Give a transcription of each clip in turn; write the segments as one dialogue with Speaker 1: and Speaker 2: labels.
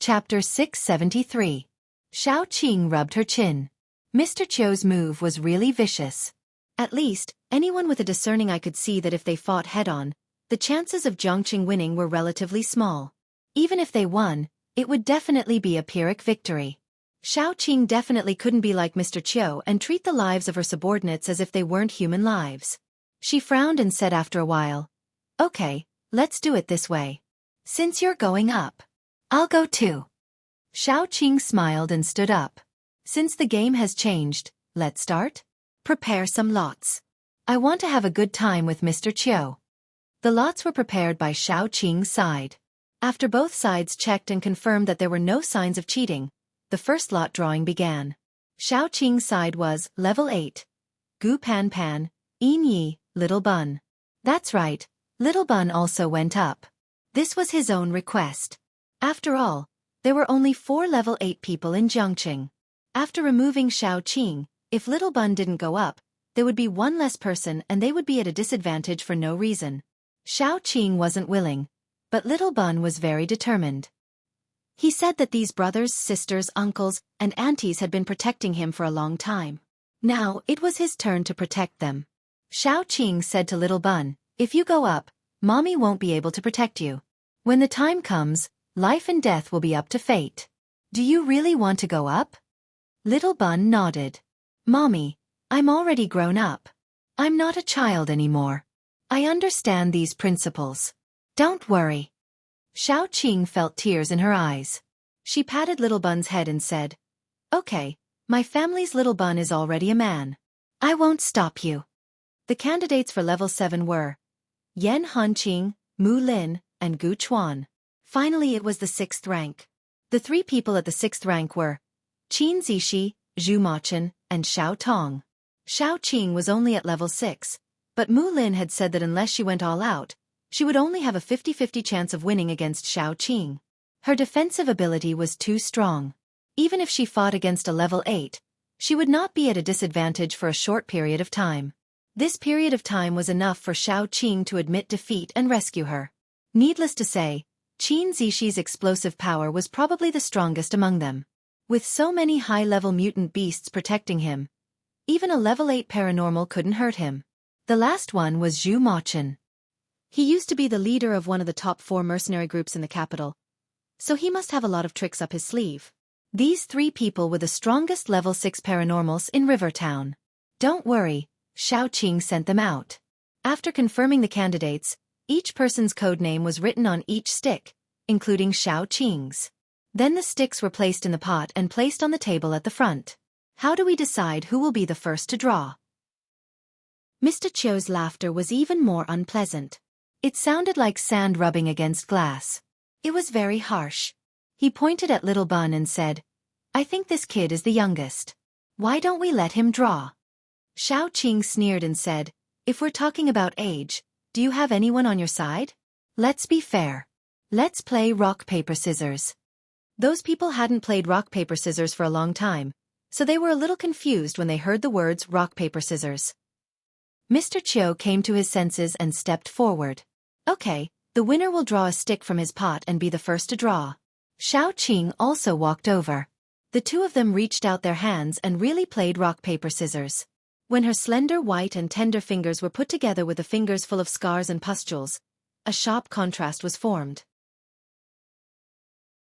Speaker 1: Chapter 673. Xiao Qing rubbed her chin. Mr. Chou's move was really vicious. At least, anyone with a discerning eye could see that if they fought head-on, the chances of Zhongqing winning were relatively small. Even if they won, it would definitely be a Pyrrhic victory. Xiao Qing definitely couldn't be like Mr. Chou and treat the lives of her subordinates as if they weren't human lives. She frowned and said after a while, "Okay, let's do it this way. Since you're going up, I'll go too." Xiao Qing smiled and stood up. "Since the game has changed, let's start? Prepare some lots. I want to have a good time with Mr. Chou." The lots were prepared by Xiao Qing's side. After both sides checked and confirmed that there were no signs of cheating, the first lot drawing began. Xiao Qing's side was level 8. Gu Pan Pan, Yin Yi, Little Bun. That's right, Little Bun also went up. This was his own request. After all, there were only 4 level 8 people in Zhongqing. After removing Xiao Qing, if Little Bun didn't go up, there would be one less person and they would be at a disadvantage for no reason. Xiao Qing wasn't willing, but Little Bun was very determined. He said that these brothers, sisters, uncles, and aunties had been protecting him for a long time. Now, it was his turn to protect them. Xiao Qing said to Little Bun, "If you go up, Mommy won't be able to protect you. When the time comes, life and death will be up to fate. Do you really want to go up?" Little Bun nodded. "Mommy, I'm already grown up. I'm not a child anymore. I understand these principles. Don't worry." Xiao Qing felt tears in her eyes. She patted Little Bun's head and said, "Okay, my family's Little Bun is already a man. I won't stop you." The candidates for level 7 were Yan Hanqing, Mu Lin, and Gu Chuan. Finally it was the 6th rank. The 3 people at the 6th rank were Qin Zishi, Zhu Machen, and Xiao Tong. Xiao Qing was only at level 6, but Mu Lin had said that unless she went all out, she would only have a 50-50 chance of winning against Xiao Qing. Her defensive ability was too strong. Even if she fought against a level 8, she would not be at a disadvantage for a short period of time. This period of time was enough for Xiao Qing to admit defeat and rescue her. Needless to say, Qin Zishi's explosive power was probably the strongest among them. With so many high-level mutant beasts protecting him, even a level 8 paranormal couldn't hurt him. The last one was Zhu Machen. He used to be the leader of one of the top 4 mercenary groups in the capital, so he must have a lot of tricks up his sleeve. These 3 people were the strongest level 6 paranormals in Rivertown. Don't worry, Xiao Qing sent them out. After confirming the candidates, each person's codename was written on each stick, including Xiao Qing's. Then the sticks were placed in the pot and placed on the table at the front. How do we decide who will be the first to draw? Mr. Chou's laughter was even more unpleasant. It sounded like sand rubbing against glass. It was very harsh. He pointed at Little Bun and said, "I think this kid is the youngest. Why don't we let him draw?" Xiao Qing sneered and said, "If we're talking about age, do you have anyone on your side? Let's be fair. Let's play rock, paper, scissors." Those people hadn't played rock, paper, scissors for a long time, so they were a little confused when they heard the words rock, paper, scissors. Mr. Chou came to his senses and stepped forward. "Okay, the winner will draw a stick from his pot and be the first to draw." Xiao Qing also walked over. The 2 of them reached out their hands and really played rock, paper, scissors. When her slender white and tender fingers were put together with the fingers full of scars and pustules, a sharp contrast was formed.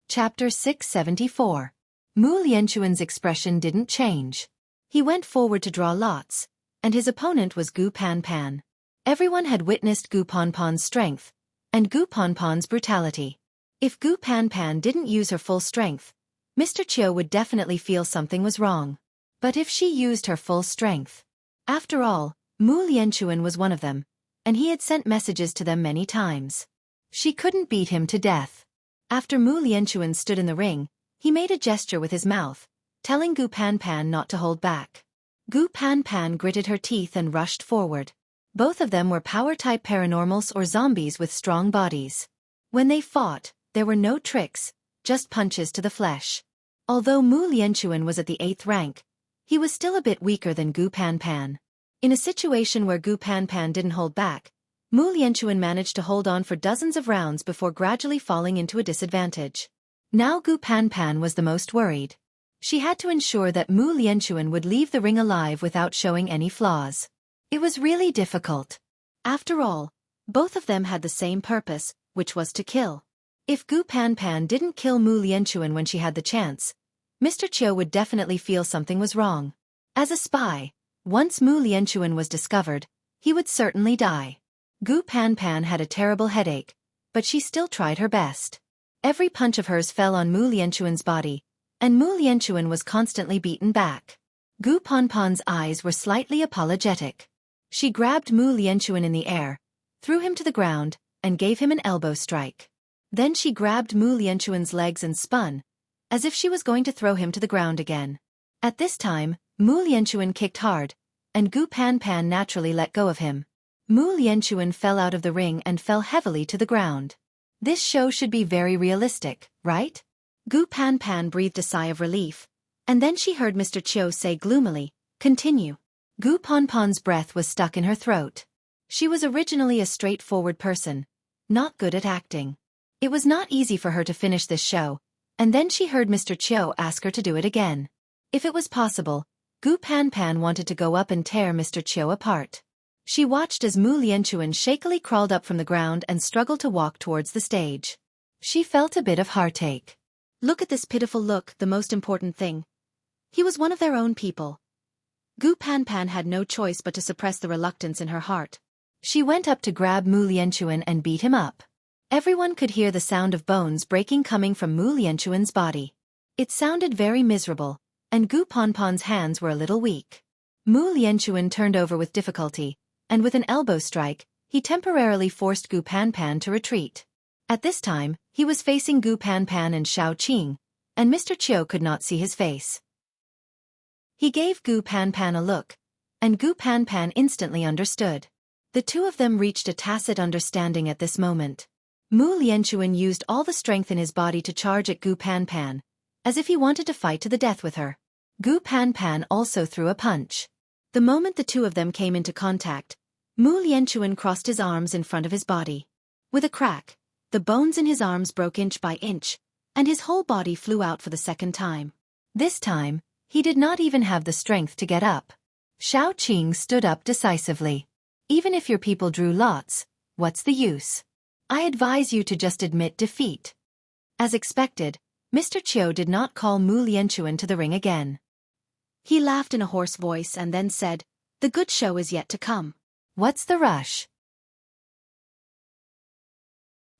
Speaker 1: Chapter 674. Mu Lianquan's expression didn't change. He went forward to draw lots, and his opponent was Gu Pan Pan. Everyone had witnessed Gu Pan Pan's strength, and Gu Pan Pan's brutality. If Gu Pan Pan didn't use her full strength, Mr. Chou would definitely feel something was wrong. But if she used her full strength... After all, Mu Lianquan was one of them, and he had sent messages to them many times. She couldn't beat him to death. After Mu Lianquan stood in the ring, he made a gesture with his mouth, telling Gu Pan Pan not to hold back. Gu Pan Pan gritted her teeth and rushed forward. Both of them were power-type paranormals or zombies with strong bodies. When they fought, there were no tricks, just punches to the flesh. Although Mu Lianquan was at the 8th rank, he was still a bit weaker than Gu Pan Pan. In a situation where Gu Pan Pan didn't hold back, Mu Lianquan managed to hold on for dozens of rounds before gradually falling into a disadvantage. Now Gu Panpan was the most worried. She had to ensure that Mu Lianchuan would leave the ring alive without showing any flaws. It was really difficult. After all, both of them had the same purpose, which was to kill. If Gu Panpan didn't kill Mu Lianchuan when she had the chance, Mr. Chiu would definitely feel something was wrong. As a spy, once Mu Lianchuan was discovered, he would certainly die. Gu Panpan had a terrible headache, but she still tried her best. Every punch of hers fell on Mu Lianchuan's body, and Mu Lianchuan was constantly beaten back. Gu Panpan's eyes were slightly apologetic. She grabbed Mu Lianchuan in the air, threw him to the ground, and gave him an elbow strike. Then she grabbed Mu Lianchuan's legs and spun, as if she was going to throw him to the ground again. At this time, Mu Lianchuan kicked hard, and Gu Panpan naturally let go of him. Mu Lianchuan fell out of the ring and fell heavily to the ground. This show should be very realistic, right? Gu Panpan breathed a sigh of relief, and then she heard Mr. Chiu say gloomily, "Continue." Gu Panpan's breath was stuck in her throat. She was originally a straightforward person, not good at acting. It was not easy for her to finish this show, and then she heard Mr. Chiu ask her to do it again. If it was possible, Gu Panpan wanted to go up and tear Mr. Chiu apart. She watched as Mu Lianchuan shakily crawled up from the ground and struggled to walk towards the stage. She felt a bit of heartache. Look at this pitiful look, the most important thing. He was one of their own people. Gu Panpan had no choice but to suppress the reluctance in her heart. She went up to grab Mu Lianchuan and beat him up. Everyone could hear the sound of bones breaking coming from Mu Lianchuan's body. It sounded very miserable, and Gu Panpan's hands were a little weak. Mu Lianchuan turned over with difficulty, and with an elbow strike, he temporarily forced Gu Panpan to retreat. At this time, he was facing Gu Panpan and Shao Qing, and Mr. Chiu could not see his face. He gave Gu Panpan a look, and Gu Panpan instantly understood. The two of them reached a tacit understanding at this moment. Mu Lianchuan used all the strength in his body to charge at Gu Panpan, as if he wanted to fight to the death with her. Gu Panpan also threw a punch. The moment the two of them came into contact, Mu Lianchuan crossed his arms in front of his body. With a crack, the bones in his arms broke inch by inch, and his whole body flew out for the second time. This time, he did not even have the strength to get up. Shao Qing stood up decisively. Even if your people drew lots, what's the use? I advise you to just admit defeat. As expected, Mr. Chiu did not call Mu Lianchuan to the ring again. He laughed in a hoarse voice and then said, "The good show is yet to come. What's the rush?"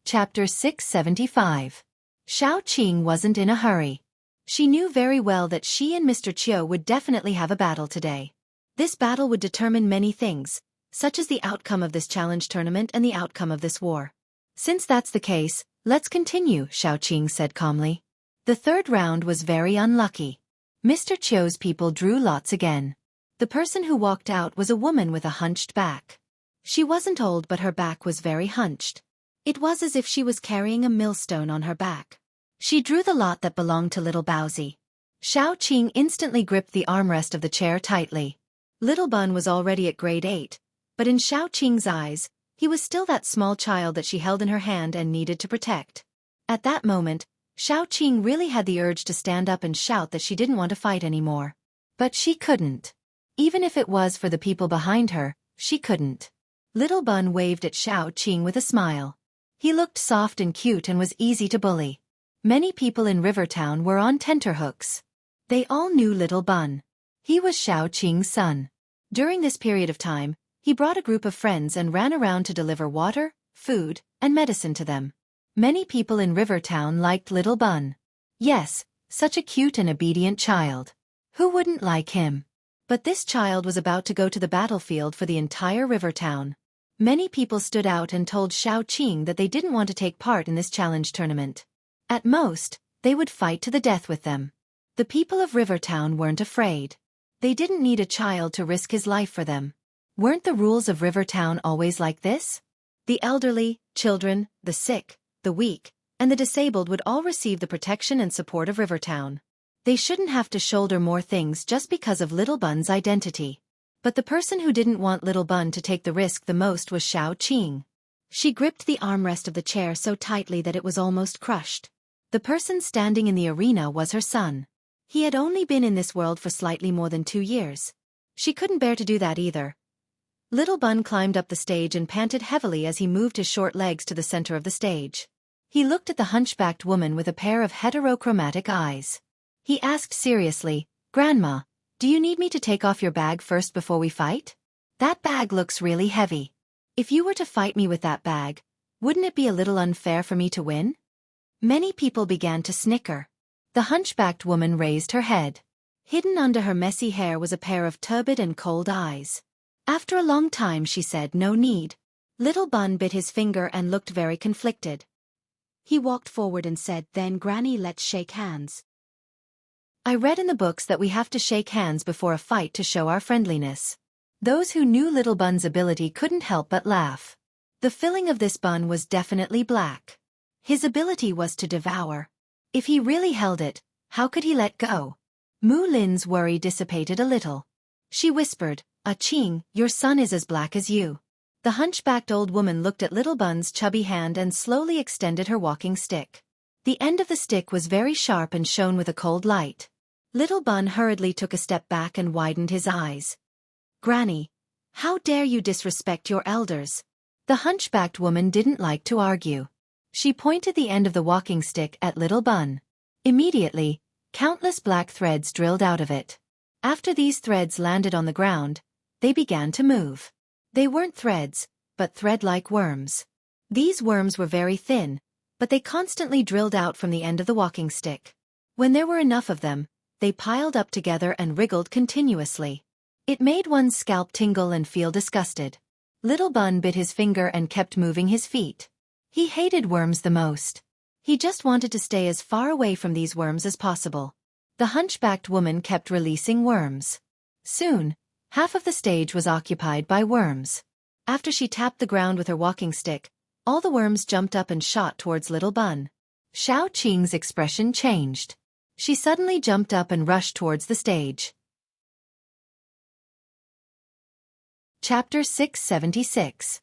Speaker 1: Chapter 675. Shao Qing wasn't in a hurry. She knew very well that she and Mr. Chiu would definitely have a battle today. This battle would determine many things, such as the outcome of this challenge tournament and the outcome of this war. Since that's the case, let's continue, Shao Qing said calmly. The third round was very unlucky. Mr. Chiu's people drew lots again. The person who walked out was a woman with a hunched back. She wasn't old, but her back was very hunched. It was as if she was carrying a millstone on her back. She drew the lot that belonged to Little Bowsy. Shao Qing instantly gripped the armrest of the chair tightly. Little Bun was already at grade 8, but in Shao Qing's eyes, he was still that small child that she held in her hand and needed to protect. At that moment, Shao Qing really had the urge to stand up and shout that she didn't want to fight anymore. But she couldn't. Even if it was for the people behind her, she couldn't. Little Bun waved at Shao Qing with a smile. He looked soft and cute and was easy to bully. Many people in Rivertown were on tenterhooks. They all knew Little Bun. He was Shao Qing's son. During this period of time, he brought a group of friends and ran around to deliver water, food, and medicine to them. Many people in Rivertown liked Little Bun. Yes, such a cute and obedient child. Who wouldn't like him? But this child was about to go to the battlefield for the entire Rivertown. Many people stood out and told Shao Qing that they didn't want to take part in this challenge tournament. At most, they would fight to the death with them. The people of Rivertown weren't afraid. They didn't need a child to risk his life for them. Weren't the rules of Rivertown always like this? The elderly, children, the sick, the weak, and the disabled would all receive the protection and support of Rivertown. They shouldn't have to shoulder more things just because of Little Bun's identity. But the person who didn't want Little Bun to take the risk the most was Shao Qing. She gripped the armrest of the chair so tightly that it was almost crushed. The The person standing in the arena was her son. He had only been in this world for slightly more than 2 years. She couldn't bear to do that either. Little Bun climbed up the stage and panted heavily as he moved his short legs to the center of the stage. He looked at the hunchbacked woman with a pair of heterochromatic eyes. He asked seriously, "Grandma, do you need me to take off your bag first before we fight? That bag looks really heavy. If you were to fight me with that bag, wouldn't it be a little unfair for me to win?" Many people began to snicker. The hunchbacked woman raised her head. Hidden under her messy hair was a pair of turbid and cold eyes. After a long time she said, "No need." Little Bun bit his finger and looked very conflicted. He walked forward and said, "Then Granny, let's shake hands. I read in the books that we have to shake hands before a fight to show our friendliness." Those who knew Little Bun's ability couldn't help but laugh. The filling of this bun was definitely black. His ability was to devour. If he really held it, how could he let go? Mu Lin's worry dissipated a little. She whispered, "Ah-Ching, your son is as black as you." The hunchbacked old woman looked at Little Bun's chubby hand and slowly extended her walking stick. The end of the stick was very sharp and shone with a cold light. Little Bun hurriedly took a step back and widened his eyes. "Granny, how dare you disrespect your elders?" The hunchbacked woman didn't like to argue. She pointed the end of the walking stick at Little Bun. Immediately, countless black threads drilled out of it. After these threads landed on the ground, they began to move. They weren't threads, but thread-like worms. These worms were very thin, but they constantly drilled out from the end of the walking stick. When there were enough of them, they piled up together and wriggled continuously. It made one's scalp tingle and feel disgusted. Little Bun bit his finger and kept moving his feet. He hated worms the most. He just wanted to stay as far away from these worms as possible. The hunchbacked woman kept releasing worms. Soon, half of the stage was occupied by worms. After she tapped the ground with her walking stick, all the worms jumped up and shot towards Little Bun. Xiao-Qing's expression changed. She suddenly jumped up and rushed towards the stage. Chapter 676.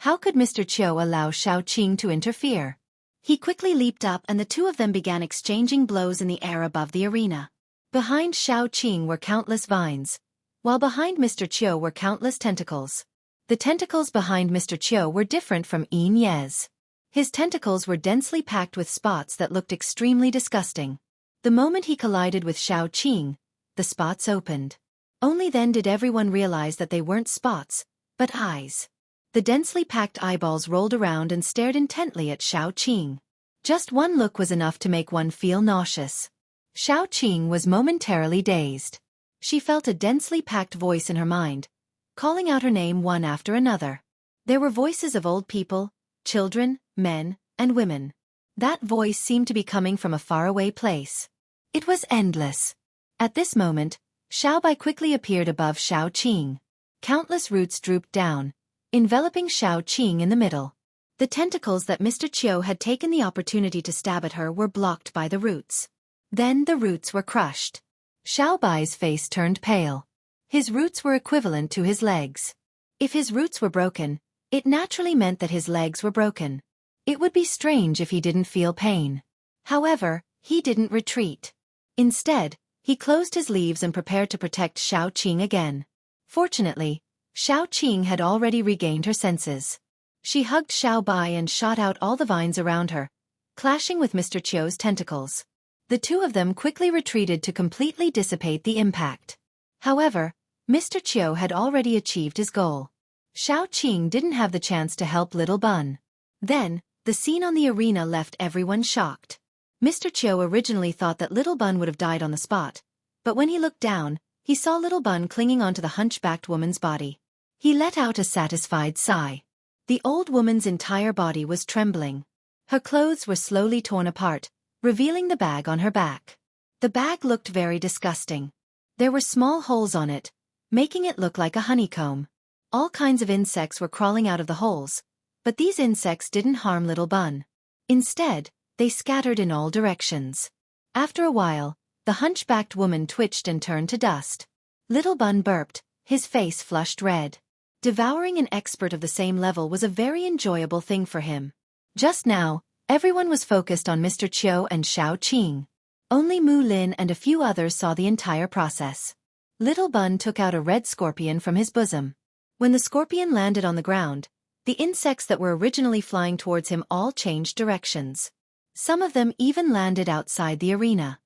Speaker 1: How could Mr. Chiu allow Xiao-Qing to interfere? He quickly leaped up and the two of them began exchanging blows in the air above the arena. Behind Xiao-Qing were countless vines, while behind Mr. Chiu were countless tentacles. The tentacles behind Mr. Chiu were different from Yin Ye's. His tentacles were densely packed with spots that looked extremely disgusting. The moment he collided with Xiao-Qing, the spots opened. Only then did everyone realize that they weren't spots, but eyes. The densely packed eyeballs rolled around and stared intently at Xiao-Qing. Just one look was enough to make one feel nauseous. Xiao-Qing was momentarily dazed. She felt a densely packed voice in her mind, calling out her name one after another. There were voices of old people, children, men, and women. That voice seemed to be coming from a faraway place. It was endless. At this moment, Xiaobai quickly appeared above Xiao-Qing. Countless roots drooped down, enveloping Xiao-Qing in the middle. The tentacles that Mr. Chiu had taken the opportunity to stab at her were blocked by the roots. Then the roots were crushed. Xiaobai's face turned pale. His roots were equivalent to his legs. If his roots were broken, it naturally meant that his legs were broken. It would be strange if he didn't feel pain. However, he didn't retreat. Instead, he closed his leaves and prepared to protect Xiao-Qing again. Fortunately, Xiao-Qing had already regained her senses. She hugged Xiaobai and shot out all the vines around her, clashing with Mr. Chiu's tentacles. The two of them quickly retreated to completely dissipate the impact. However, Mr. Chiu had already achieved his goal. Xiao-Qing didn't have the chance to help Little Bun. Then, the scene on the arena left everyone shocked. Mr. Chiu originally thought that Little Bun would have died on the spot, but when he looked down, he saw Little Bun clinging onto the hunchbacked woman's body. He let out a satisfied sigh. The old woman's entire body was trembling. Her clothes were slowly torn apart, revealing the bag on her back. The bag looked very disgusting. There were small holes on it, making it look like a honeycomb. All kinds of insects were crawling out of the holes, but these insects didn't harm Little Bun. Instead, they scattered in all directions. After a while, the hunchbacked woman twitched and turned to dust. Little Bun burped, his face flushed red. Devouring an expert of the same level was a very enjoyable thing for him. Just now, Everyone was focused on Mr. Chiu and Xiao Qing. Only Mu Lin and a few others saw the entire process. Little Bun took out a red scorpion from his bosom. When the scorpion landed on the ground, the insects that were originally flying towards him all changed directions. Some of them even landed outside the arena.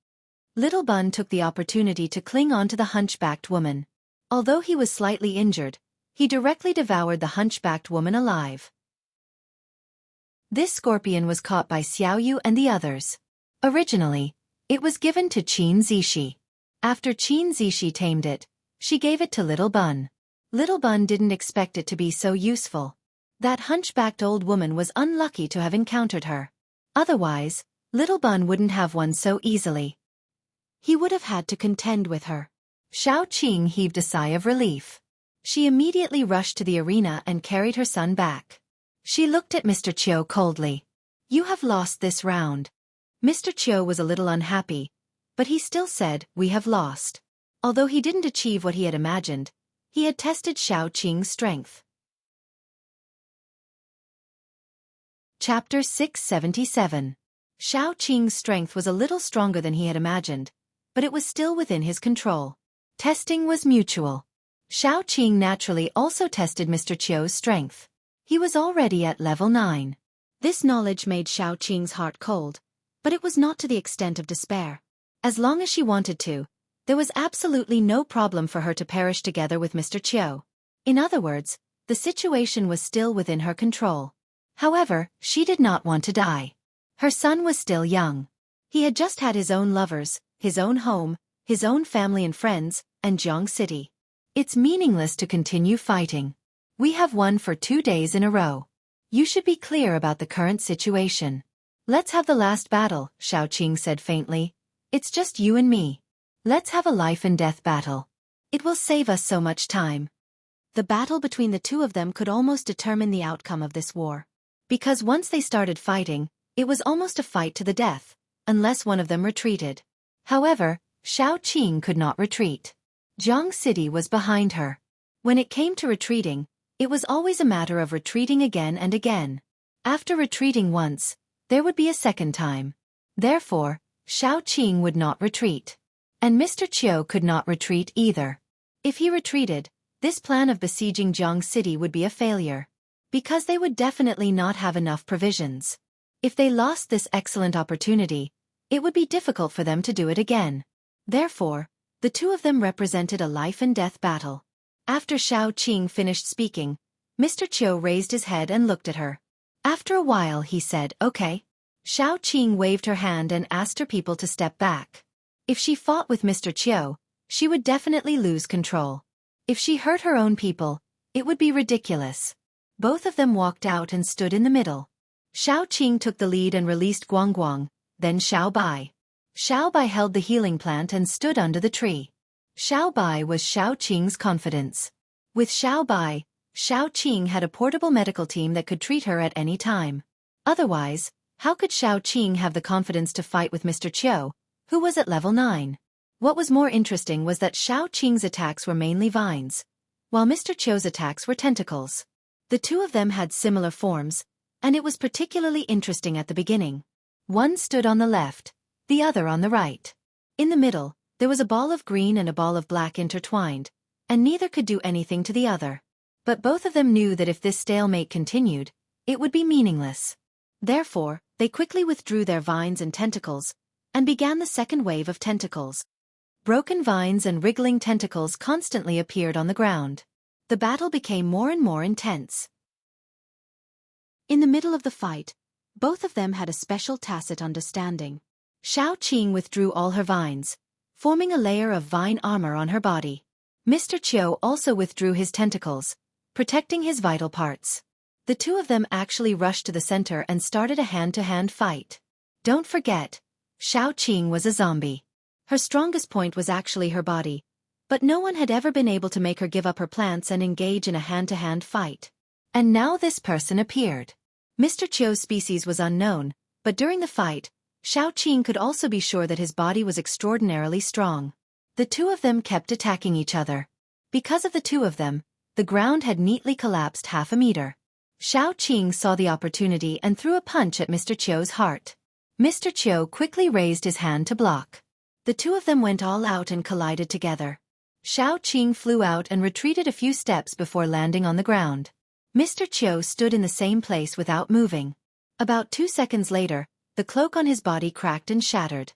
Speaker 1: Little Bun took the opportunity to cling on to the hunchbacked woman. Although he was slightly injured, he directly devoured the hunchbacked woman alive. This scorpion was caught by Xiaoyu and the others. Originally, it was given to Qin Zishi. After Qin Zishi tamed it, she gave it to Little Bun. Little Bun didn't expect it to be so useful. That hunchbacked old woman was unlucky to have encountered her. Otherwise, Little Bun wouldn't have won so easily. He would have had to contend with her. Xiao Qing heaved a sigh of relief. She immediately rushed to the arena and carried her son back. She looked at Mr. Chiu coldly. "You have lost this round." Mr. Chiu was a little unhappy, but he still said, "We have lost." Although he didn't achieve what he had imagined, he had tested Xiao Qing's strength. Chapter 677. Xiao Qing's strength was a little stronger than he had imagined, but it was still within his control. Testing was mutual. Xiao Qing naturally also tested Mr. Chiu's strength. He was already at level 9. This knowledge made Xiao Qing's heart cold, but it was not to the extent of despair. As long as she wanted to, there was absolutely no problem for her to perish together with Mr. Chiu. In other words, the situation was still within her control. However, she did not want to die. Her son was still young. He had just had his own lovers, his own home, his own family and friends, and Jiang City. It's meaningless to continue fighting. We have won for 2 days in a row. You should be clear about the current situation. Let's have the last battle, Xiao Qing said faintly. It's just you and me. Let's have a life and death battle. It will save us so much time. The battle between the two of them could almost determine the outcome of this war. Because once they started fighting, it was almost a fight to the death, unless one of them retreated. However, Xiao Qing could not retreat. Jiang City was behind her. When it came to retreating, it was always a matter of retreating again and again. After retreating once, there would be a second time. Therefore, Xiao Qing would not retreat. And Mr. Chiu could not retreat either. If he retreated, this plan of besieging Jiang City would be a failure. Because they would definitely not have enough provisions. If they lost this excellent opportunity, it would be difficult for them to do it again. Therefore, the two of them represented a life and death battle. After Xiao Qing finished speaking, Mr. Chiu raised his head and looked at her. After a while he said, "Okay." Xiao Qing waved her hand and asked her people to step back. If she fought with Mr. Chiu, she would definitely lose control. If she hurt her own people, it would be ridiculous. Both of them walked out and stood in the middle. Xiao Qing took the lead and released Guang Guang, then Xiao Bai. Xiao Bai held the healing plant and stood under the tree. Xiao Bai was Xiao Qing's confidence. With Xiao Bai, Xiao Qing had a portable medical team that could treat her at any time. Otherwise, how could Xiao Qing have the confidence to fight with Mr. Chiu, who was at level 9? What was more interesting was that Xiao Qing's attacks were mainly vines, while Mr. Chiu's attacks were tentacles. The two of them had similar forms, and it was particularly interesting at the beginning. One stood on the left, the other on the right. In the middle, there was a ball of green and a ball of black intertwined, and neither could do anything to the other. But both of them knew that if this stalemate continued, it would be meaningless. Therefore, they quickly withdrew their vines and tentacles, and began the second wave of tentacles. Broken vines and wriggling tentacles constantly appeared on the ground. The battle became more and more intense. In the middle of the fight, both of them had a special tacit understanding. Xiao Qing withdrew all her vines, forming a layer of vine armor on her body. Mr. Chiu also withdrew his tentacles, protecting his vital parts. The two of them actually rushed to the center and started a hand-to-hand fight. Don't forget, Xiao Qing was a zombie. Her strongest point was actually her body, but no one had ever been able to make her give up her plants and engage in a hand-to-hand fight. And now this person appeared. Mr. Chiu's species was unknown, but during the fight, Xiao Qing could also be sure that his body was extraordinarily strong. The two of them kept attacking each other. Because of the two of them, the ground had neatly collapsed half a meter. Xiao Qing saw the opportunity and threw a punch at Mr. Qiu's heart. Mr. Qiu quickly raised his hand to block. The two of them went all out and collided together. Xiao Qing flew out and retreated a few steps before landing on the ground. Mr. Qiu stood in the same place without moving. About 2 seconds later, the cloak on his body cracked and shattered.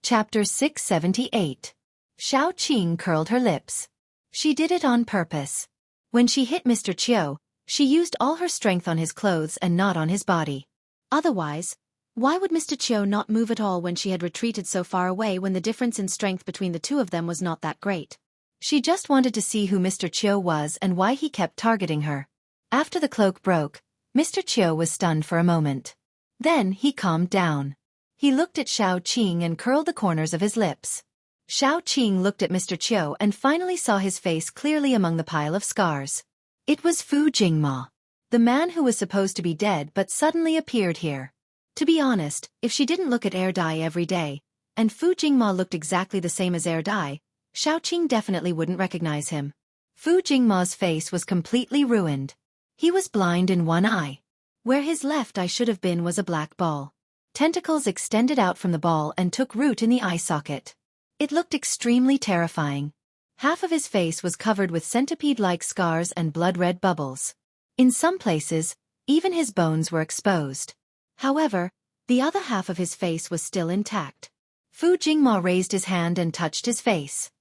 Speaker 1: Chapter 678. Xiao Qing curled her lips. She did it on purpose. When she hit Mr. Qiu, she used all her strength on his clothes and not on his body. Otherwise, why would Mr. Qiu not move at all when she had retreated so far away when the difference in strength between the two of them was not that great? She just wanted to see who Mr. Qiu was and why he kept targeting her. After the cloak broke, Mr. Qiu was stunned for a moment. Then he calmed down. He looked at Xiao Qing and curled the corners of his lips. Xiao Qing looked at Mr. Qiu and finally saw his face clearly among the pile of scars. It was Fu Jingma, the man who was supposed to be dead but suddenly appeared here. To be honest, if she didn't look at Air Dai every day, and Fu Jingma looked exactly the same as Air Dai, Xiao Qing definitely wouldn't recognize him. Fu Jingma's face was completely ruined. He was blind in one eye. Where his left eye should have been was a black ball. Tentacles extended out from the ball and took root in the eye socket. It looked extremely terrifying. Half of his face was covered with centipede-like scars and blood-red bubbles. In some places, even his bones were exposed. However, the other half of his face was still intact. Fu Jingma raised his hand and touched his face.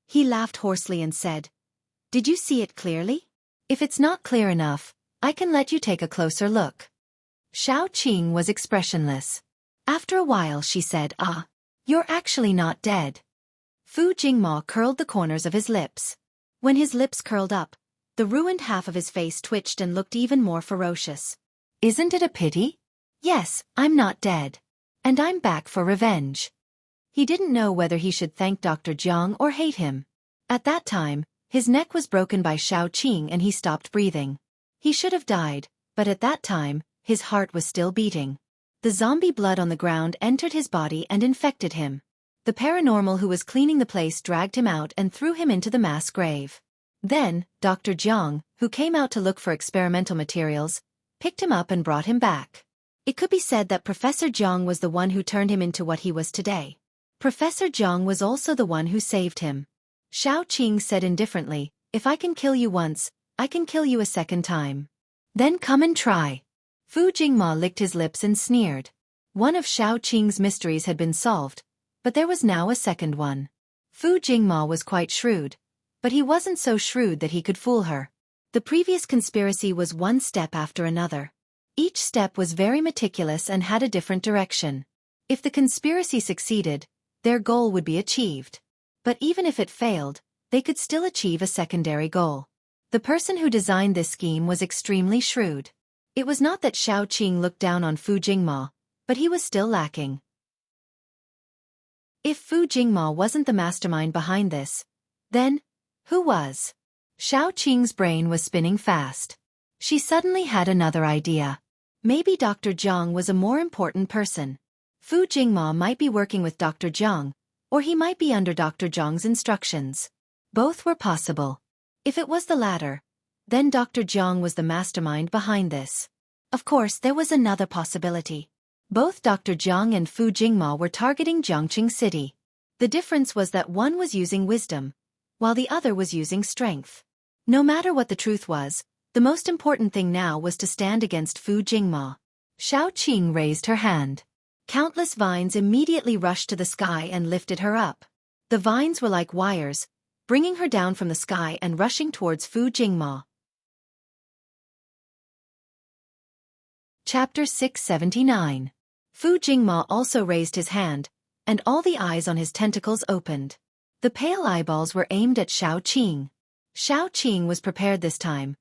Speaker 1: He laughed hoarsely and said, "Did you see it clearly? If it's not clear enough, I can let you take a closer look." Xiao Qing was expressionless. After a while she said, "Ah, you're actually not dead." Fu Jingma curled the corners of his lips. When his lips curled up, the ruined half of his face twitched and looked even more ferocious. "Isn't it a pity? Yes, I'm not dead. And I'm back for revenge." He didn't know whether he should thank Dr. Jiang or hate him. At that time, his neck was broken by Xiao Qing and he stopped breathing. He should have died, but at that time, his heart was still beating. The zombie blood on the ground entered his body and infected him. The paranormal who was cleaning the place dragged him out and threw him into the mass grave. Then, Dr. Jiang, who came out to look for experimental materials, picked him up and brought him back. It could be said that Professor Jiang was the one who turned him into what he was today. Professor Jiang was also the one who saved him. Xiao Qing said indifferently, "If I can kill you once, I can kill you a second time. Then come and try." Fu Jingma licked his lips and sneered. One of Xiao Qing's mysteries had been solved, but there was now a second one. Fu Jingma was quite shrewd, but he wasn't so shrewd that he could fool her. The previous conspiracy was one step after another. Each step was very meticulous and had a different direction. If the conspiracy succeeded, their goal would be achieved. But even if it failed, they could still achieve a secondary goal. The person who designed this scheme was extremely shrewd. It was not that Xiao Qing looked down on Fu Jingma, but he was still lacking. If Fu Jingma wasn't the mastermind behind this, then, who was? Xiao Qing's brain was spinning fast. She suddenly had another idea. Maybe Dr. Jiang was a more important person. Fu Jingma might be working with Dr. Jiang, or he might be under Dr. Jiang's instructions. Both were possible. If it was the latter, then Dr. Jiang was the mastermind behind this. Of course, there was another possibility. Both Dr. Jiang and Fu Jingma were targeting Jiangqing City. The difference was that one was using wisdom, while the other was using strength. No matter what the truth was, the most important thing now was to stand against Fu Jingma. Xiao Qing raised her hand. Countless vines immediately rushed to the sky and lifted her up. The vines were like wires, bringing her down from the sky and rushing towards Fu Jingma. Chapter 679. Fu Jingma also raised his hand, and all the eyes on his tentacles opened. The pale eyeballs were aimed at Xiao Qing. Xiao Qing was prepared this time,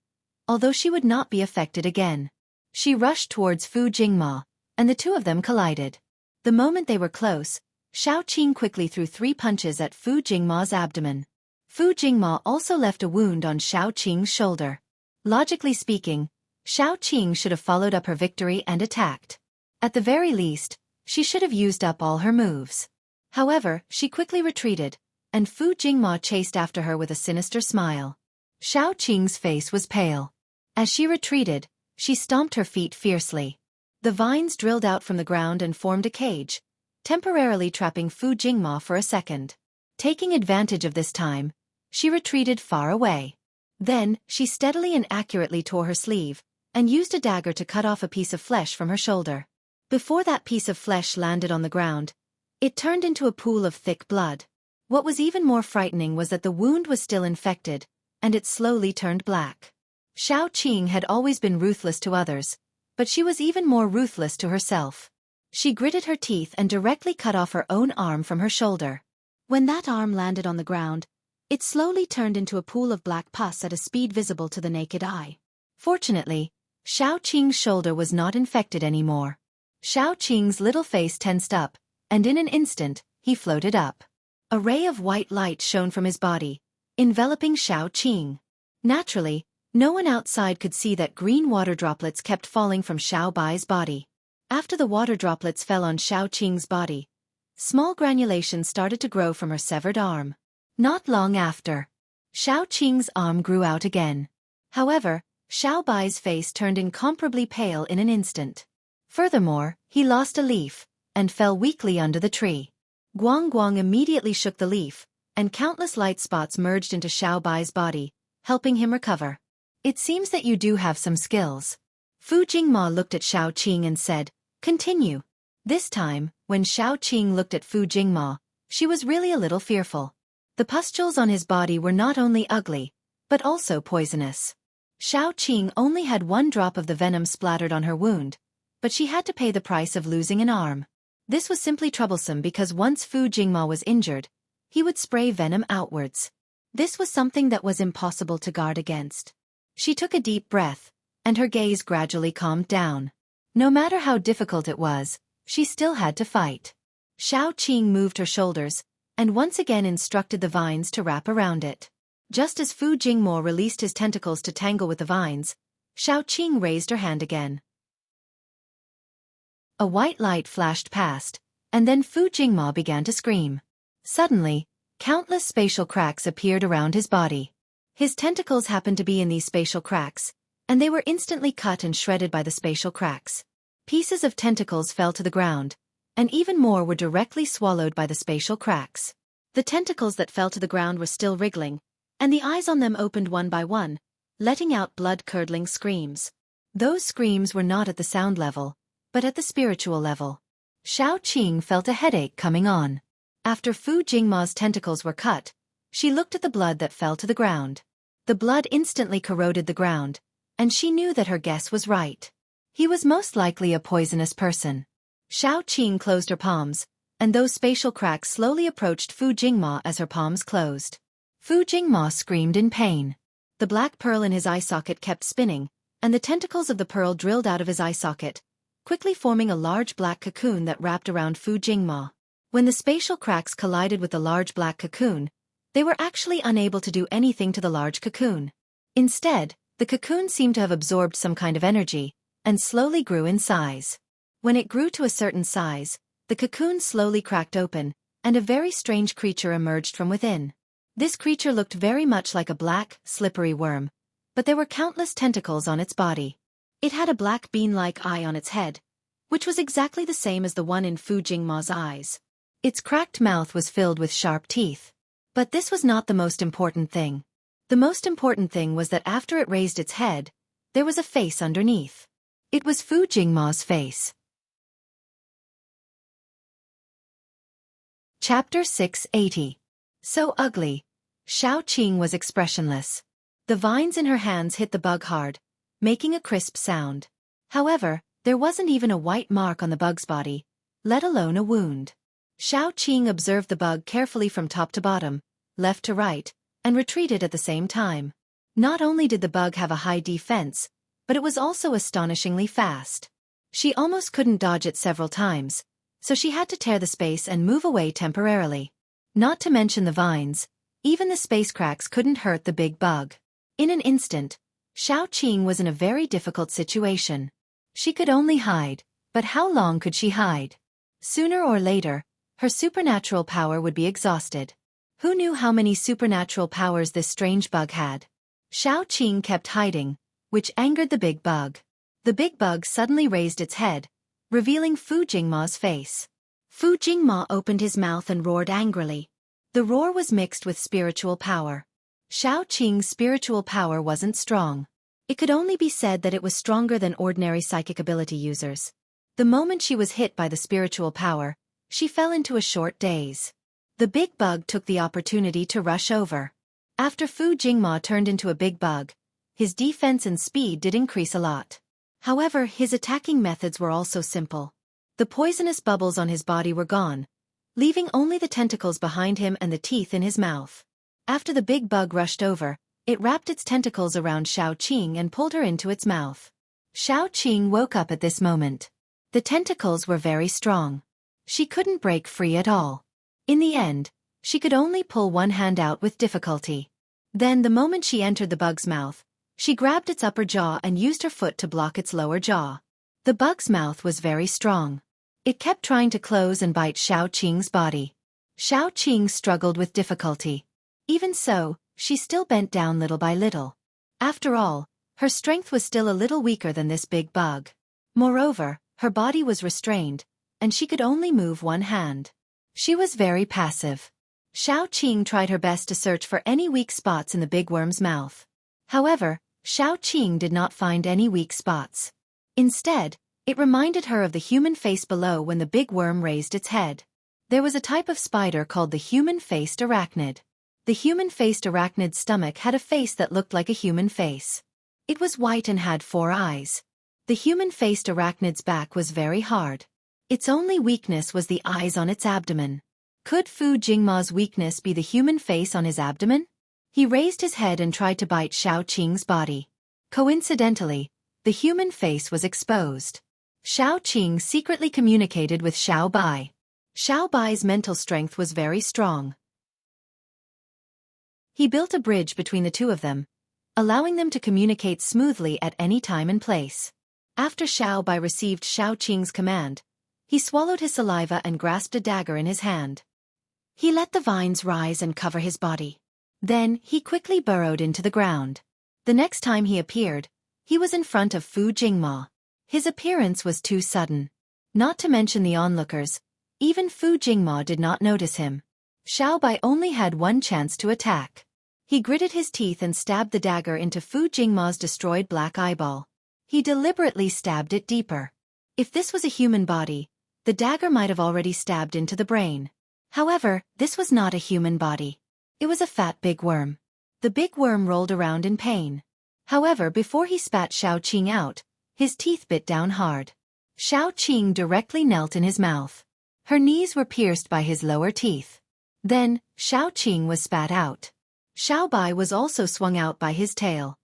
Speaker 1: although she would not be affected again. She rushed towards Fu Jingma, and the two of them collided. The moment they were close, Xiao Qing quickly threw 3 punches at Fu Jingma's abdomen. Fu Jingma also left a wound on Xiao Qing's shoulder. Logically speaking, Xiao Qing should have followed up her victory and attacked. At the very least, she should have used up all her moves. However, she quickly retreated, and Fu Jingma chased after her with a sinister smile. Xiao Qing's face was pale. As she retreated, she stomped her feet fiercely. The vines drilled out from the ground and formed a cage, temporarily trapping Fu Jingma for a second. Taking advantage of this time, she retreated far away. Then, she steadily and accurately tore her sleeve, and used a dagger to cut off a piece of flesh from her shoulder. Before that piece of flesh landed on the ground, it turned into a pool of thick blood. What was even more frightening was that the wound was still infected, and it slowly turned black. Xiao Qing had always been ruthless to others, but she was even more ruthless to herself. She gritted her teeth and directly cut off her own arm from her shoulder. When that arm landed on the ground, it slowly turned into a pool of black pus at a speed visible to the naked eye. Fortunately, Xiao Qing's shoulder was not infected anymore. Xiao Qing's little face tensed up, and in an instant, he floated up. A ray of white light shone from his body, enveloping Xiao Qing. Naturally, no one outside could see that green water droplets kept falling from Xiao Bai's body. After the water droplets fell on Xiao Qing's body, small granulations started to grow from her severed arm. Not long after, Xiao Qing's arm grew out again. However, Xiao Bai's face turned incomparably pale in an instant. Furthermore, he lost a leaf, and fell weakly under the tree. Guang Guang immediately shook the leaf, and countless light spots merged into Xiao Bai's body, helping him recover. It seems that you do have some skills. Fu Jingma looked at Xiao Qing and said, "Continue." This time, when Xiao Qing looked at Fu Jingma, she was really a little fearful. The pustules on his body were not only ugly, but also poisonous. Xiao Qing only had one drop of the venom splattered on her wound, but she had to pay the price of losing an arm. This was simply troublesome because once Fu Jingma was injured, he would spray venom outwards. This was something that was impossible to guard against. She took a deep breath, and her gaze gradually calmed down. No matter how difficult it was, she still had to fight. Xiao Qing moved her shoulders, and once again instructed the vines to wrap around it. Just as Fu Jingmo released his tentacles to tangle with the vines, Xiao Qing raised her hand again. A white light flashed past, and then Fu Jingma began to scream. Suddenly, countless spatial cracks appeared around his body. His tentacles happened to be in these spatial cracks, and they were instantly cut and shredded by the spatial cracks. Pieces of tentacles fell to the ground, and even more were directly swallowed by the spatial cracks. The tentacles that fell to the ground were still wriggling, and the eyes on them opened one by one, letting out blood-curdling screams. Those screams were not at the sound level, but at the spiritual level. Xiao Qing felt a headache coming on. After Fu Jingma's tentacles were cut, she looked at the blood that fell to the ground. The blood instantly corroded the ground, and she knew that her guess was right. He was most likely a poisonous person. Xiao Qing closed her palms, and those spatial cracks slowly approached Fu Jingma as her palms closed. Fu Jingma screamed in pain. The black pearl in his eye socket kept spinning, and the tentacles of the pearl drilled out of his eye socket, quickly forming a large black cocoon that wrapped around Fu Jingma. When the spatial cracks collided with the large black cocoon, they were actually unable to do anything to the large cocoon. Instead, the cocoon seemed to have absorbed some kind of energy, and slowly grew in size. When it grew to a certain size, the cocoon slowly cracked open, and a very strange creature emerged from within. This creature looked very much like a black, slippery worm, but there were countless tentacles on its body. It had a black bean-like eye on its head, which was exactly the same as the one in Fu Jingma's eyes. Its cracked mouth was filled with sharp teeth. But this was not the most important thing. The most important thing was that after it raised its head, there was a face underneath. It was Fu Jingma's face. Chapter 680. So ugly. Xiao Qing was expressionless. The vines in her hands hit the bug hard, making a crisp sound. However, there wasn't even a white mark on the bug's body, let alone a wound. Xiao Qing observed the bug carefully from top to bottom, left to right, and retreated at the same time. Not only did the bug have a high defense, but it was also astonishingly fast. She almost couldn't dodge it several times, so she had to tear the space and move away temporarily. Not to mention the vines, even the space cracks couldn't hurt the big bug. In an instant, Xiao Qing was in a very difficult situation. She could only hide, but how long could she hide? Sooner or later, her supernatural power would be exhausted. Who knew how many supernatural powers this strange bug had? Xiao Qing kept hiding, which angered the big bug. The big bug suddenly raised its head, revealing Fu Jingma's face. Fu Jingma opened his mouth and roared angrily. The roar was mixed with spiritual power. Xiao Qing's spiritual power wasn't strong. It could only be said that it was stronger than ordinary psychic ability users. The moment she was hit by the spiritual power, she fell into a short daze. The big bug took the opportunity to rush over. After Fu Jingma turned into a big bug, his defense and speed did increase a lot. However, his attacking methods were also simple. The poisonous bubbles on his body were gone, leaving only the tentacles behind him and the teeth in his mouth. After the big bug rushed over, it wrapped its tentacles around Xiao Qing and pulled her into its mouth. Xiao Qing woke up at this moment. The tentacles were very strong. She couldn't break free at all. In the end, she could only pull one hand out with difficulty. Then the moment she entered the bug's mouth, she grabbed its upper jaw and used her foot to block its lower jaw. The bug's mouth was very strong. It kept trying to close and bite Xiao Qing's body. Xiao Qing struggled with difficulty. Even so, she still bent down little by little. After all, her strength was still a little weaker than this big bug. Moreover, her body was restrained, and she could only move one hand. She was very passive. Xiao Qing tried her best to search for any weak spots in the big worm's mouth. However, Xiao Qing did not find any weak spots. Instead, it reminded her of the human face below when the big worm raised its head. There was a type of spider called the human-faced arachnid. The human-faced arachnid's stomach had a face that looked like a human face. It was white and had 4 eyes. The human-faced arachnid's back was very hard. Its only weakness was the eyes on its abdomen. Could Fu Jingma's weakness be the human face on his abdomen? He raised his head and tried to bite Xiao Qing's body. Coincidentally, the human face was exposed. Xiao Qing secretly communicated with Xiao Bai. Xiao Bai's mental strength was very strong. He built a bridge between the two of them, allowing them to communicate smoothly at any time and place. After Xiao Bai received Xiao Qing's command, he swallowed his saliva and grasped a dagger in his hand. He let the vines rise and cover his body. Then, he quickly burrowed into the ground. The next time he appeared, he was in front of Fu Jingma. His appearance was too sudden. Not to mention the onlookers, even Fu Jingma did not notice him. Xiao Bai only had one chance to attack. He gritted his teeth and stabbed the dagger into Fu Jingma's destroyed black eyeball. He deliberately stabbed it deeper. If this was a human body, the dagger might have already stabbed into the brain. However, this was not a human body. It was a fat big worm. The big worm rolled around in pain. However, before he spat Xiao Qing out, his teeth bit down hard. Xiao Qing directly knelt in his mouth. Her knees were pierced by his lower teeth. Then, Xiao Qing was spat out. Xiao Bai was also swung out by his tail.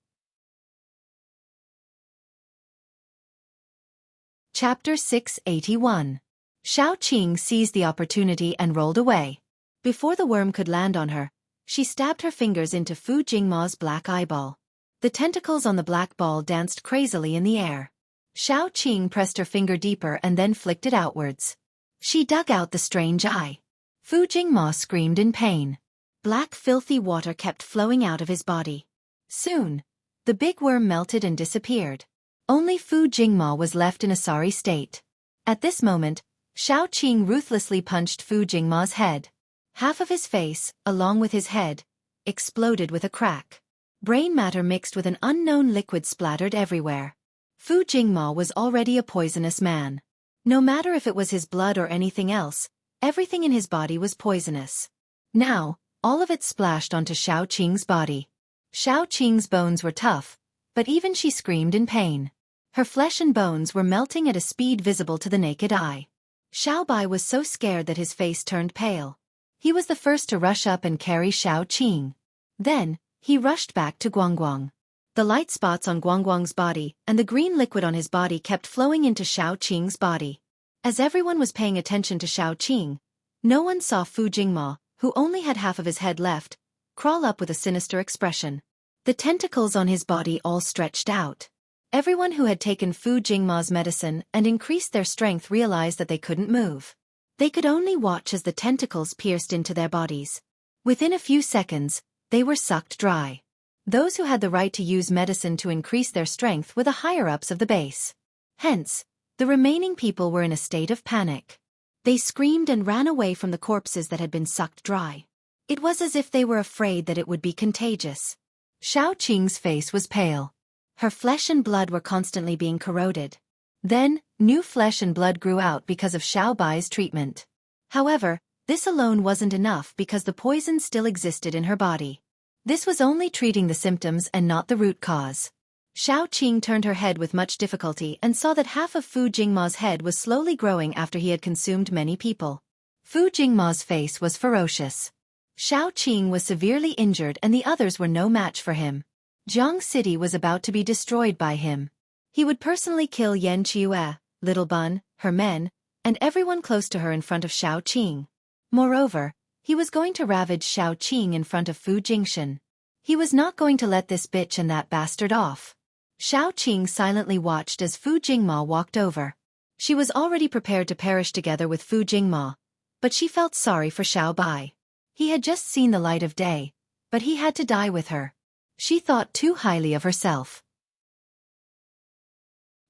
Speaker 1: Chapter 681. Xiao Qing seized the opportunity and rolled away. Before the worm could land on her, she stabbed her fingers into Fu Jingma's black eyeball. The tentacles on the black ball danced crazily in the air. Xiao Qing pressed her finger deeper and then flicked it outwards. She dug out the strange eye. Fu Jingma screamed in pain. Black filthy water kept flowing out of his body. Soon, the big worm melted and disappeared. Only Fu Jingma was left in a sorry state. At this moment, Xiao Qing ruthlessly punched Fu Jingma's head. Half of his face, along with his head, exploded with a crack. Brain matter mixed with an unknown liquid splattered everywhere. Fu Jingma was already a poisonous man. No matter if it was his blood or anything else, everything in his body was poisonous. Now, all of it splashed onto Xiao Qing's body. Xiao Qing's bones were tough, but even she screamed in pain. Her flesh and bones were melting at a speed visible to the naked eye. Xiao Bai was so scared that his face turned pale. He was the first to rush up and carry Xiao Qing. Then, he rushed back to Guangguang. The light spots on Guangguang's body and the green liquid on his body kept flowing into Xiao Qing's body. As everyone was paying attention to Xiao Qing, no one saw Fu Jingma, who only had half of his head left, crawl up with a sinister expression. The tentacles on his body all stretched out. Everyone who had taken Fu Jingma's medicine and increased their strength realized that they couldn't move. They could only watch as the tentacles pierced into their bodies. Within a few seconds, they were sucked dry. Those who had the right to use medicine to increase their strength were the higher-ups of the base. Hence, the remaining people were in a state of panic. They screamed and ran away from the corpses that had been sucked dry. It was as if they were afraid that it would be contagious. Xiao Qing's face was pale. Her flesh and blood were constantly being corroded. Then, new flesh and blood grew out because of Xiao Bai's treatment. However, this alone wasn't enough because the poison still existed in her body. This was only treating the symptoms and not the root cause. Xiao Qing turned her head with much difficulty and saw that half of Fu Jingma's head was slowly growing after he had consumed many people. Fu Jingma's face was ferocious. Xiao Qing was severely injured and the others were no match for him. Jiang City was about to be destroyed by him. He would personally kill Yan Qiue, Little Bun, her men, and everyone close to her in front of Xiao Qing. Moreover, he was going to ravage Xiao Qing in front of Fu Jingshan. He was not going to let this bitch and that bastard off. Xiao Qing silently watched as Fu Jingma walked over. She was already prepared to perish together with Fu Jingma, but she felt sorry for Xiao Bai. He had just seen the light of day, but he had to die with her. She thought too highly of herself.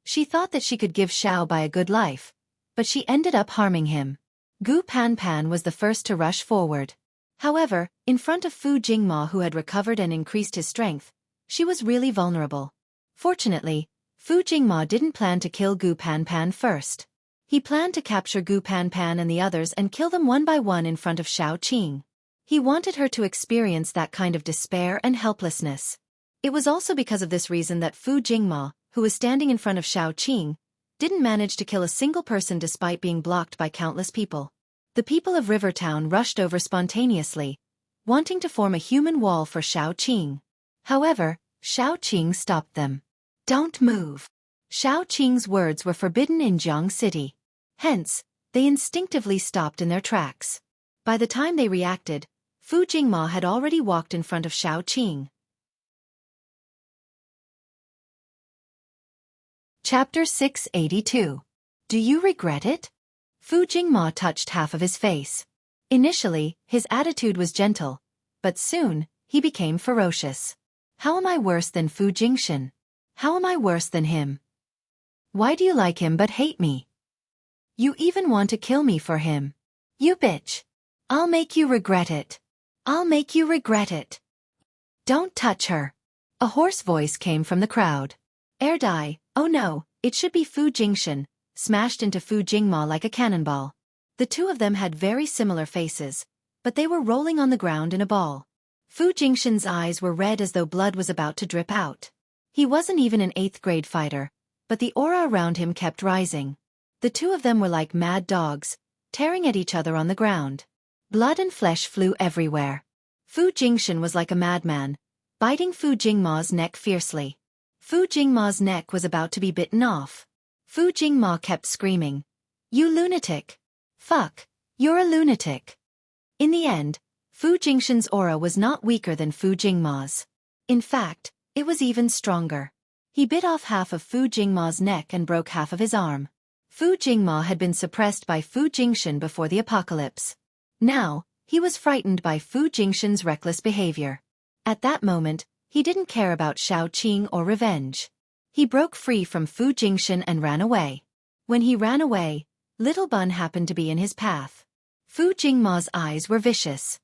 Speaker 1: She thought that she could give Xiao Bai a good life, but she ended up harming him. Gu Panpan was the first to rush forward. However, in front of Fu Jingma who had recovered and increased his strength, she was really vulnerable. Fortunately, Fu Jingma didn't plan to kill Gu Panpan first. He planned to capture Gu Panpan and the others and kill them one by one in front of Xiao Qing. He wanted her to experience that kind of despair and helplessness. It was also because of this reason that Fu Jingma, who was standing in front of Xiao Qing, didn't manage to kill a single person despite being blocked by countless people. The people of Rivertown rushed over spontaneously, wanting to form a human wall for Xiao Qing. However, Xiao Qing stopped them. "Don't move." Xiao Qing's words were forbidden in Jiang City. Hence, they instinctively stopped in their tracks. By the time they reacted, Fu Jingma had already walked in front of Xiao Qing. Chapter 682. Do you regret it? Fu Jingma touched half of his face. Initially, his attitude was gentle, but soon, he became ferocious. How am I worse than Fu Jingshan? How am I worse than him? Why do you like him but hate me? You even want to kill me for him. You bitch. I'll make you regret it. I'll make you regret it. Don't touch her. A hoarse voice came from the crowd. Erdai, oh no, it should be Fu Jingshan, smashed into Fu Jingma like a cannonball. The two of them had very similar faces, but they were rolling on the ground in a ball. Fu Jingshan's eyes were red as though blood was about to drip out. He wasn't even an 8th grade fighter, but the aura around him kept rising. The two of them were like mad dogs, tearing at each other on the ground. Blood and flesh flew everywhere. Fu Jingshan was like a madman, biting Fu Jingma's neck fiercely. Fu Jingma's neck was about to be bitten off. Fu Jingma kept screaming, "You lunatic! Fuck, you're a lunatic!" In the end, Fu Jingshan's aura was not weaker than Fu Jingma's. In fact, it was even stronger. He bit off half of Fu Jingma's neck and broke half of his arm. Fu Jingma had been suppressed by Fu Jingshan before the apocalypse. Now, he was frightened by Fu Jingshan's reckless behavior. At that moment, he didn't care about Xiao Qing or revenge. He broke free from Fu Jingshan and ran away. When he ran away, Little Bun happened to be in his path. Fu Jingma's eyes were vicious.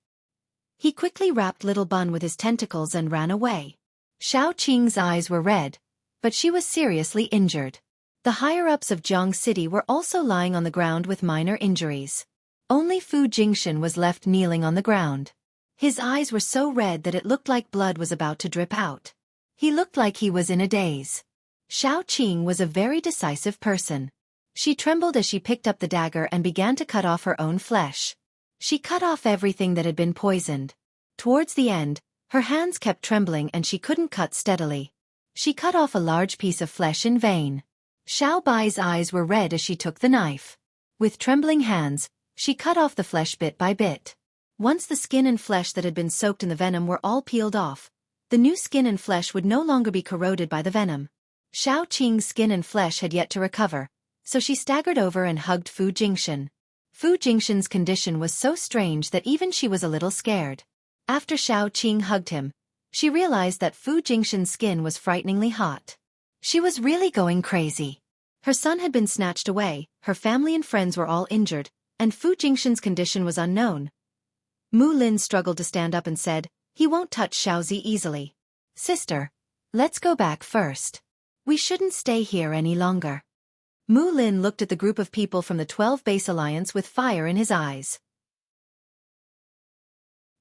Speaker 1: He quickly wrapped Little Bun with his tentacles and ran away. Xiao Qing's eyes were red, but she was seriously injured. The higher-ups of Jiang City were also lying on the ground with minor injuries. Only Fu Jingshan was left kneeling on the ground. His eyes were so red that it looked like blood was about to drip out. He looked like he was in a daze. Xiao Qing was a very decisive person. She trembled as she picked up the dagger and began to cut off her own flesh. She cut off everything that had been poisoned. Towards the end, her hands kept trembling and she couldn't cut steadily. She cut off a large piece of flesh in vain. Xiao Bai's eyes were red as she took the knife. With trembling hands, she cut off the flesh bit by bit. Once the skin and flesh that had been soaked in the venom were all peeled off, the new skin and flesh would no longer be corroded by the venom. Xiao Qing's skin and flesh had yet to recover, so she staggered over and hugged Fu Jingshan. Fu Jingshan's condition was so strange that even she was a little scared. After Xiao Qing hugged him, she realized that Fu Jingshan's skin was frighteningly hot. She was really going crazy. Her son had been snatched away, her family and friends were all injured, and Fu Jingshan's condition was unknown. Mu Lin struggled to stand up and said, "He won't touch Xiaozi easily. Sister, let's go back first. We shouldn't stay here any longer." Mu Lin looked at the group of people from the 12 Base Alliance with fire in his eyes.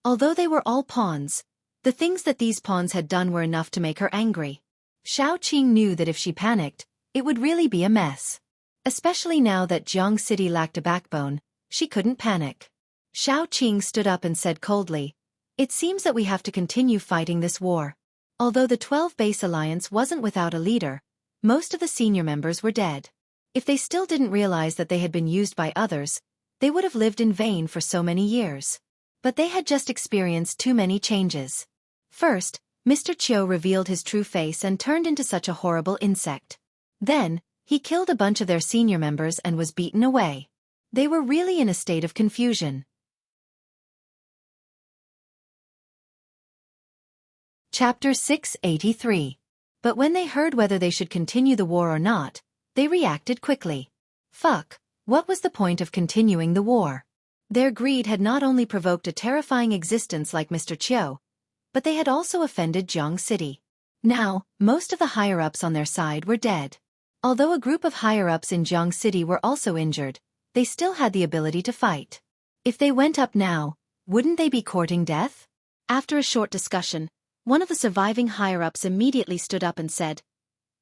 Speaker 1: Although they were all pawns, the things that these pawns had done were enough to make her angry. Xiao Qing knew that if she panicked, it would really be a mess. Especially now that Jiang City lacked a backbone, she couldn't panic. Xiao Qing stood up and said coldly, "It seems that we have to continue fighting this war." Although the 12 Base Alliance wasn't without a leader, most of the senior members were dead. If they still didn't realize that they had been used by others, they would have lived in vain for so many years. But they had just experienced too many changes. First, Mr. Chiu revealed his true face and turned into such a horrible insect. Then, he killed a bunch of their senior members and was beaten away. They were really in a state of confusion. Chapter 683. But when they heard whether they should continue the war or not, they reacted quickly. Fuck, what was the point of continuing the war? Their greed had not only provoked a terrifying existence like Mr. Chiu, but they had also offended Jiang City. Now, most of the higher-ups on their side were dead. Although a group of higher-ups in Jiang City were also injured, they still had the ability to fight. If they went up now, wouldn't they be courting death? After a short discussion, one of the surviving higher-ups immediately stood up and said,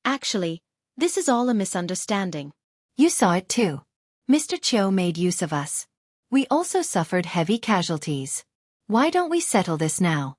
Speaker 1: "Actually, this is all a misunderstanding. You saw it too. Mr. Chiu made use of us. We also suffered heavy casualties. Why don't we settle this now?"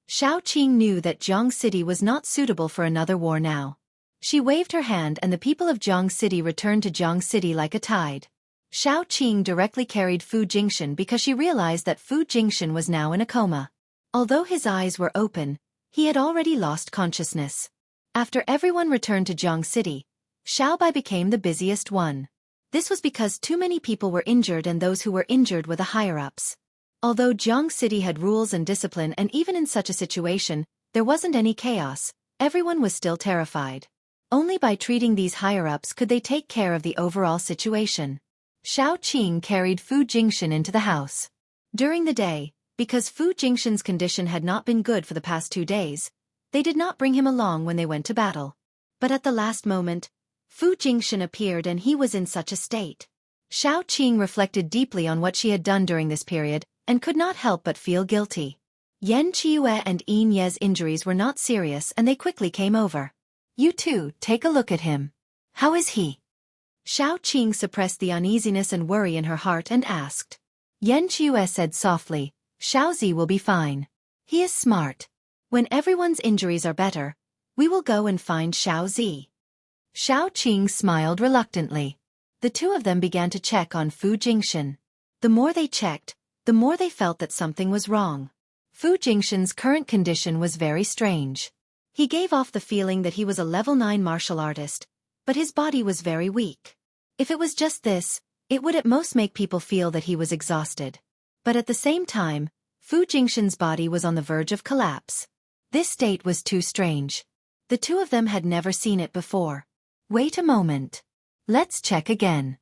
Speaker 1: Xiao Qing knew that Jiang City was not suitable for another war now. She waved her hand and the people of Jiang City returned to Jiang City like a tide. Xiao Qing directly carried Fu Jingshan because she realized that Fu Jingshan was now in a coma. Although his eyes were open, he had already lost consciousness. After everyone returned to Jiang City, Xiaobai became the busiest one. This was because too many people were injured and those who were injured were the higher-ups. Although Jiang City had rules and discipline and even in such a situation, there wasn't any chaos, everyone was still terrified. Only by treating these higher-ups could they take care of the overall situation. Xiao Qing carried Fu Jingshan into the house. During the day, because Fu Jingshan's condition had not been good for the past 2 days, they did not bring him along when they went to battle. But at the last moment, Fu Jingshan appeared and he was in such a state. Xiao Qing reflected deeply on what she had done during this period, and could not help but feel guilty. Yan Qiue and Yin Ye's injuries were not serious and they quickly came over. "You two, take a look at him. How is he?" Xiao Qing suppressed the uneasiness and worry in her heart and asked. Yan Qiue said softly, "Xiaozi will be fine. He is smart. When everyone's injuries are better, we will go and find Xiaozi." Xiao Qing smiled reluctantly. The two of them began to check on Fu Jingshan. The more they checked, the more they felt that something was wrong. Fu Jingshan's current condition was very strange. He gave off the feeling that he was a level 9 martial artist, but his body was very weak. If it was just this, it would at most make people feel that he was exhausted. But at the same time, Fu Jingshan's body was on the verge of collapse. This state was too strange. The two of them had never seen it before. Wait a moment. Let's check again.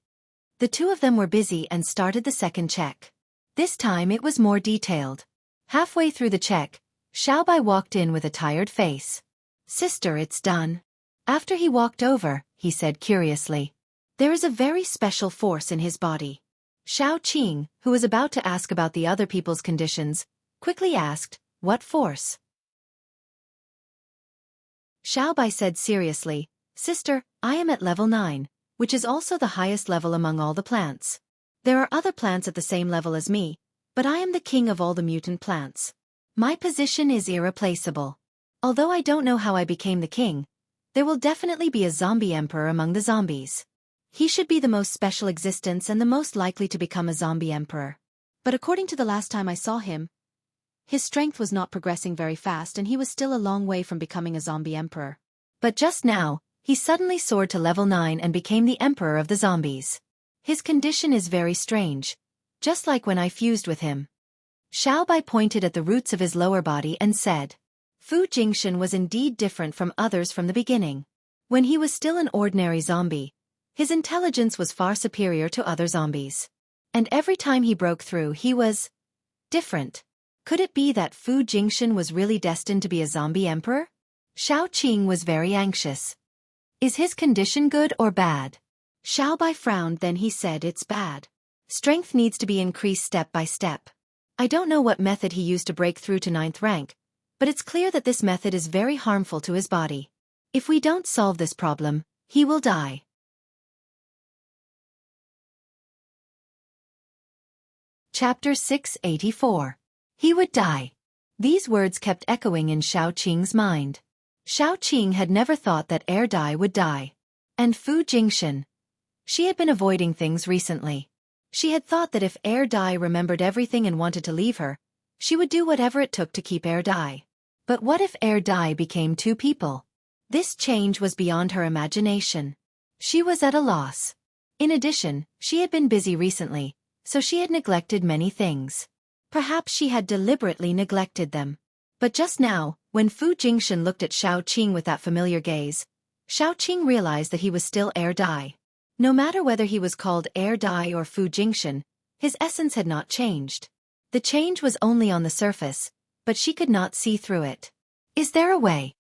Speaker 1: The two of them were busy and started the second check. This time it was more detailed. Halfway through the check, Xiaobai walked in with a tired face. "Sister, it's done." After he walked over, he said curiously, "There is a very special force in his body." Xiao Qing, who was about to ask about the other people's conditions, quickly asked, "What force?" Xiaobai said seriously, "Sister, I am at level 9, which is also the highest level among all the plants. There are other plants at the same level as me, but I am the king of all the mutant plants. My position is irreplaceable. Although I don't know how I became the king, there will definitely be a zombie emperor among the zombies. He should be the most special existence and the most likely to become a zombie emperor. But according to the last time I saw him, his strength was not progressing very fast and he was still a long way from becoming a zombie emperor. But just now, he suddenly soared to level 9 and became the emperor of the zombies. His condition is very strange, just like when I fused with him." Xiaobai pointed at the roots of his lower body and said. Fu Jingshan was indeed different from others from the beginning. When he was still an ordinary zombie, his intelligence was far superior to other zombies. And every time he broke through he was different. Could it be that Fu Jingshan was really destined to be a zombie emperor? Xiao Qing was very anxious. Is his condition good or bad? Xiao Bai frowned, then he said it's bad. Strength needs to be increased step by step. I don't know what method he used to break through to 9th rank, but it's clear that this method is very harmful to his body. If we don't solve this problem, he will die. Chapter 684. He would die. These words kept echoing in Xiao Qing's mind. Xiao Qing had never thought that Air Dai would die. And Fu Jingshan. She had been avoiding things recently. She had thought that if Air Dai remembered everything and wanted to leave her, she would do whatever it took to keep Air Dai. But what if Air Dai became two people? This change was beyond her imagination. She was at a loss. In addition, she had been busy recently, so she had neglected many things. Perhaps she had deliberately neglected them. But just now, when Fu Jingshan looked at Xiao Qing with that familiar gaze, Xiao Qing realized that he was still Air Dai. No matter whether he was called Air Dai or Fu Jingshan, his essence had not changed. The change was only on the surface, but she could not see through it. Is there a way?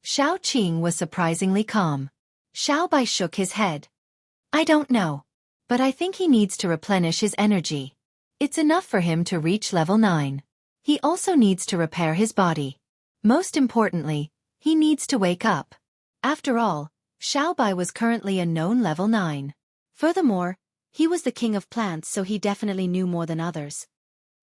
Speaker 1: Xiao Qing was surprisingly calm. Xiao Bai shook his head. I don't know. But I think he needs to replenish his energy. It's enough for him to reach level 9. He also needs to repair his body. Most importantly, he needs to wake up. After all, Xiao Bai was currently a known level 9. Furthermore, he was the king of plants, so he definitely knew more than others.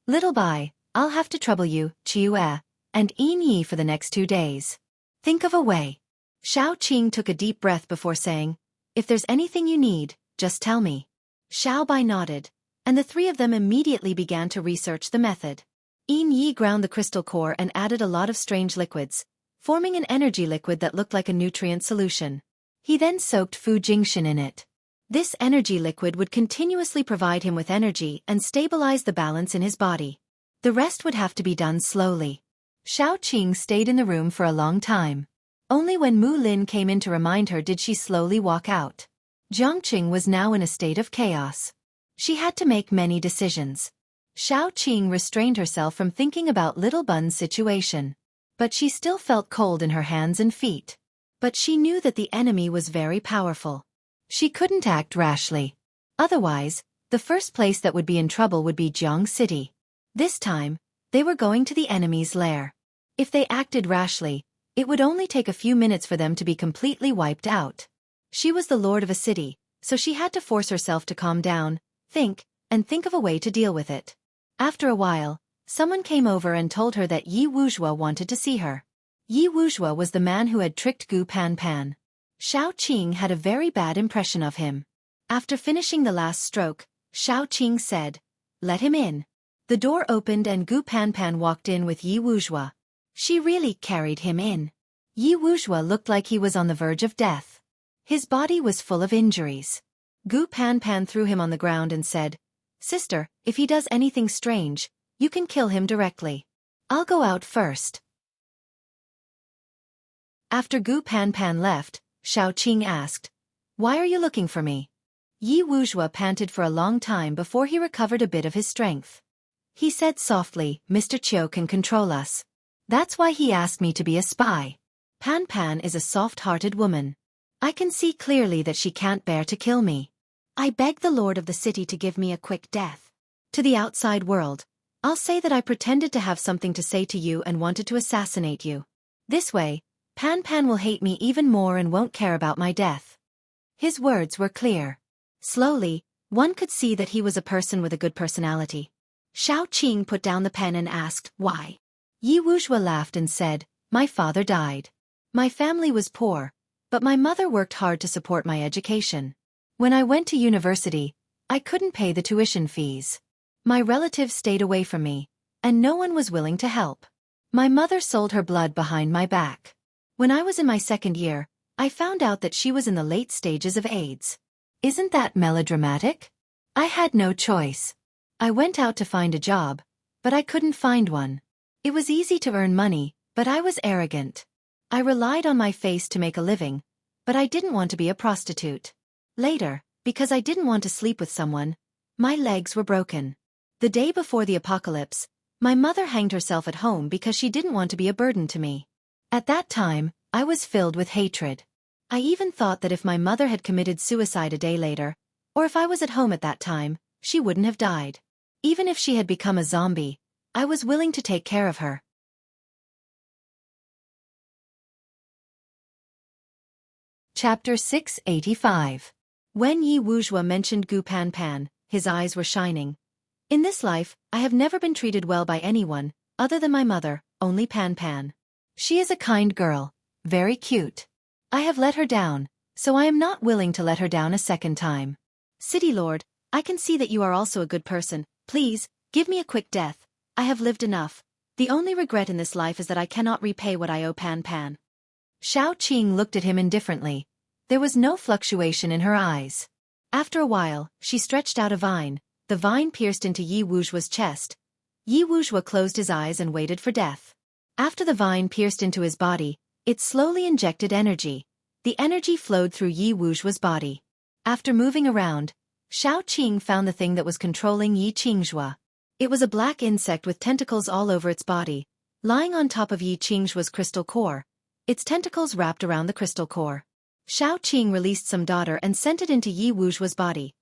Speaker 1: Little Bai, I'll have to trouble you, Chiue, and Yin Yi for the next 2 days. Think of a way. Xiao Qing took a deep breath before saying, if there's anything you need, just tell me. Xiao Bai nodded, and the three of them immediately began to research the method. Yin Yi ground the crystal core and added a lot of strange liquids, forming an energy liquid that looked like a nutrient solution. He then soaked Fu Jingshan in it. This energy liquid would continuously provide him with energy and stabilize the balance in his body. The rest would have to be done slowly. Xiao Qing stayed in the room for a long time. Only when Mu Lin came in to remind her did she slowly walk out. Jiangqing was now in a state of chaos. She had to make many decisions. Xiao Qing restrained herself from thinking about Little Bun's situation. But she still felt cold in her hands and feet. But she knew that the enemy was very powerful. She couldn't act rashly. Otherwise, the first place that would be in trouble would be Jiang City. This time, they were going to the enemy's lair. If they acted rashly, it would only take a few minutes for them to be completely wiped out. She was the lord of a city, so she had to force herself to calm down, think of a way to deal with it. After a while, someone came over and told her that Yi Wuzhua wanted to see her. Yi Wuzhua was the man who had tricked Gu Pan Pan. Xiao Qing had a very bad impression of him. After finishing the last stroke, Xiao Qing said, "Let him in." The door opened and Gu Pan Pan walked in with Yi Wuzhua. She really carried him in. Yi Wuzhua looked like he was on the verge of death. His body was full of injuries. Gu Pan Pan threw him on the ground and said, "Sister, if he does anything strange, you can kill him directly. I'll go out first." After Gu Pan Pan left, Xiao Qing asked, "Why are you looking for me?" Yi Wuzhua panted for a long time before he recovered a bit of his strength. He said softly, "Mr. Qiu can control us. That's why he asked me to be a spy. Pan Pan is a soft-hearted woman. I can see clearly that she can't bear to kill me. I beg the lord of the city to give me a quick death. To the outside world, I'll say that I pretended to have something to say to you and wanted to assassinate you. This way, Pan Pan will hate me even more and won't care about my death." His words were clear. Slowly, one could see that he was a person with a good personality. Xiao Qing put down the pen and asked, "Why?" Yi Wuzhua laughed and said, "My father died. My family was poor, but my mother worked hard to support my education. When I went to university, I couldn't pay the tuition fees. My relatives stayed away from me, and no one was willing to help. My mother sold her blood behind my back. When I was in my 2nd year, I found out that she was in the late stages of AIDS. Isn't that melodramatic? I had no choice. I went out to find a job, but I couldn't find one. It was easy to earn money, But I was arrogant. I relied on my face to make a living, but I didn't want to be a prostitute. Later, because I didn't want to sleep with someone, my legs were broken. The day before the apocalypse, my mother hanged herself at home because she didn't want to be a burden to me. At that time, I was filled with hatred. I even thought that if my mother had committed suicide a day later, or if I was at home at that time, she wouldn't have died. Even if she had become a zombie, I was willing to take care of her. Chapter 685. When Yi Wuzhua mentioned Gu Pan Pan, his eyes were shining. In this life, I have never been treated well by anyone, other than my mother, only Pan Pan. She is a kind girl, very cute. I have let her down, so I am not willing to let her down a second time. City Lord, I can see that you are also a good person. Please, give me a quick death. I have lived enough. The only regret in this life is that I cannot repay what I owe Pan Pan. Shao Qing looked at him indifferently. There was no fluctuation in her eyes. After a while, she stretched out a vine. The vine pierced into Yi Wuzhua's chest. Yi Wuzhua closed his eyes and waited for death. After the vine pierced into his body, it slowly injected energy. The energy flowed through Yi Wuzhua's body. After moving around, Shao Qing found the thing that was controlling Yi Qingzhua. It was a black insect with tentacles all over its body, lying on top of Yi Qingzhua's crystal core. Its tentacles wrapped around the crystal core. Shao Qing released some daughter and sent it into Yi Wuzhua's body.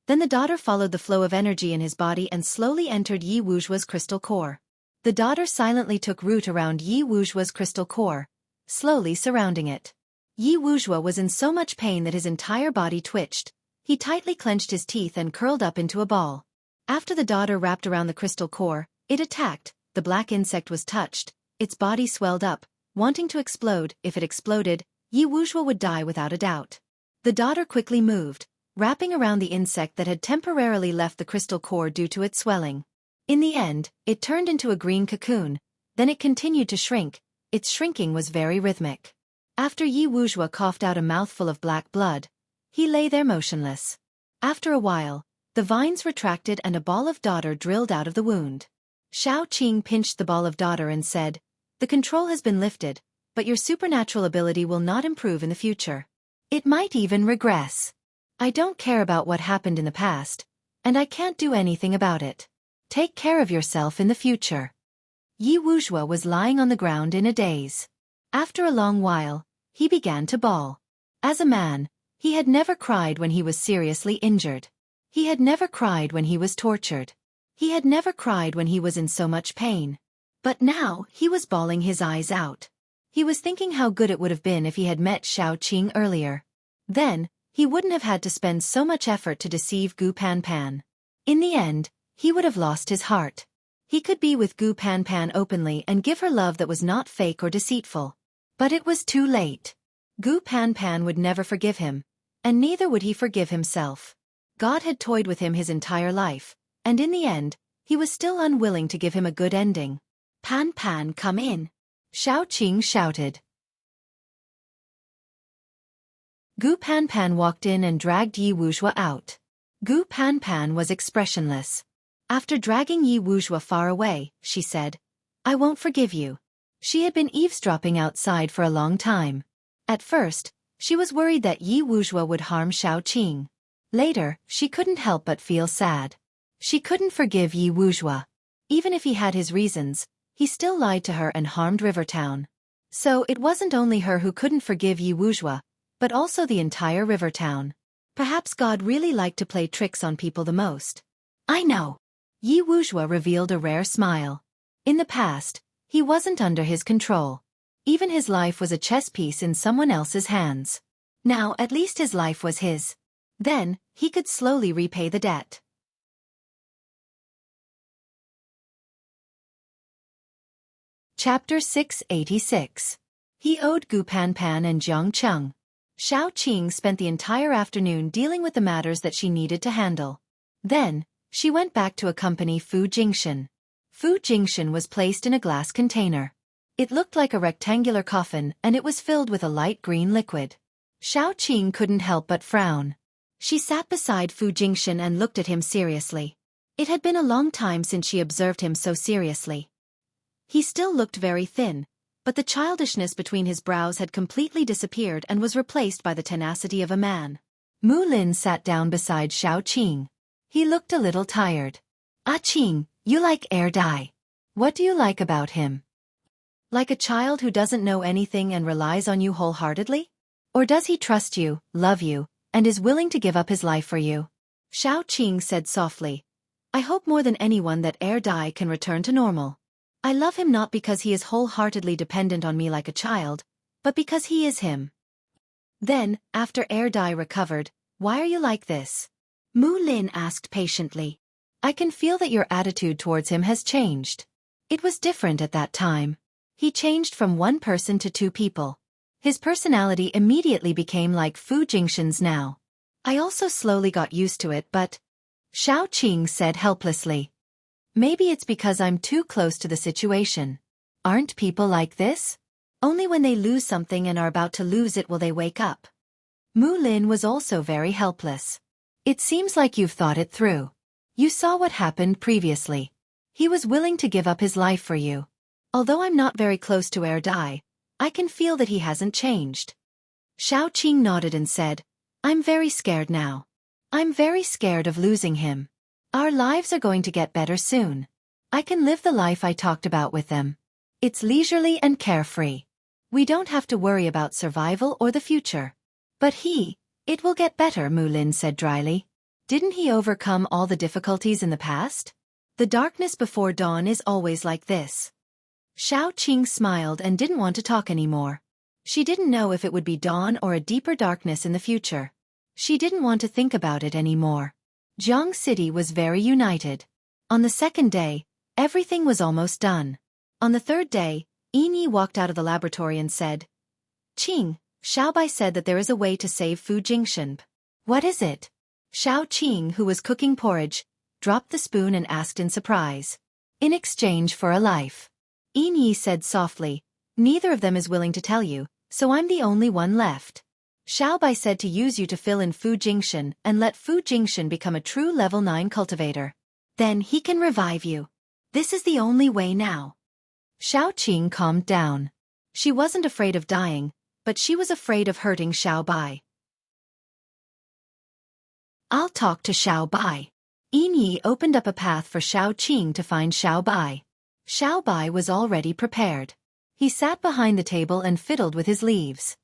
Speaker 1: Then the daughter followed the flow of energy in his body and slowly entered Yi Wuzhua's crystal core. The daughter silently took root around Yi Wuzhua's crystal core, slowly surrounding it. Yi Wuzhua was in so much pain that his entire body twitched. He tightly clenched his teeth and curled up into a ball. After the daughter wrapped around the crystal core, it attacked. The black insect was touched. Its body swelled up, wanting to explode. If it exploded, Yi Wuzhua would die without a doubt. The daughter quickly moved, wrapping around the insect that had temporarily left the crystal core due to its swelling. In the end, it turned into a green cocoon. Then it continued to shrink. Its shrinking was very rhythmic. After Yi Wuzhua coughed out a mouthful of black blood, he lay there motionless. After a while, the vines retracted and a ball of daughter drilled out of the wound. Shao Qing pinched the ball of daughter and said, "The control has been lifted, but your supernatural ability will not improve in the future. It might even regress. I don't care about what happened in the past, and I can't do anything about it. Take care of yourself in the future." Yi Wuzhua was lying on the ground in a daze. After a long while, he began to bawl. As a man, he had never cried when he was seriously injured. He had never cried when he was tortured. He had never cried when he was in so much pain. But now, he was bawling his eyes out. He was thinking how good it would have been if he had met Shao Qing earlier. Then, he wouldn't have had to spend so much effort to deceive Gu Pan Pan. In the end, he would have lost his heart. He could be with Gu Pan Pan openly and give her love that was not fake or deceitful. But it was too late. Gu Pan Pan would never forgive him, and neither would he forgive himself. God had toyed with him his entire life, and in the end, he was still unwilling to give him a good ending. "Pan Pan, come in," Shao Qing shouted. Gu Pan Pan walked in and dragged Yi Wuzhua out. Gu Pan Pan was expressionless. After dragging Yi Wuzhua far away, she said, "I won't forgive you." She had been eavesdropping outside for a long time. At first, she was worried that Yi Wuzhua would harm Shao Qing. Later, she couldn't help but feel sad. She couldn't forgive Yi Wuzhua. Even if he had his reasons, he still lied to her and harmed Rivertown. So it wasn't only her who couldn't forgive Yi Wuzhua, but also the entire Rivertown. Perhaps God really liked to play tricks on people the most. "I know." Yi Wuzhua revealed a rare smile. In the past, he wasn't under his control. Even his life was a chess piece in someone else's hands. Now at least his life was his. Then, he could slowly repay the debt. Chapter 686. He owed Gu Pan Pan and Jiang Cheng. Shao Qing spent the entire afternoon dealing with the matters that she needed to handle. Then, she went back to accompany Fu Jingshan. Fu Jingshan was placed in a glass container. It looked like a rectangular coffin and it was filled with a light green liquid. Shao Qing couldn't help but frown. She sat beside Fu Jingshan and looked at him seriously. It had been a long time since she observed him so seriously. He still looked very thin, but the childishness between his brows had completely disappeared and was replaced by the tenacity of a man. Mu Lin sat down beside Xiao Qing. He looked a little tired. Ah Qing, you like air dye. What do you like about him? Like a child who doesn't know anything and relies on you wholeheartedly? Or does he trust you, love you, and is willing to give up his life for you? Xiao Qing said softly, I hope more than anyone that air dye can return to normal. I love him not because he is wholeheartedly dependent on me like a child, but because he is him. Then, after air dye recovered, why are you like this? Mu Lin asked patiently. I can feel that your attitude towards him has changed. It was different at that time. He changed from one person to two people. His personality immediately became like Fu Jingshan's now. I also slowly got used to it, but... Xiao Qing said helplessly. Maybe it's because I'm too close to the situation. Aren't people like this? Only when they lose something and are about to lose it will they wake up. Mu Lin was also very helpless. It seems like you've thought it through. You saw what happened previously. He was willing to give up his life for you. Although I'm not very close to air dye, I can feel that he hasn't changed. Xiao Qing nodded and said, I'm very scared now. I'm very scared of losing him. Our lives are going to get better soon. I can live the life I talked about with them. It's leisurely and carefree. We don't have to worry about survival or the future. But it will get better, Mu Lin said dryly. Didn't he overcome all the difficulties in the past? The darkness before dawn is always like this. Xiao Qing smiled and didn't want to talk anymore. She didn't know if it would be dawn or a deeper darkness in the future. She didn't want to think about it anymore. Jiang City was very united. On the second day, everything was almost done. On the third day, Yi walked out of the laboratory and said, Qing, Xiaobai said that there is a way to save Fu Jingshan. What is it? Xiao Qing, who was cooking porridge, dropped the spoon and asked in surprise. In exchange for a life. Yi said softly, neither of them is willing to tell you, so I'm the only one left. Xiaobai said to use you to fill in Fu Jingshan and let Fu Jingshan become a true level 9 cultivator. Then he can revive you. This is the only way now. Xiao Qing calmed down. She wasn't afraid of dying, but she was afraid of hurting Xiaobai. I'll talk to Xiaobai. Yi opened up a path for Xiao Qing to find Xiaobai. Xiaobai was already prepared. He sat behind the table and fiddled with his leaves.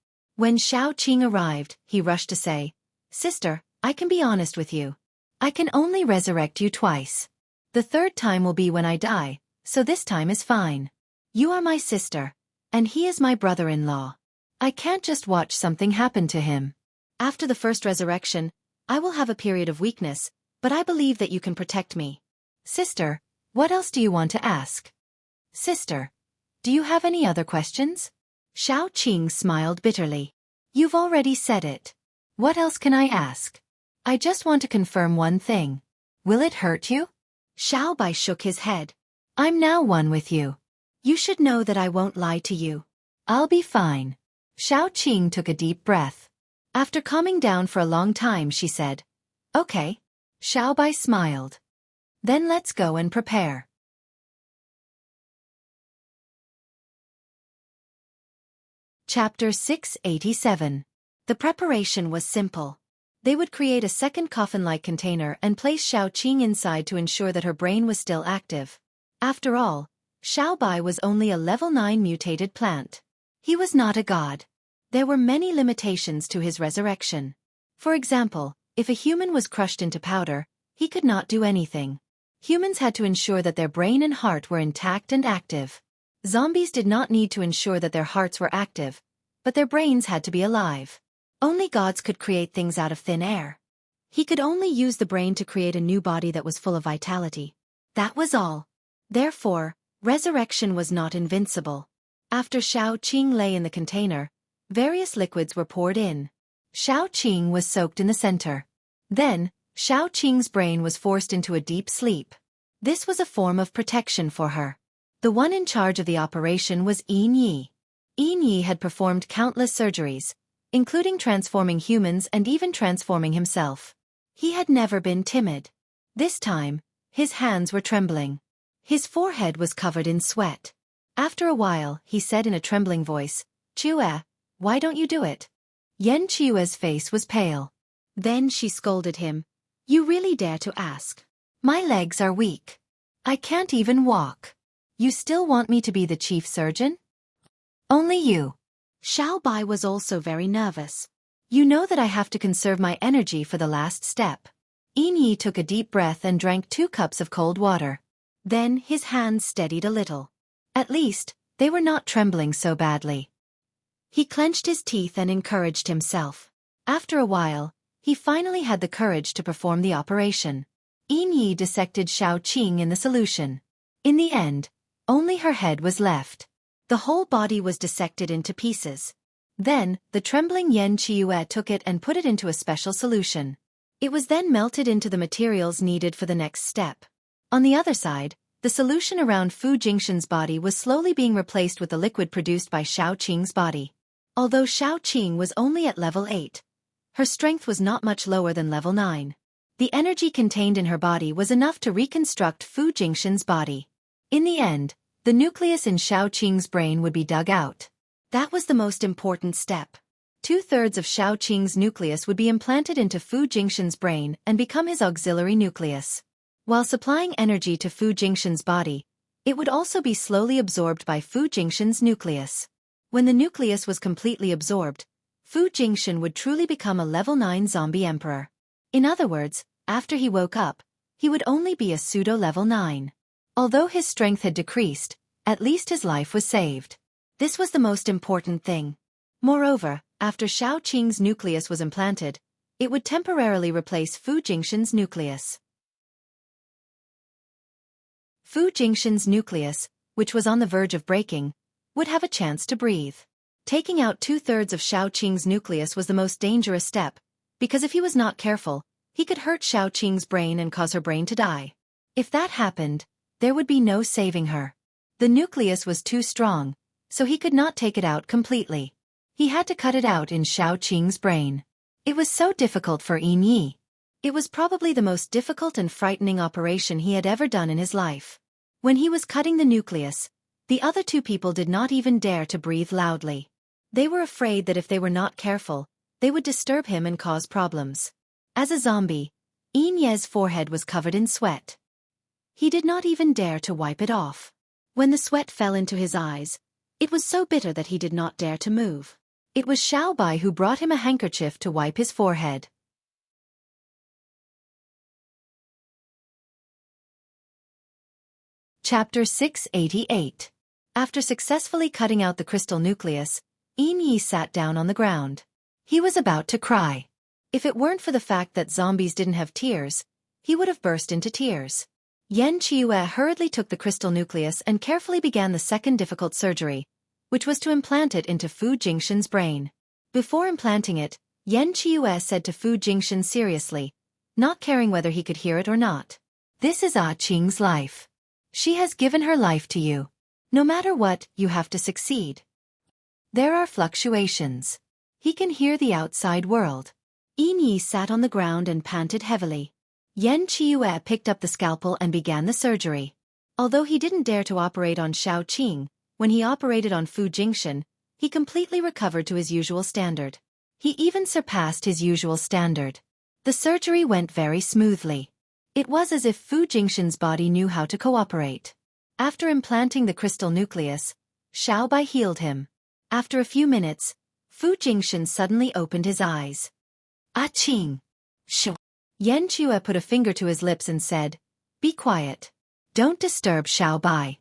Speaker 1: When Xiao Qing arrived, he rushed to say, Sister, I can be honest with you. I can only resurrect you twice. The third time will be when I die, so this time is fine. You are my sister, and he is my brother-in-law. I can't just watch something happen to him. After the first resurrection, I will have a period of weakness, but I believe that you can protect me. Sister, what else do you want to ask? Sister, do you have any other questions? Xiao Qing smiled bitterly. You've already said it. What else can I ask? I just want to confirm one thing. Will it hurt you? Xiaobai shook his head. I'm now one with you. You should know that I won't lie to you. I'll be fine. Xiao Qing took a deep breath. After calming down for a long time, she said, Okay. Xiaobai smiled. Then let's go and prepare. Chapter 687. The preparation was simple. They would create a second coffin-like container and place Xiao Qing inside to ensure that her brain was still active. After all, Xiaobai was only a level 9 mutated plant. He was not a god. There were many limitations to his resurrection. For example, if a human was crushed into powder, he could not do anything. Humans had to ensure that their brain and heart were intact and active. Zombies did not need to ensure that their hearts were active, but their brains had to be alive. Only gods could create things out of thin air. He could only use the brain to create a new body that was full of vitality. That was all. Therefore, resurrection was not invincible. After Xiao Qing lay in the container, various liquids were poured in. Xiao Qing was soaked in the center. Then, Xiao Qing's brain was forced into a deep sleep. This was a form of protection for her. The one in charge of the operation was Yi. Yi had performed countless surgeries, including transforming humans and even transforming himself. He had never been timid. This time, his hands were trembling. His forehead was covered in sweat. After a while, he said in a trembling voice, "Chue, why don't you do it?" Yen Chue's face was pale. Then she scolded him. "You really dare to ask? My legs are weak. I can't even walk. You still want me to be the chief surgeon? Only you." Xiao Bai was also very nervous. "You know that I have to conserve my energy for the last step." Yin Yi took a deep breath and drank 2 cups of cold water. Then his hands steadied a little. At least, they were not trembling so badly. He clenched his teeth and encouraged himself. After a while, he finally had the courage to perform the operation. Yin Yi dissected Xiao Qing in the solution. In the end, only her head was left. The whole body was dissected into pieces. Then, the trembling Yen Chiyue took it and put it into a special solution. It was then melted into the materials needed for the next step. On the other side, the solution around Fu Jingshan's body was slowly being replaced with the liquid produced by Xiao Qing's body. Although Xiao Qing was only at level 8, her strength was not much lower than level 9. The energy contained in her body was enough to reconstruct Fu Jingshan's body. In the end, the nucleus in Xiao Qing's brain would be dug out. That was the most important step. 2/3 of Xiao Qing's nucleus would be implanted into Fu Jingshan's brain and become his auxiliary nucleus. While supplying energy to Fu Jingshan's body, it would also be slowly absorbed by Fu Jingshan's nucleus. When the nucleus was completely absorbed, Fu Jingshan would truly become a level 9 zombie emperor. In other words, after he woke up, he would only be a pseudo-level 9. Although his strength had decreased, at least his life was saved. This was the most important thing. Moreover, after Xiao Qing's nucleus was implanted, it would temporarily replace Fu Jingshan's nucleus. Fu Jingshan's nucleus, which was on the verge of breaking, would have a chance to breathe. Taking out 2/3 of Xiao Qing's nucleus was the most dangerous step, because if he was not careful, he could hurt Xiao Qing's brain and cause her brain to die. If that happened, there would be no saving her. The nucleus was too strong, so he could not take it out completely. He had to cut it out in Xiao Qing's brain. It was so difficult for Yin Yi. It was probably the most difficult and frightening operation he had ever done in his life. When he was cutting the nucleus, the other 2 people did not even dare to breathe loudly. They were afraid that if they were not careful, they would disturb him and cause problems. As a zombie, Yin Ye's forehead was covered in sweat. He did not even dare to wipe it off. When the sweat fell into his eyes, it was so bitter that he did not dare to move. It was Xiao Bai who brought him a handkerchief to wipe his forehead. Chapter 688. After successfully cutting out the crystal nucleus, Yin Yi sat down on the ground. He was about to cry. If it weren't for the fact that zombies didn't have tears, he would have burst into tears. Yen Chiyue hurriedly took the crystal nucleus and carefully began the second difficult surgery, which was to implant it into Fu Jingshan's brain. Before implanting it, Yen Chiyue said to Fu Jingshan seriously, not caring whether he could hear it or not, "This is Ah Qing's life. She has given her life to you. No matter what, you have to succeed. There are fluctuations. He can hear the outside world." Yin Yi sat on the ground and panted heavily. Yen Chiyue picked up the scalpel and began the surgery. Although he didn't dare to operate on Xiao Qing, when he operated on Fu Jingshan, he completely recovered to his usual standard. He even surpassed his usual standard. The surgery went very smoothly. It was as if Fu Jingshan's body knew how to cooperate. After implanting the crystal nucleus, Xiao Bai healed him. After a few minutes, Fu Jingshan suddenly opened his eyes. "Ah Qing." Yen Chue put a finger to his lips and said, "Be quiet. Don't disturb Xiao Bai."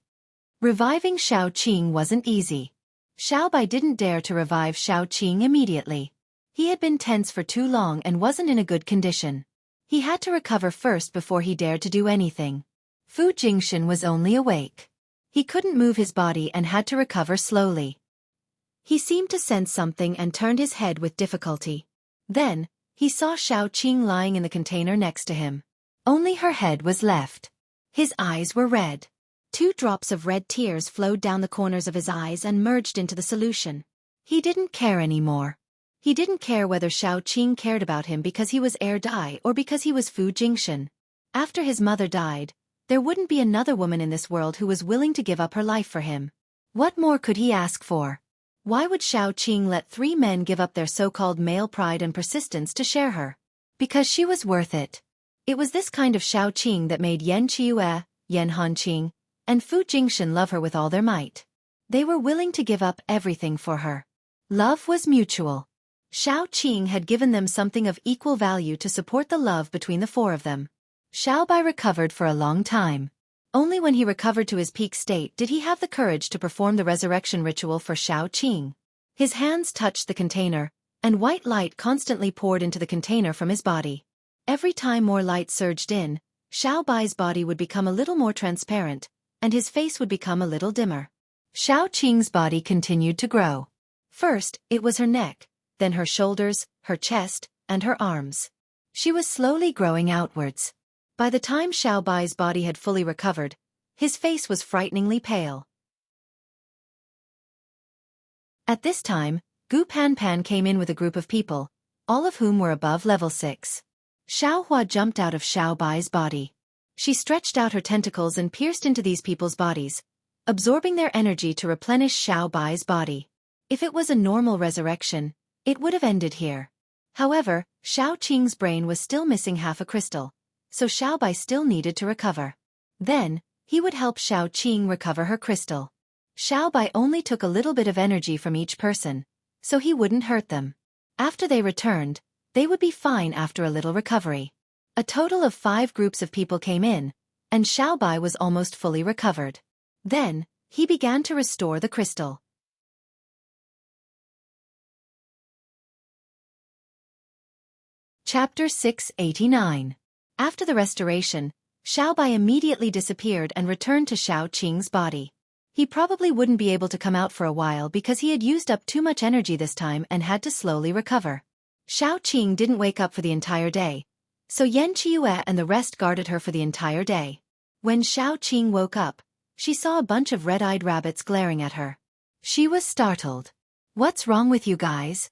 Speaker 1: Reviving Xiao Qing wasn't easy. Xiao Bai didn't dare to revive Xiao Qing immediately. He had been tense for too long and wasn't in a good condition. He had to recover first before he dared to do anything. Fu Jingshan was only awake. He couldn't move his body and had to recover slowly. He seemed to sense something and turned his head with difficulty. Then, he saw Xiao Qing lying in the container next to him. Only her head was left. His eyes were red. 2 drops of red tears flowed down the corners of his eyes and merged into the solution. He didn't care anymore. He didn't care whether Xiao Qing cared about him because he was heir Dai or because he was Fu Jingshan. After his mother died, there wouldn't be another woman in this world who was willing to give up her life for him. What more could he ask for? Why would Shao Qing let 3 men give up their so-called male pride and persistence to share her? Because she was worth it. It was this kind of Shao Qing that made Yan Qiue, Yan Hanqing, and Fu Jingshan love her with all their might. They were willing to give up everything for her. Love was mutual. Shao Qing had given them something of equal value to support the love between the 4 of them. Xiao Bai recovered for a long time. Only when he recovered to his peak state did he have the courage to perform the resurrection ritual for Shao Qing. His hands touched the container, and white light constantly poured into the container from his body. Every time more light surged in, Xiao Bai's body would become a little more transparent, and his face would become a little dimmer. Shao Qing's body continued to grow. First, it was her neck, then her shoulders, her chest, and her arms. She was slowly growing outwards. By the time Xiao Bai's body had fully recovered, his face was frighteningly pale. At this time, Gu Panpan came in with a group of people, all of whom were above level 6. Xiao Hua jumped out of Xiao Bai's body. She stretched out her tentacles and pierced into these people's bodies, absorbing their energy to replenish Xiao Bai's body. If it was a normal resurrection, it would have ended here. However, Shao Qing's brain was still missing half a crystal, so Xiao Bai still needed to recover. Then, he would help Shao Qing recover her crystal. Xiao Bai only took a little bit of energy from each person, so he wouldn't hurt them. After they returned, they would be fine after a little recovery. A total of 5 groups of people came in, and Xiao Bai was almost fully recovered. Then, he began to restore the crystal. Chapter 689. After the restoration, Xiao Bai immediately disappeared and returned to Shao Qing's body. He probably wouldn't be able to come out for a while because he had used up too much energy this time and had to slowly recover. Shao Qing didn't wake up for the entire day, so Yan Qiue and the rest guarded her for the entire day. When Shao Qing woke up, she saw a bunch of red-eyed rabbits glaring at her. She was startled. "What's wrong with you guys?"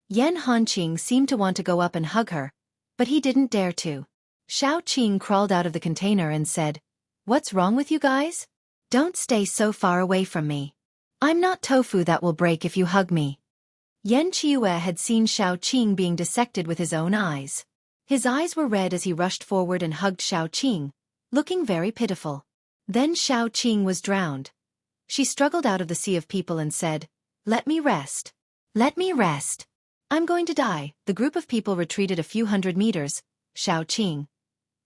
Speaker 1: Yan Hanqing seemed to want to go up and hug her, but he didn't dare to. Shao Qing crawled out of the container and said, "What's wrong with you guys? Don't stay so far away from me. I'm not tofu that will break if you hug me." Yan Qiue had seen Shao Qing being dissected with his own eyes. His eyes were red as he rushed forward and hugged Shao Qing, looking very pitiful. Then Shao Qing was drowned. She struggled out of the sea of people and said, "Let me rest. Let me rest. I'm going to die." The group of people retreated a few hundred meters. Shao Qing.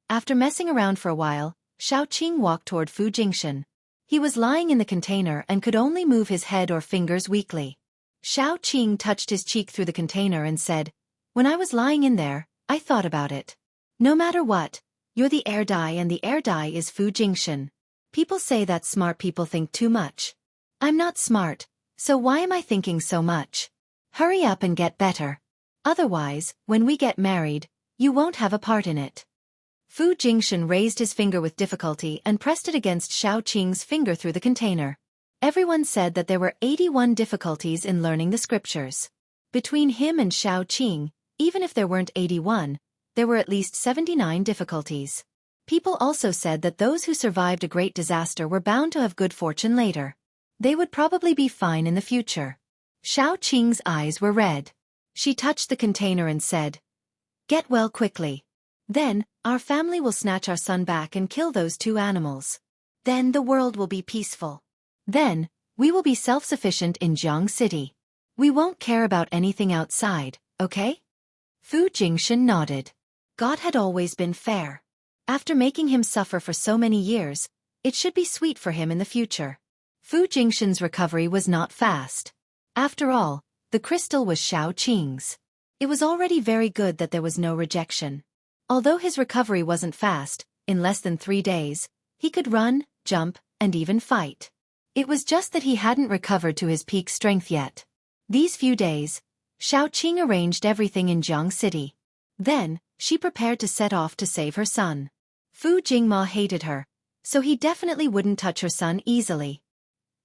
Speaker 1: After messing around for a while, Shao Qing walked toward Fu Jingshan. He was lying in the container and could only move his head or fingers weakly. Shao Qing touched his cheek through the container and said, "When I was lying in there, I thought about it. No matter what, you're the heir dai and the heir dai is Fu Jingshan. People say that smart people think too much. I'm not smart, so why am I thinking so much? Hurry up and get better. Otherwise, when we get married, you won't have a part in it." Fu Jingshan raised his finger with difficulty and pressed it against Shao Qing's finger through the container. Everyone said that there were 81 difficulties in learning the scriptures. Between him and Shao Qing, even if there weren't 81, there were at least 79 difficulties. People also said that those who survived a great disaster were bound to have good fortune later. They would probably be fine in the future. Shao Qing's eyes were red. She touched the container and said, "Get well quickly. Then, our family will snatch our son back and kill those 2 animals. Then the world will be peaceful. Then, we will be self-sufficient in Jiang City. We won't care about anything outside, okay?" Fu Jingshan nodded. God had always been fair. After making him suffer for so many years, it should be sweet for him in the future. Fu Jingshan's recovery was not fast. After all, the crystal was Shao Qing's. It was already very good that there was no rejection. Although his recovery wasn't fast, in less than 3 days, he could run, jump, and even fight. It was just that he hadn't recovered to his peak strength yet. These few days, Shao Qing arranged everything in Jiang City. Then, she prepared to set off to save her son. Fu Jingma hated her, so he definitely wouldn't touch her son easily.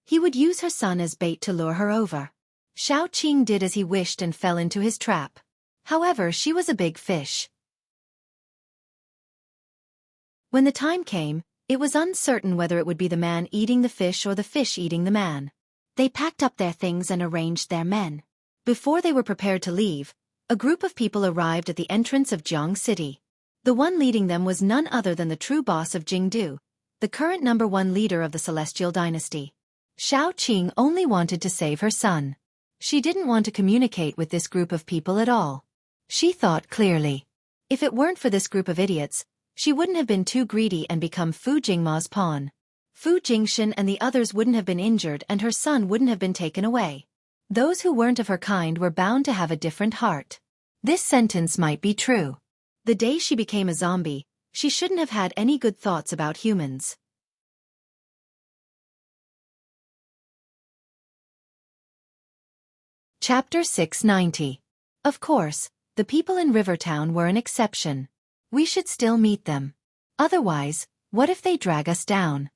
Speaker 1: He would use her son as bait to lure her over. Shao Qing did as he wished and fell into his trap. However, she was a big fish. When the time came, it was uncertain whether it would be the man eating the fish or the fish eating the man. They packed up their things and arranged their men. Before they were prepared to leave, a group of people arrived at the entrance of Jiang City. The one leading them was none other than the true boss of Jingdu, the current #1 leader of the Celestial Dynasty. Shao Qing only wanted to save her son. She didn't want to communicate with this group of people at all. She thought clearly. If it weren't for this group of idiots, she wouldn't have been too greedy and become Fu Jingma's pawn. Fu Jingshan and the others wouldn't have been injured and her son wouldn't have been taken away. Those who weren't of her kind were bound to have a different heart. This sentence might be true. The day she became a zombie, she shouldn't have had any good thoughts about humans. Chapter 690. Of course, the people in Rivertown were an exception. We should still meet them. Otherwise, what if they drag us down?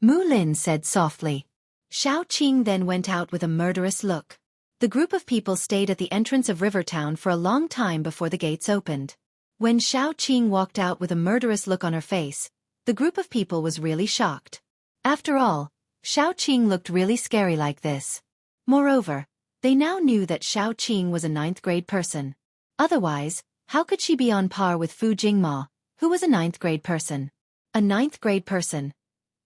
Speaker 1: Mu Lin said softly. Shao Qing then went out with a murderous look. The group of people stayed at the entrance of Rivertown for a long time before the gates opened. When Shao Qing walked out with a murderous look on her face, the group of people was really shocked. After all, Shao Qing looked really scary like this. Moreover, they now knew that Shao Qing was a 9th-grade person. Otherwise, how could she be on par with Fu Jingma, who was a 9th-grade person? A 9th-grade person.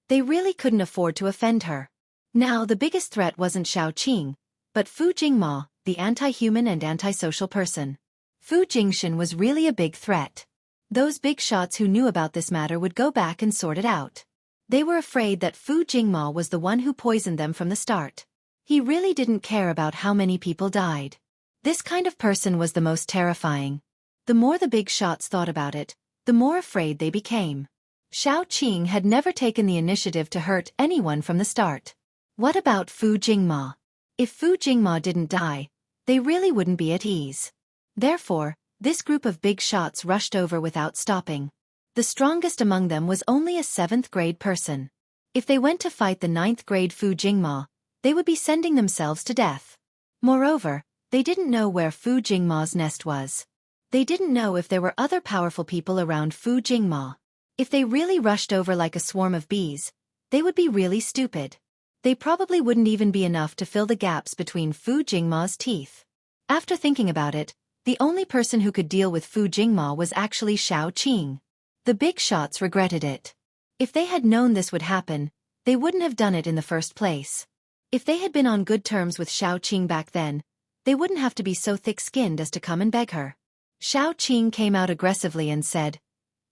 Speaker 1: They really couldn't afford to offend her. Now the biggest threat wasn't Shao Qing, but Fu Jingma, the anti-human and antisocial person. Fu Jingshan was really a big threat. Those big shots who knew about this matter would go back and sort it out. They were afraid that Fu Jingma was the one who poisoned them from the start. He really didn't care about how many people died. This kind of person was the most terrifying. The more the big shots thought about it, the more afraid they became. Shao Qing had never taken the initiative to hurt anyone from the start. What about Fu Jingma? If Fu Jingma didn't die, they really wouldn't be at ease. Therefore, this group of big shots rushed over without stopping. The strongest among them was only a 7th-grade person. If they went to fight the 9th-grade Fu Jingma, they would be sending themselves to death. Moreover, they didn't know where Fu Jingma's nest was. They didn't know if there were other powerful people around Fu Jingma. If they really rushed over like a swarm of bees, they would be really stupid. They probably wouldn't even be enough to fill the gaps between Fu Jingma's teeth. After thinking about it, the only person who could deal with Fu Jingma was actually Shao Qing. The big shots regretted it. If they had known this would happen, they wouldn't have done it in the first place. If they had been on good terms with Shao Qing back then, they wouldn't have to be so thick-skinned as to come and beg her. Shao Qing came out aggressively and said,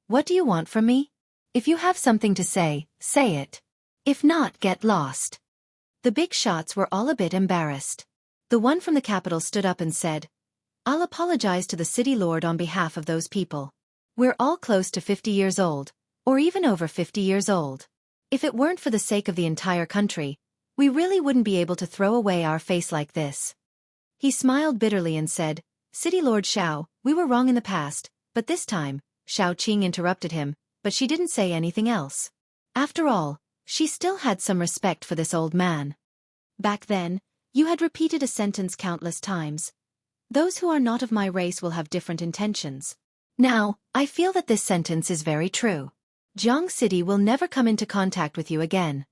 Speaker 1: "What do you want from me? If you have something to say, say it. If not, get lost." The big shots were all a bit embarrassed. The one from the capital stood up and said, "I'll apologize to the city lord on behalf of those people. We're all close to 50 years old, or even over 50 years old. If it weren't for the sake of the entire country, we really wouldn't be able to throw away our face like this." He smiled bitterly and said, "City Lord Shao, we were wrong in the past, but this time," Shao Qing interrupted him, but she didn't say anything else. After all, she still had some respect for this old man. "Back then, you had repeated a sentence countless times. Those who are not of my race will have different intentions. Now, I feel that this sentence is very true. Jiang City will never come into contact with you again.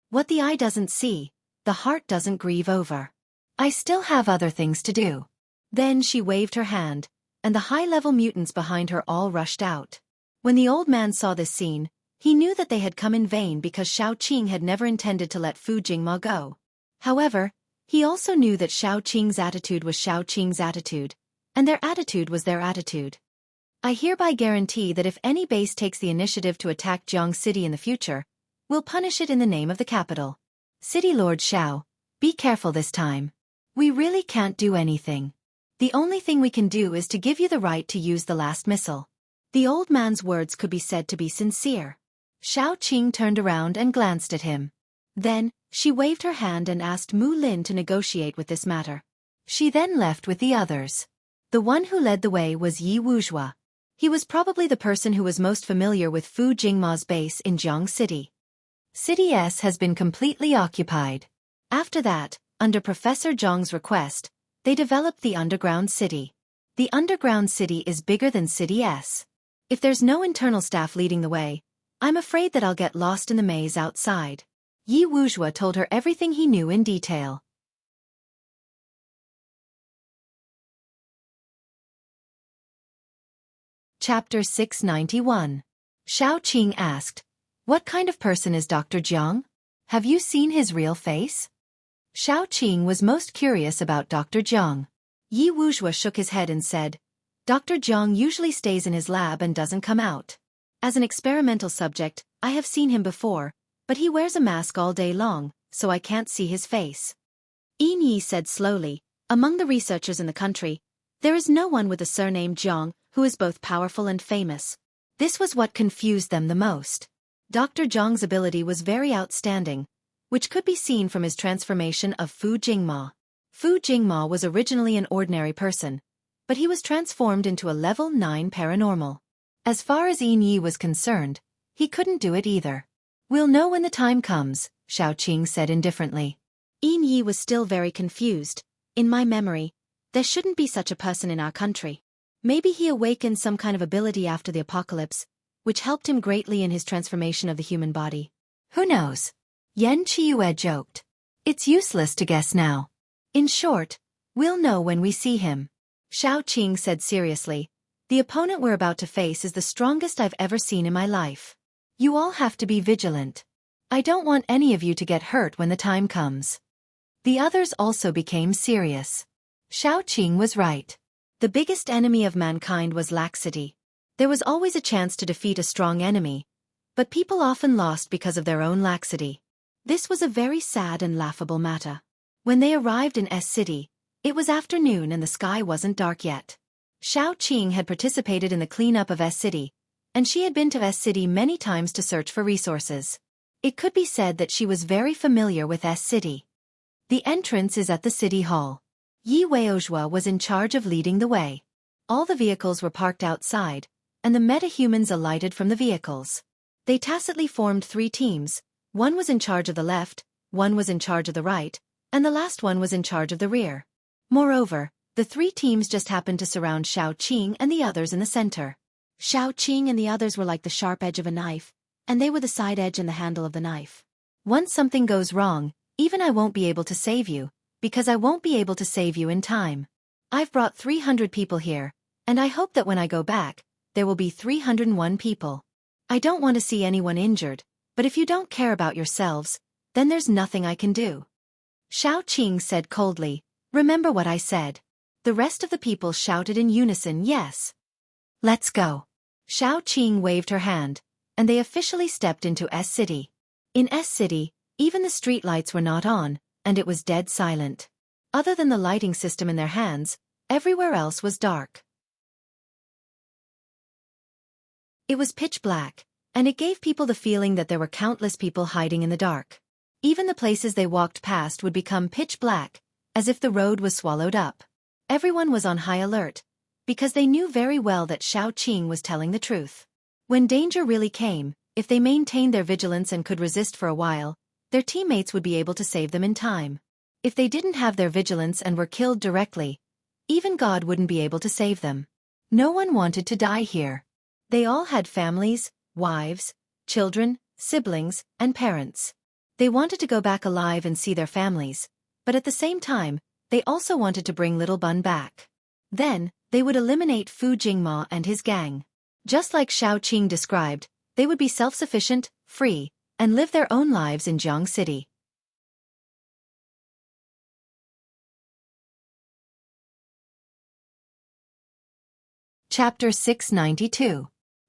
Speaker 1: What the eye doesn't see, the heart doesn't grieve over. I still have other things to do." Then she waved her hand, and the high-level mutants behind her all rushed out. When the old man saw this scene, he knew that they had come in vain because Shao Qing had never intended to let Fu Jingma go. However, he also knew that Shao Qing's attitude was Shao Qing's attitude, and their attitude was their attitude. "I hereby guarantee that if any base takes the initiative to attack Jiang City in the future, we'll punish it in the name of the capital. City Lord Shao, be careful this time. We really can't do anything. The only thing we can do is to give you the right to use the last missile." The old man's words could be said to be sincere. Shao Qing turned around and glanced at him. Then, she waved her hand and asked Mu Lin to negotiate with this matter. She then left with the others. The one who led the way was Yi Wuzhua. He was probably the person who was most familiar with Fu Jingma's base in Jiang City. City S has been completely occupied. After that, under Professor Zhang's request, they developed the underground city. The underground city is bigger than City S. If there's no internal staff leading the way, I'm afraid that I'll get lost in the maze outside. Yi Wuzhua told her everything he knew in detail. Chapter 691. Shao Qing asked, "What kind of person is Dr. Jiang? Have you seen his real face?" Shao Qing was most curious about Dr. Jiang. Yi Wuzhua shook his head and said, "Dr. Jiang usually stays in his lab and doesn't come out. As an experimental subject, I have seen him before, but he wears a mask all day long, so I can't see his face." Yin Yi said slowly, "Among the researchers in the country, there is no one with the surname Jiang who is both powerful and famous." This was what confused them the most. Dr. Jiang's ability was very outstanding, which could be seen from his transformation of Fu Jingma. Fu Jingma was originally an ordinary person, but he was transformed into a level 9 paranormal. As far as Yin Yi was concerned, he couldn't do it either. "We'll know when the time comes," Shao Qing said indifferently. Yin Yi was still very confused. "In my memory, there shouldn't be such a person in our country. Maybe he awakened some kind of ability after the apocalypse, which helped him greatly in his transformation of the human body. Who knows?" Yan Qiuyue joked. "It's useless to guess now. In short, we'll know when we see him." Shao Qing said seriously, "The opponent we're about to face is the strongest I've ever seen in my life. You all have to be vigilant. I don't want any of you to get hurt when the time comes." The others also became serious. Shao Qing was right. The biggest enemy of mankind was laxity. There was always a chance to defeat a strong enemy, but people often lost because of their own laxity. This was a very sad and laughable matter. When they arrived in S City, it was afternoon and the sky wasn't dark yet. Shao Qing had participated in the cleanup of S City, and she had been to S City many times to search for resources. It could be said that she was very familiar with S City. The entrance is at the City Hall. Yi Weizhua was in charge of leading the way. All the vehicles were parked outside, and the metahumans alighted from the vehicles. They tacitly formed 3 teams. One was in charge of the left, one was in charge of the right, and the last one was in charge of the rear. Moreover, the 3 teams just happened to surround Shao Qing and the others in the center. Shao Qing and the others were like the sharp edge of a knife, and they were the side edge and the handle of the knife. Once something goes wrong, even I won't be able to save you, because I won't be able to save you in time. I've brought 300 people here, and I hope that when I go back, there will be 301 people. I don't want to see anyone injured, but if you don't care about yourselves, then there's nothing I can do." Shao Qing said coldly, "Remember what I said." The rest of the people shouted in unison, "Yes. Let's go." Shao Qing waved her hand, and they officially stepped into S City. In S City, even the streetlights were not on, and it was dead silent. Other than the lighting system in their hands, everywhere else was dark. It was pitch black, and it gave people the feeling that there were countless people hiding in the dark. Even the places they walked past would become pitch black, as if the road was swallowed up. Everyone was on high alert, because they knew very well that Shao Qing was telling the truth. When danger really came, if they maintained their vigilance and could resist for a while, their teammates would be able to save them in time. If they didn't have their vigilance and were killed directly, even God wouldn't be able to save them. No one wanted to die here. They all had families, wives, children, siblings, and parents. They wanted to go back alive and see their families, but at the same time, they also wanted to bring Little Bun back. Then, they would eliminate Fu Jingma and his gang. Just like Shao Qing described, they would be self-sufficient, free, and live their own lives in Jiang City. Chapter 692.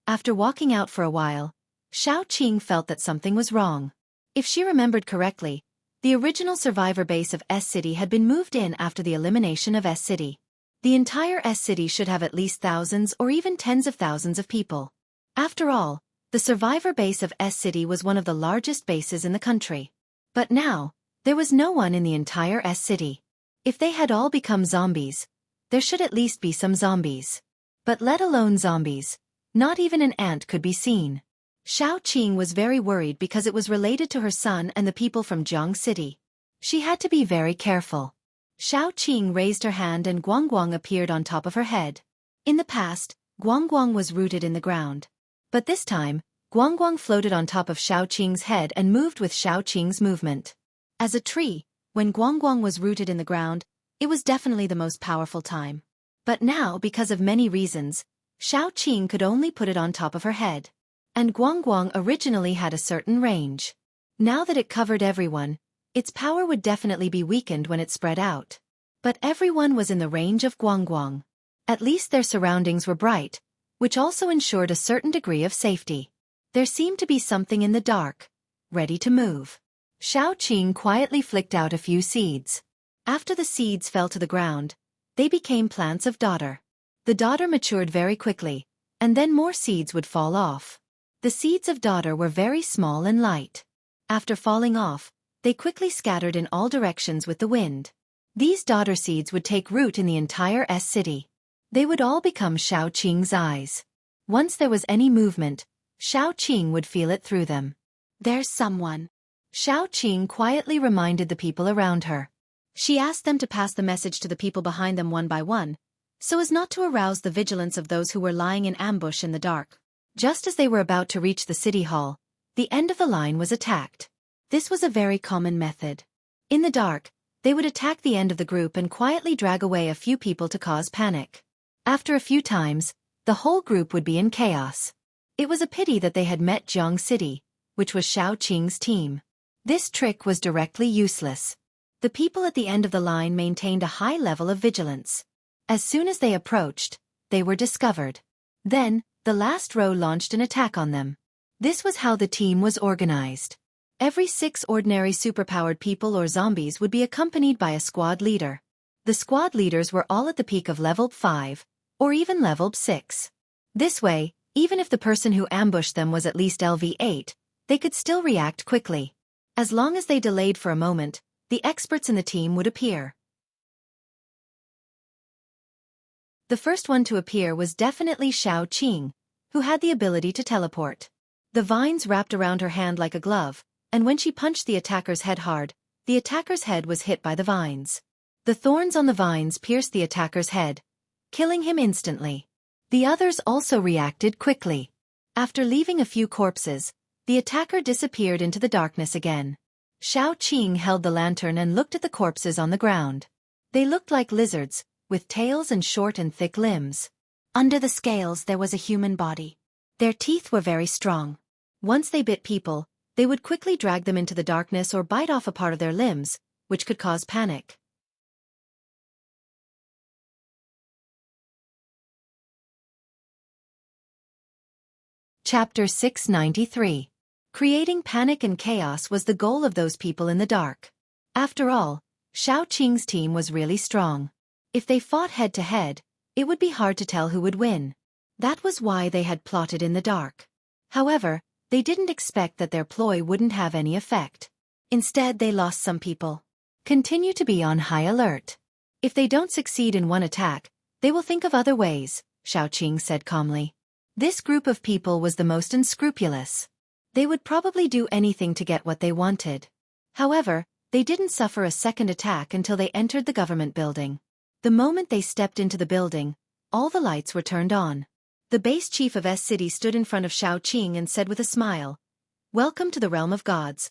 Speaker 1: After walking out for a while, Shao Qing felt that something was wrong. If she remembered correctly, the original survivor base of S City had been moved in after the elimination of S City. The entire S City should have at least thousands or even tens of thousands of people. After all, the survivor base of S City was one of the largest bases in the country. But now, there was no one in the entire S City. If they had all become zombies, there should at least be some zombies. But let alone zombies, not even an ant could be seen. Shao Qing was very worried because it was related to her son and the people from Jiang City. She had to be very careful. Shao Qing raised her hand and Guangguang appeared on top of her head. In the past, Guangguang was rooted in the ground. But this time, Guangguang floated on top of Xiao Qing's head and moved with Xiao Qing's movement. As a tree, when Guangguang was rooted in the ground, it was definitely the most powerful time. But now, because of many reasons, Xiao Qing could only put it on top of her head. And Guangguang originally had a certain range. Now that it covered everyone, its power would definitely be weakened when it spread out. But everyone was in the range of Guangguang. At least their surroundings were bright, which also ensured a certain degree of safety. There seemed to be something in the dark, ready to move. Xiao Qing quietly flicked out a few seeds. After the seeds fell to the ground, they became plants of daughter. The daughter matured very quickly, and then more seeds would fall off. The seeds of daughter were very small and light. After falling off, they quickly scattered in all directions with the wind. These daughter seeds would take root in the entire city. They would all become Xiao Qing's eyes. Once there was any movement, Xiao Qing would feel it through them. There's someone. Xiao Qing quietly reminded the people around her. She asked them to pass the message to the people behind them one by one, so as not to arouse the vigilance of those who were lying in ambush in the dark. Just as they were about to reach the city hall, the end of the line was attacked. This was a very common method. In the dark, they would attack the end of the group and quietly drag away a few people to cause panic. After a few times, the whole group would be in chaos. It was a pity that they had met Jiang City, which was Xiao Qing's team. This trick was directly useless. The people at the end of the line maintained a high level of vigilance. As soon as they approached, they were discovered. Then, the last row launched an attack on them. This was how the team was organized. Every 6 ordinary superpowered people or zombies would be accompanied by a squad leader. The squad leaders were all at the peak of level 5, or even level 6. This way, even if the person who ambushed them was at least LV8, they could still react quickly. As long as they delayed for a moment, the experts in the team would appear. The first one to appear was definitely Xiao Qing, who had the ability to teleport. The vines wrapped around her hand like a glove, and when she punched the attacker's head hard, the attacker's head was hit by the vines. The thorns on the vines pierced the attacker's head, killing him instantly. The others also reacted quickly. After leaving a few corpses, the attacker disappeared into the darkness again. Xiao Qing held the lantern and looked at the corpses on the ground. They looked like lizards, with tails and short and thick limbs. Under the scales there was a human body. Their teeth were very strong. Once they bit people, they would quickly drag them into the darkness or bite off a part of their limbs, which could cause panic. Chapter 693. Creating panic and chaos was the goal of those people in the dark. After all, Xiao Qing's team was really strong. If they fought head to head, it would be hard to tell who would win. That was why they had plotted in the dark. However, they didn't expect that their ploy wouldn't have any effect. Instead, they lost some people. Continue to be on high alert. If they don't succeed in one attack, they will think of other ways, Xiao Qing said calmly. This group of people was the most unscrupulous. They would probably do anything to get what they wanted. However, they didn't suffer a second attack until they entered the government building. The moment they stepped into the building, all the lights were turned on. The base chief of City stood in front of Xiao Qing and said with a smile, "Welcome to the realm of gods."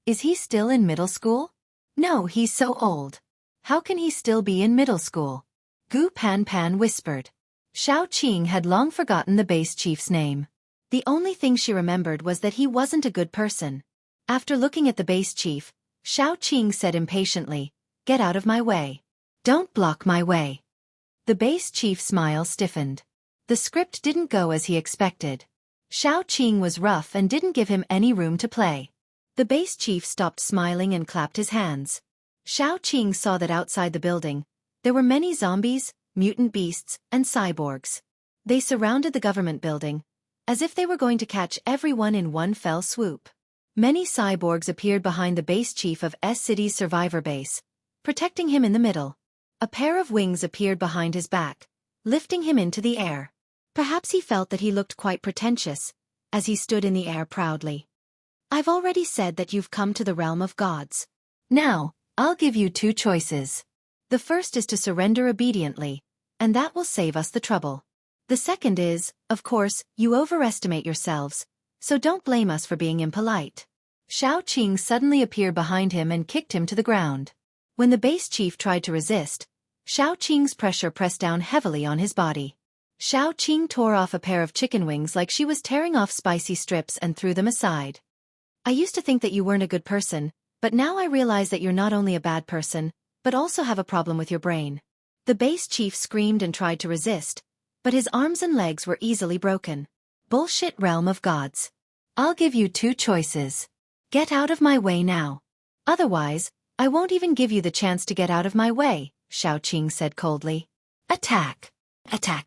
Speaker 1: Is he still in middle school? No, he's so old. How can he still be in middle school? Gu Pan Pan whispered. Xiao Qing had long forgotten the base chief's name. The only thing she remembered was that he wasn't a good person. After looking at the base chief, Xiao Qing said impatiently, "Get out of my way. Don't block my way." The base chief's smile stiffened. The script didn't go as he expected. Xiao Qing was rough and didn't give him any room to play. The base chief stopped smiling and clapped his hands. Xiao Qing saw that outside the building, there were many zombies, mutant beasts, and cyborgs. They surrounded the government building, as if they were going to catch everyone in one fell swoop. Many cyborgs appeared behind the base chief of City's survivor base, protecting him in the middle. A pair of wings appeared behind his back, lifting him into the air. Perhaps he felt that he looked quite pretentious, as he stood in the air proudly. "I've already said that you've come to the realm of gods. Now, I'll give you 2 choices. The first is to surrender obediently, and that will save us the trouble. The second is, of course, you overestimate yourselves, so don't blame us for being impolite. Shao Qing suddenly appeared behind him and kicked him to the ground. When the base chief tried to resist, Shao Qing's pressure pressed down heavily on his body. Shao Qing tore off a pair of chicken wings like she was tearing off spicy strips and threw them aside. I used to think that you weren't a good person, but now I realize that you're not only a bad person, but also have a problem with your brain. The base chief screamed and tried to resist, but his arms and legs were easily broken. Bullshit, realm of gods. I'll give you two choices. Get out of my way now. Otherwise, I won't even give you the chance to get out of my way, Shao Qing said coldly. Attack! Attack!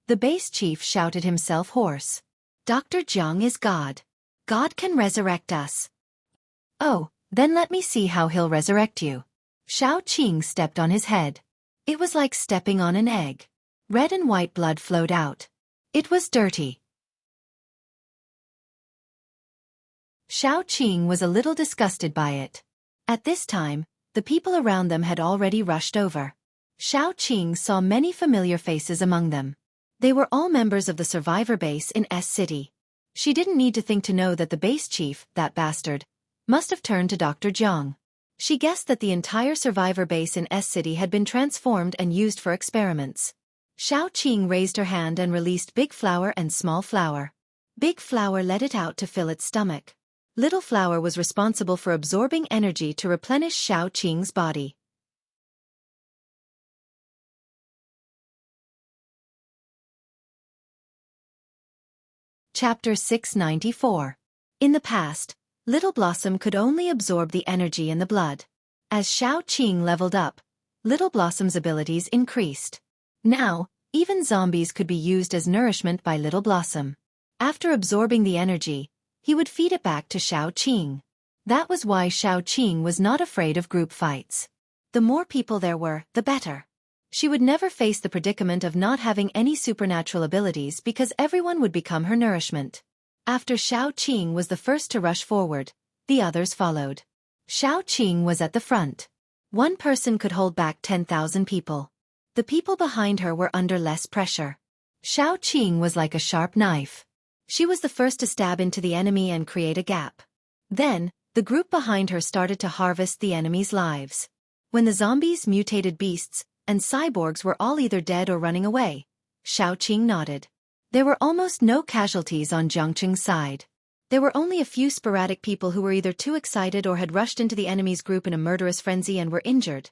Speaker 1: The base chief shouted himself hoarse. Dr. Jiang is God. God can resurrect us. Oh, then let me see how he'll resurrect you. Shao Qing stepped on his head. It was like stepping on an egg. Red and white blood flowed out. It was dirty. Shao Qing was a little disgusted by it. At this time, the people around them had already rushed over. Shao Qing saw many familiar faces among them. They were all members of the survivor base in S City. She didn't need to think to know that the base chief, that bastard, must have turned to Dr. Jiang. She guessed that the entire survivor base in S City had been transformed and used for experiments. Shao Qing raised her hand and released Big Flower and Small Flower. Big Flower let it out to fill its stomach. Little Flower was responsible for absorbing energy to replenish Shao Qing's body. Chapter 694. In the past, Little Blossom could only absorb the energy in the blood. As Shao Qing leveled up, Little Blossom's abilities increased. Now, even zombies could be used as nourishment by Little Blossom. After absorbing the energy, he would feed it back to Shao Qing. That was why Shao Qing was not afraid of group fights. The more people there were, the better. She would never face the predicament of not having any supernatural abilities because everyone would become her nourishment. After Shao Qing was the first to rush forward, the others followed. Shao Qing was at the front. One person could hold back 10,000 people. The people behind her were under less pressure. Shao Qing was like a sharp knife. She was the first to stab into the enemy and create a gap. Then, the group behind her started to harvest the enemy's lives. When the zombies, mutated beasts, and cyborgs were all either dead or running away, Shao Qing nodded. There were almost no casualties on Zhangcheng's side. There were only a few sporadic people who were either too excited or had rushed into the enemy's group in a murderous frenzy and were injured.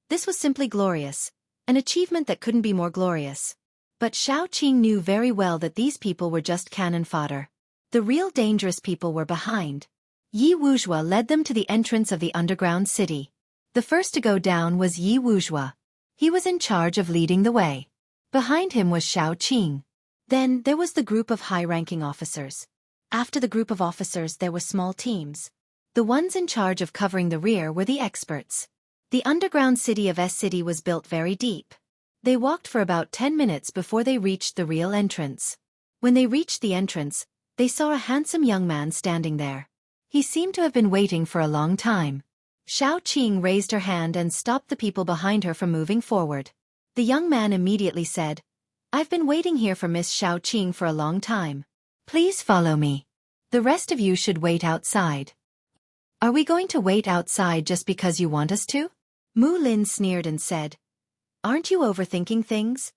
Speaker 1: This was simply glorious, an achievement that couldn't be more glorious. But Shao Qing knew very well that these people were just cannon fodder. The real dangerous people were behind. Yi Wuzhua led them to the entrance of the underground city. The first to go down was Yi Wuzhua. He was in charge of leading the way. Behind him was Shao Qing. Then there was the group of high-ranking officers. After the group of officers there were small teams. The ones in charge of covering the rear were the experts. The underground city of S City was built very deep. They walked for about 10 minutes before they reached the real entrance. When they reached the entrance, they saw a handsome young man standing there. He seemed to have been waiting for a long time. Shao Qing raised her hand and stopped the people behind her from moving forward. The young man immediately said, "I've been waiting here for Miss Shao Qing for a long time. Please follow me. The rest of you should wait outside." "Are we going to wait outside just because you want us to?" Mu Lin sneered and said, "Aren't you overthinking things?"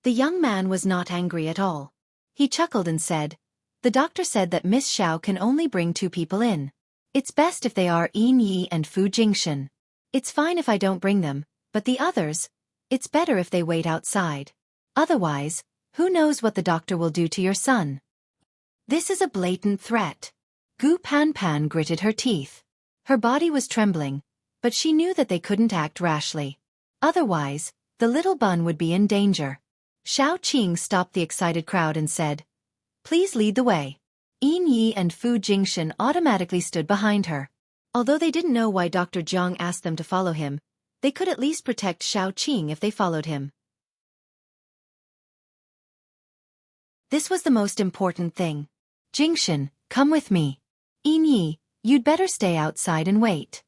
Speaker 1: The young man was not angry at all. He chuckled and said, "The doctor said that Miss Shao can only bring 2 people in. It's best if they are Yin Yi and Fu Jingshan. It's fine if I don't bring them, but the others, it's better if they wait outside. Otherwise, who knows what the doctor will do to your son?" This is a blatant threat. Gu Pan Pan gritted her teeth. Her body was trembling, but she knew that they couldn't act rashly. Otherwise, the little bun would be in danger. Shao Qing stopped the excited crowd and said, "Please lead the way." Yin Yi and Fu Jingshan automatically stood behind her. Although they didn't know why Dr. Jiang asked them to follow him, they could at least protect Shao Qing if they followed him. This was the most important thing. "Jingshan, come with me. Yin Yi, you'd better stay outside and wait."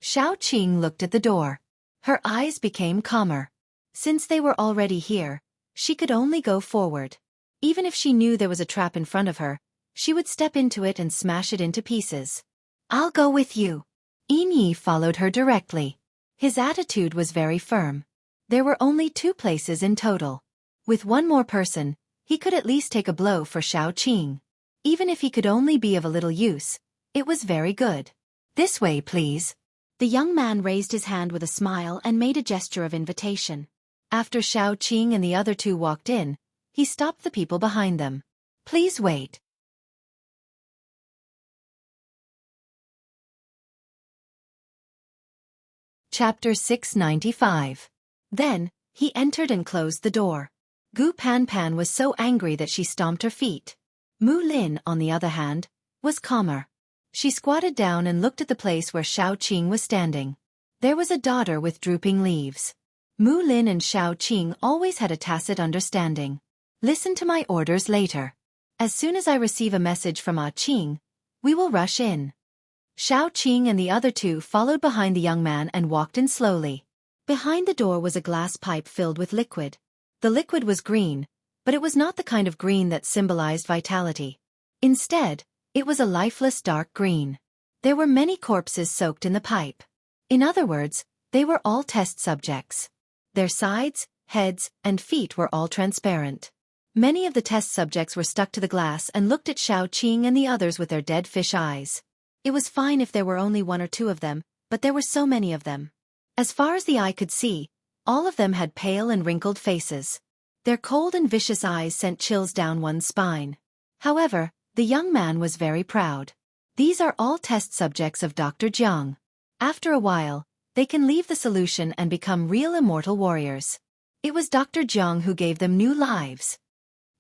Speaker 1: Shao Qing looked at the door. Her eyes became calmer. Since they were already here, she could only go forward. Even if she knew there was a trap in front of her, she would step into it and smash it into pieces. "I'll go with you." Yi followed her directly. His attitude was very firm. There were only 2 places in total. With one more person, he could at least take a blow for Xiaoqing. Even if he could only be of a little use, it was very good. "This way, please." The young man raised his hand with a smile and made a gesture of invitation. After Xiaoqing and the other 2 walked in, he stopped the people behind them. "Please wait." Chapter 695. Then, he entered and closed the door. Gu Panpan was so angry that she stomped her feet. Mu Lin, on the other hand, was calmer. She squatted down and looked at the place where Xiaoqing was standing. There was a daughter with drooping leaves. Mu Lin and Xiaoqing always had a tacit understanding. "Listen to my orders later. As soon as I receive a message from Qing, we will rush in." Xiaoqing and the other 2 followed behind the young man and walked in slowly. Behind the door was a glass pipe filled with liquid. The liquid was green, but it was not the kind of green that symbolized vitality. Instead, it was a lifeless dark green. There were many corpses soaked in the pipe. In other words, they were all test subjects. Their sides, heads, and feet were all transparent. Many of the test subjects were stuck to the glass and looked at Xiaoqing and the others with their dead fish eyes. It was fine if there were only 1 or 2 of them, but there were so many of them. As far as the eye could see, all of them had pale and wrinkled faces. Their cold and vicious eyes sent chills down one's spine. However, the young man was very proud. "These are all test subjects of Dr. Jiang. After a while, they can leave the solution and become real immortal warriors." It was Dr. Jiang who gave them new lives.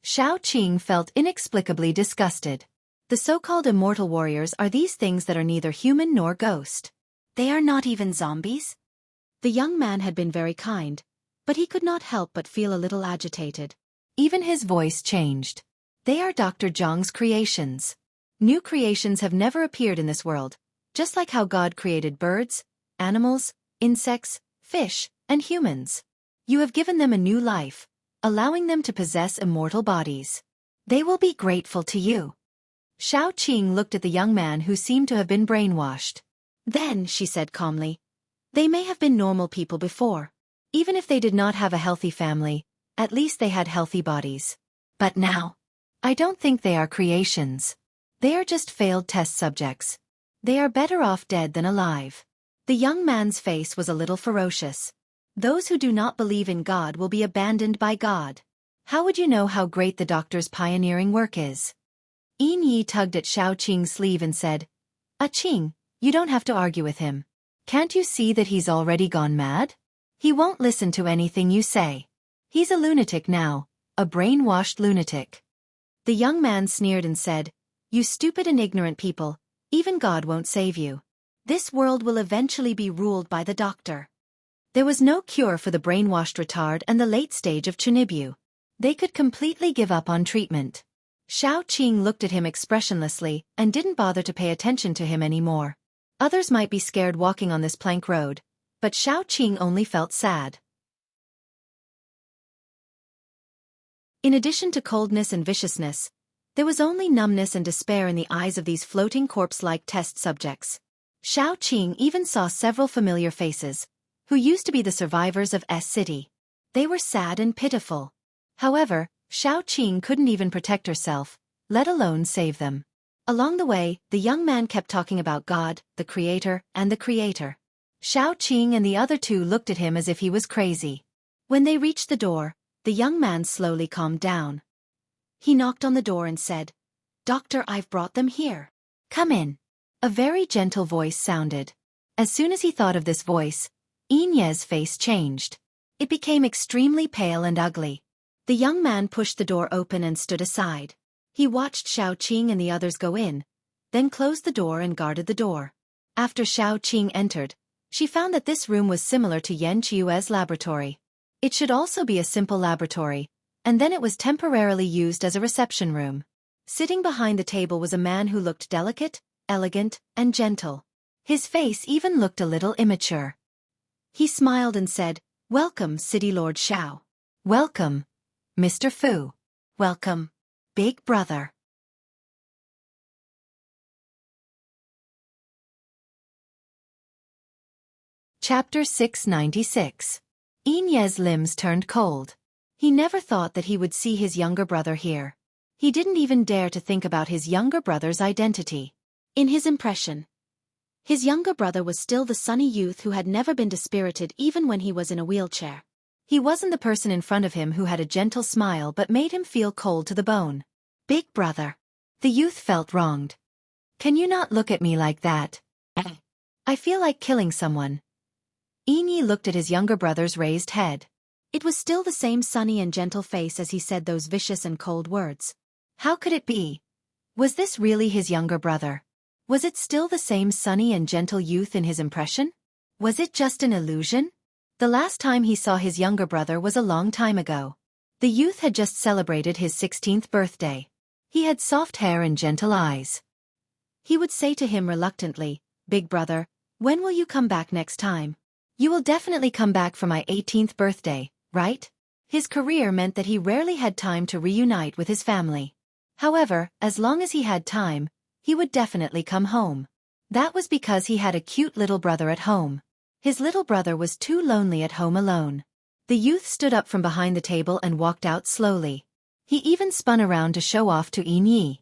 Speaker 1: Xiaoqing felt inexplicably disgusted. The so-called immortal warriors are these things that are neither human nor ghost. They are not even zombies? The young man had been very kind, but he could not help but feel a little agitated. Even his voice changed. "They are Dr. Jiang's creations. New creations have never appeared in this world, just like how God created birds, animals, insects, fish, and humans. You have given them a new life, allowing them to possess immortal bodies. They will be grateful to you." Xiaoqing looked at the young man who seemed to have been brainwashed. "Then," she said calmly, "they may have been normal people before. Even if they did not have a healthy family, at least they had healthy bodies. But now, I don't think they are creations. They are just failed test subjects. They are better off dead than alive." The young man's face was a little ferocious. "Those who do not believe in God will be abandoned by God. How would you know how great the doctor's pioneering work is?" Yi tugged at Xiaoqing's sleeve and said, "Qing, you don't have to argue with him. Can't you see that he's already gone mad? He won't listen to anything you say. He's a lunatic now, a brainwashed lunatic." The young man sneered and said, "You stupid and ignorant people, even God won't save you. This world will eventually be ruled by the doctor." There was no cure for the brainwashed retard and the late stage of Chunibu. They could completely give up on treatment. Xiaoqing looked at him expressionlessly and didn't bother to pay attention to him anymore. Others might be scared walking on this plank road, but Xiaoqing only felt sad. In addition to coldness and viciousness, there was only numbness and despair in the eyes of these floating corpse-like test subjects. Xiaoqing even saw several familiar faces, who used to be the survivors of S-City. They were sad and pitiful. However, Xiaoqing couldn't even protect herself, let alone save them. Along the way, the young man kept talking about God, the Creator, and the Creator. Xiaoqing and the other 2 looked at him as if he was crazy. When they reached the door, the young man slowly calmed down. He knocked on the door and said, "Doctor, I've brought them here. Come in." A very gentle voice sounded. As soon as he thought of this voice, Inye's face changed. It became extremely pale and ugly. The young man pushed the door open and stood aside. He watched Xiaoqing and the others go in, then closed the door and guarded the door. After Xiaoqing entered, she found that this room was similar to Yan Qiue's laboratory. It should also be a simple laboratory, and then it was temporarily used as a reception room. Sitting behind the table was a man who looked delicate, elegant, and gentle. His face even looked a little immature. He smiled and said, "Welcome, City Lord Xiao." "Welcome, Mr. Fu." "Welcome, Big Brother." Chapter 696. Inye's limbs turned cold. He never thought that he would see his younger brother here. He didn't even dare to think about his younger brother's identity. In his impression, his younger brother was still the sunny youth who had never been dispirited even when he was in a wheelchair. He wasn't the person in front of him who had a gentle smile but made him feel cold to the bone. Big brother. The youth felt wronged. Can you not look at me like that? I feel like killing someone. Inye looked at his younger brother's raised head. It was still the same sunny and gentle face as he said those vicious and cold words. How could it be? Was this really his younger brother? Was it still the same sunny and gentle youth in his impression? Was it just an illusion? The last time he saw his younger brother was a long time ago. The youth had just celebrated his 16th birthday. He had soft hair and gentle eyes. He would say to him reluctantly, "Big brother, when will you come back next time? You will definitely come back for my 18th birthday, right?" His career meant that he rarely had time to reunite with his family. However, as long as he had time, he would definitely come home. That was because he had a cute little brother at home. His little brother was too lonely at home alone. The youth stood up from behind the table and walked out slowly. He even spun around to show off to Inye.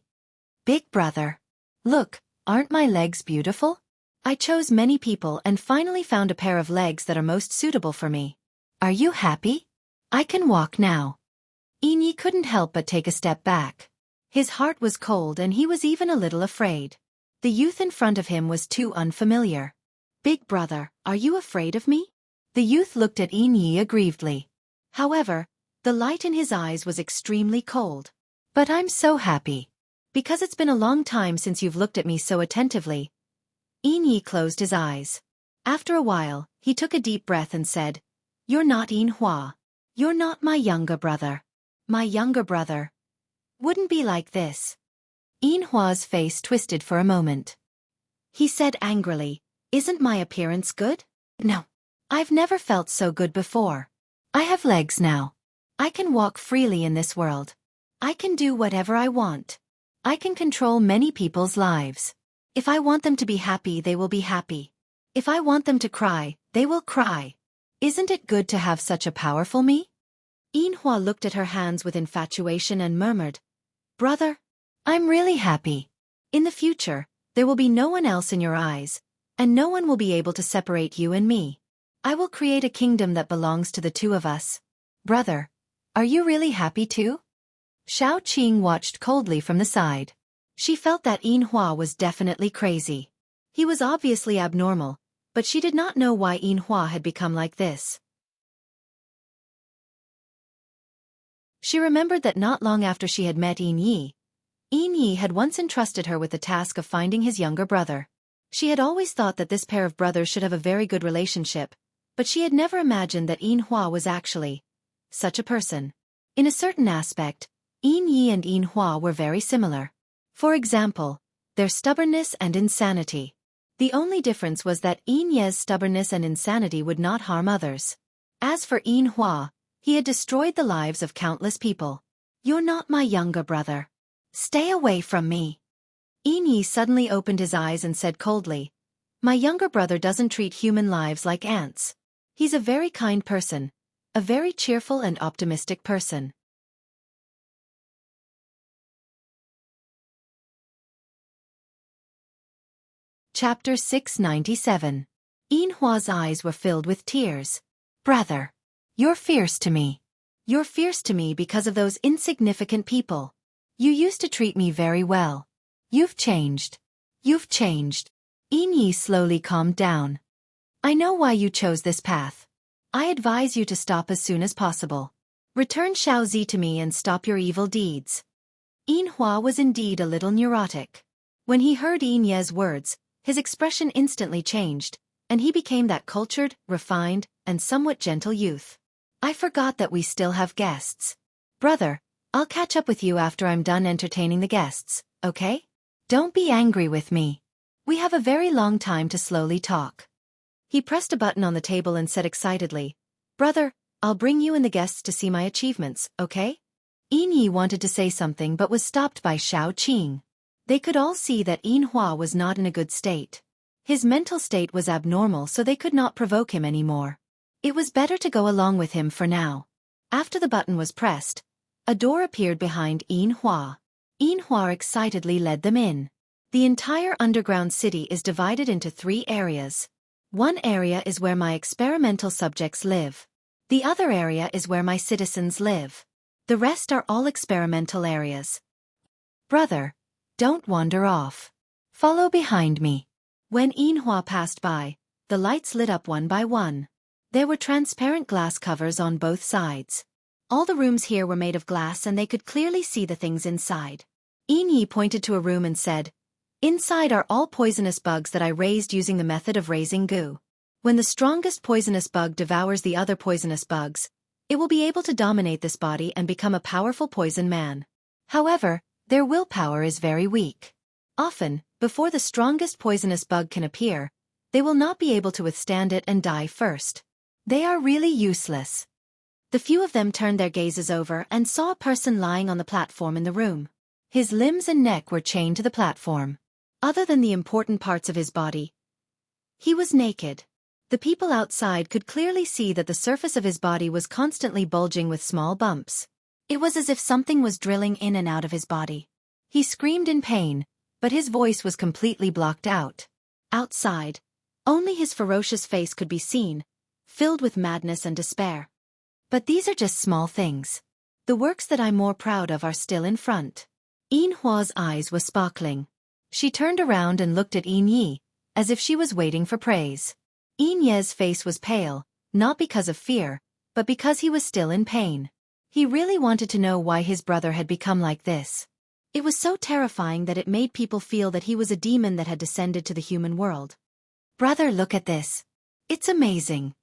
Speaker 1: "Big brother. Look, aren't my legs beautiful? I chose many people and finally found a pair of legs that are most suitable for me. Are you happy? I can walk now." Inye couldn't help but take a step back. His heart was cold and he was even a little afraid. The youth in front of him was too unfamiliar. "Big brother, are you afraid of me?" The youth looked at Inye aggrievedly. However, the light in his eyes was extremely cold. "But I'm so happy. Because it's been a long time since you've looked at me so attentively." Inye closed his eyes. After a while, he took a deep breath and said, "You're not Inhua. You're not my younger brother. My younger brother wouldn't be like this." Inhua's face twisted for a moment. He said angrily, "Isn't my appearance good? No. I've never felt so good before. I have legs now. I can walk freely in this world. I can do whatever I want. I can control many people's lives. If I want them to be happy, they will be happy. If I want them to cry, they will cry. Isn't it good to have such a powerful me?" Inhua looked at her hands with infatuation and murmured, "Brother, I'm really happy. In the future, there will be no one else in your eyes, and no one will be able to separate you and me. I will create a kingdom that belongs to the two of us. Brother, are you really happy too?" Xiao Qing watched coldly from the side. She felt that Inhua was definitely crazy. He was obviously abnormal, but she did not know why Inhua had become like this. She remembered that not long after she had met Inye had once entrusted her with the task of finding his younger brother. She had always thought that this pair of brothers should have a very good relationship, but she had never imagined that Inhua was actually such a person. In a certain aspect, Inye and Inhua were very similar. For example, their stubbornness and insanity. The only difference was that Inye's stubbornness and insanity would not harm others. As for Inhua, he had destroyed the lives of countless people. "You're not my younger brother. Stay away from me." Inye suddenly opened his eyes and said coldly, "My younger brother doesn't treat human lives like ants. He's a very kind person, a very cheerful and optimistic person." Chapter 697. Inhua's eyes were filled with tears. "Brother, you're fierce to me. You're fierce to me because of those insignificant people. You used to treat me very well. You've changed. You've changed." Inye slowly calmed down. "I know why you chose this path. I advise you to stop as soon as possible. Return Xiaozi to me and stop your evil deeds." Inhua was indeed a little neurotic. When he heard Inye's words, his expression instantly changed, and he became that cultured, refined, and somewhat gentle youth. "I forgot that we still have guests. Brother, I'll catch up with you after I'm done entertaining the guests, okay? Don't be angry with me. We have a very long time to slowly talk." He pressed a button on the table and said excitedly, "Brother, I'll bring you and the guests to see my achievements, okay?" Inye wanted to say something but was stopped by Xiao Qing. They could all see that Inhua was not in a good state. His mental state was abnormal, so they could not provoke him anymore. It was better to go along with him for now. After the button was pressed, a door appeared behind Yin-Hua. Yin-Hua excitedly led them in. The entire underground city is divided into 3 areas. One area is where my experimental subjects live. The other area is where my citizens live. The rest are all experimental areas. Brother, don't wander off. Follow behind me. When Yin-Hua passed by, the lights lit up one by one. There were transparent glass covers on both sides. All the rooms here were made of glass and they could clearly see the things inside. Yin-Yi pointed to a room and said, "Inside are all poisonous bugs that I raised using the method of raising goo. When the strongest poisonous bug devours the other poisonous bugs, it will be able to dominate this body and become a powerful poison man. However, their willpower is very weak. Often, before the strongest poisonous bug can appear, they will not be able to withstand it and die first. They are really useless." The few of them turned their gazes over and saw a person lying on the platform in the room. His limbs and neck were chained to the platform. Other than the important parts of his body, he was naked. The people outside could clearly see that the surface of his body was constantly bulging with small bumps. It was as if something was drilling in and out of his body. He screamed in pain, but his voice was completely blocked out. Outside, only his ferocious face could be seen, filled with madness and despair. But these are just small things. The works that I'm more proud of are still in front. Yin-Hua's eyes were sparkling. She turned around and looked at Yin-Yi, as if she was waiting for praise. Yin-Ye's face was pale, not because of fear, but because he was still in pain. He really wanted to know why his brother had become like this. It was so terrifying that it made people feel that he was a demon that had descended to the human world. "Brother, look at this. It's amazing.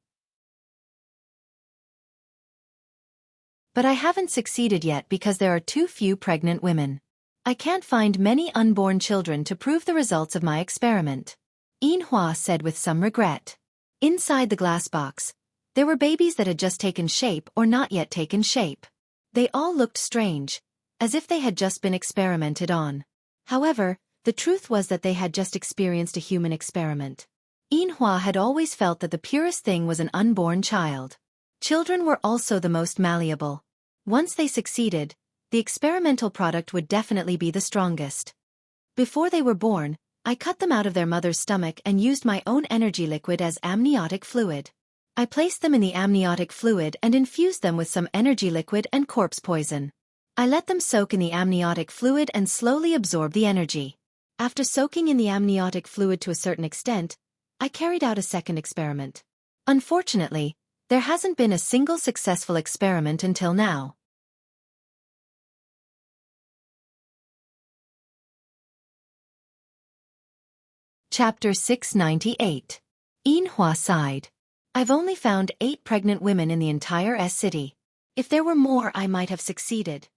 Speaker 1: But I haven't succeeded yet because there are too few pregnant women. I can't find many unborn children to prove the results of my experiment," Yin-Hua said with some regret. Inside the glass box, there were babies that had just taken shape or not yet taken shape. They all looked strange, as if they had just been experimented on. However, the truth was that they had just experienced a human experiment. Yin-Hua had always felt that the purest thing was an unborn child. Children were also the most malleable. Once they succeeded, the experimental product would definitely be the strongest. Before they were born, I cut them out of their mother's stomach and used my own energy liquid as amniotic fluid. I placed them in the amniotic fluid and infused them with some energy liquid and corpse poison. I let them soak in the amniotic fluid and slowly absorb the energy. After soaking in the amniotic fluid to a certain extent, I carried out a second experiment. Unfortunately, there hasn't been a single successful experiment until now. Chapter 698. Yin-Hua sighed. I've only found 8 pregnant women in the entire city. If there were more, I might have succeeded.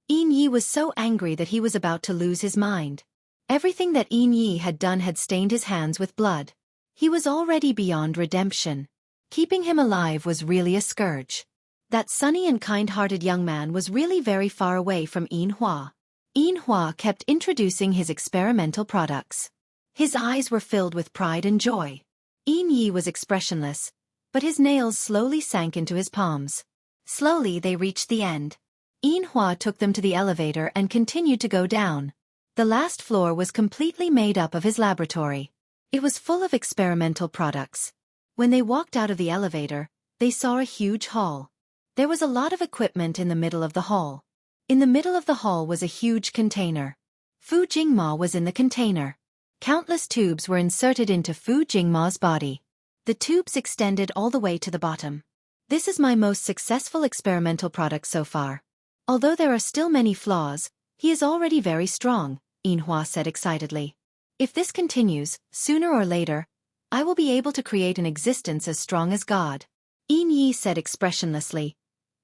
Speaker 1: Yin-Yi was so angry that he was about to lose his mind. Everything that Yin-Yi had done had stained his hands with blood. He was already beyond redemption. Keeping him alive was really a scourge. That sunny and kind-hearted young man was really very far away from Yin-Hua. Yin-Hua kept introducing his experimental products. His eyes were filled with pride and joy. Yin-Yi was expressionless, but his nails slowly sank into his palms. Slowly they reached the end. Yin-Hua took them to the elevator and continued to go down. The last floor was completely made up of his laboratory. It was full of experimental products. When they walked out of the elevator, they saw a huge hall. There was a lot of equipment in the middle of the hall. In the middle of the hall was a huge container. Fu Jingma was in the container. Countless tubes were inserted into Fu Jingma's body. The tubes extended all the way to the bottom. This is my most successful experimental product so far. Although there are still many flaws, he is already very strong, Yin-Hua said excitedly. If this continues, sooner or later, I will be able to create an existence as strong as God. Yin-Yi said expressionlessly.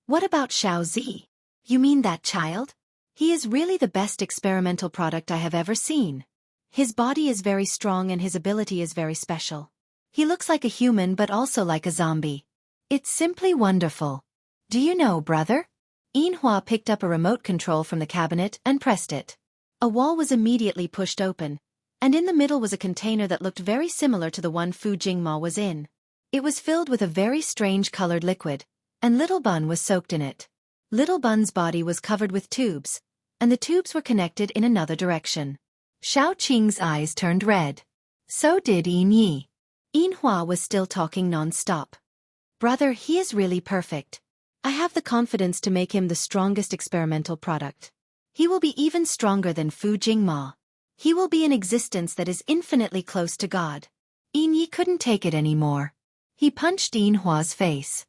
Speaker 1: What about Xiao Zi? You mean that child? He is really the best experimental product I have ever seen. His body is very strong and his ability is very special. He looks like a human but also like a zombie. It's simply wonderful. Do you know, brother? Yin-Hua picked up a remote control from the cabinet and pressed it. A wall was immediately pushed open, And in the middle was a container that looked very similar to the one Fu Jingma was in. It was filled with a very strange colored liquid, and Little Bun was soaked in it. Little Bun's body was covered with tubes, and the tubes were connected in another direction. Xiao Qing's eyes turned red. So did Yin Yi. Yin Hua was still talking non-stop. Brother, he is really perfect. I have the confidence to make him the strongest experimental product. He will be even stronger than Fu Jingma. He will be an existence that is infinitely close to God. Yin Yi couldn't take it anymore. He punched Yin Hua's face.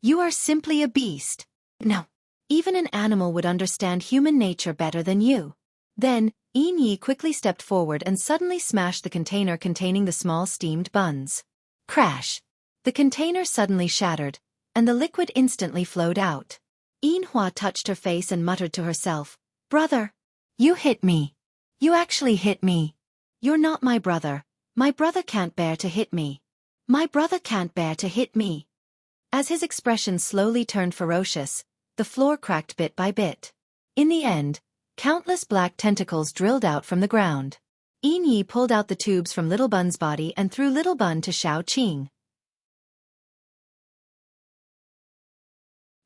Speaker 1: You are simply a beast. No. Even an animal would understand human nature better than you. Then, Yin Yi quickly stepped forward and suddenly smashed the container containing the small steamed buns. Crash! The container suddenly shattered, and the liquid instantly flowed out. Yin Hua touched her face and muttered to herself, Brother! You hit me. You actually hit me. You're not my brother. My brother can't bear to hit me. My brother can't bear to hit me. As his expression slowly turned ferocious, the floor cracked bit by bit. In the end, countless black tentacles drilled out from the ground. Yin Yi pulled out the tubes from Little Bun's body and threw Little Bun to Xiao Qing.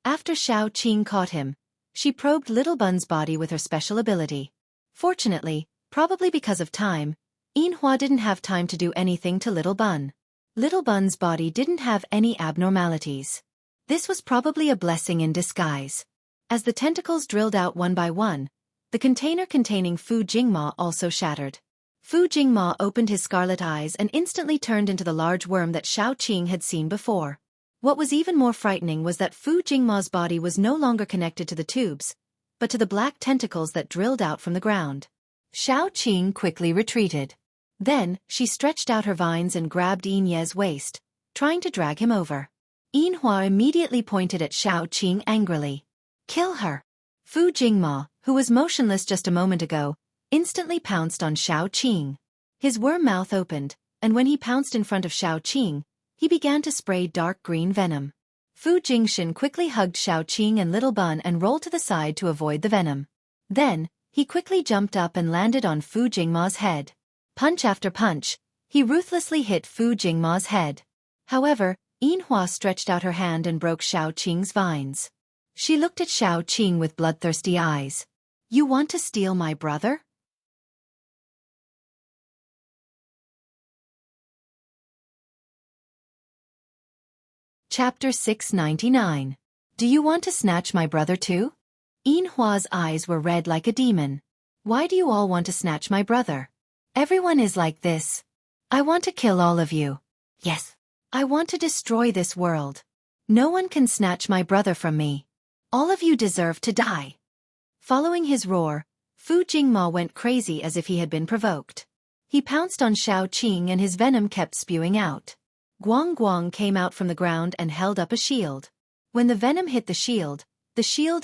Speaker 1: After Xiao Qing caught him, she probed Little Bun's body with her special ability. Fortunately, probably because of time, Yin Hua didn't have time to do anything to Little Bun. Little Bun's body didn't have any abnormalities. This was probably a blessing in disguise. As the tentacles drilled out one by one, the container containing Fu Jingma also shattered. Fu Jingma opened his scarlet eyes and instantly turned into the large worm that Xiao Qing had seen before. What was even more frightening was that Fu Jingma's body was no longer connected to the tubes, but to the black tentacles that drilled out from the ground. Xiao Qing quickly retreated. Then, she stretched out her vines and grabbed Yin Ye's waist, trying to drag him over. Yin Hua immediately pointed at Xiao Qing angrily. Kill her! Fu Jingma, who was motionless just a moment ago, instantly pounced on Xiao Qing. His worm mouth opened, and when he pounced in front of Xiao Qing, he began to spray dark green venom. Fu Jingshan quickly hugged Xiao Qing and Little Bun and rolled to the side to avoid the venom. Then, he quickly jumped up and landed on Fu Jingma's head. Punch after punch, he ruthlessly hit Fu Jingma's head. However, Yin Hua stretched out her hand and broke Xiao Qing's vines. She looked at Xiao Qing with bloodthirsty eyes. You want to steal my brother? Chapter 699. Do you want to snatch my brother too? Yin Hua's eyes were red like a demon. Why do you all want to snatch my brother? Everyone is like this. I want to kill all of you. Yes. I want to destroy this world. No one can snatch my brother from me. All of you deserve to die. Following his roar, Fu Jingma went crazy as if he had been provoked. He pounced on Xiao Qing and his venom kept spewing out. Guang Guang came out from the ground and held up a shield. When the venom hit the shield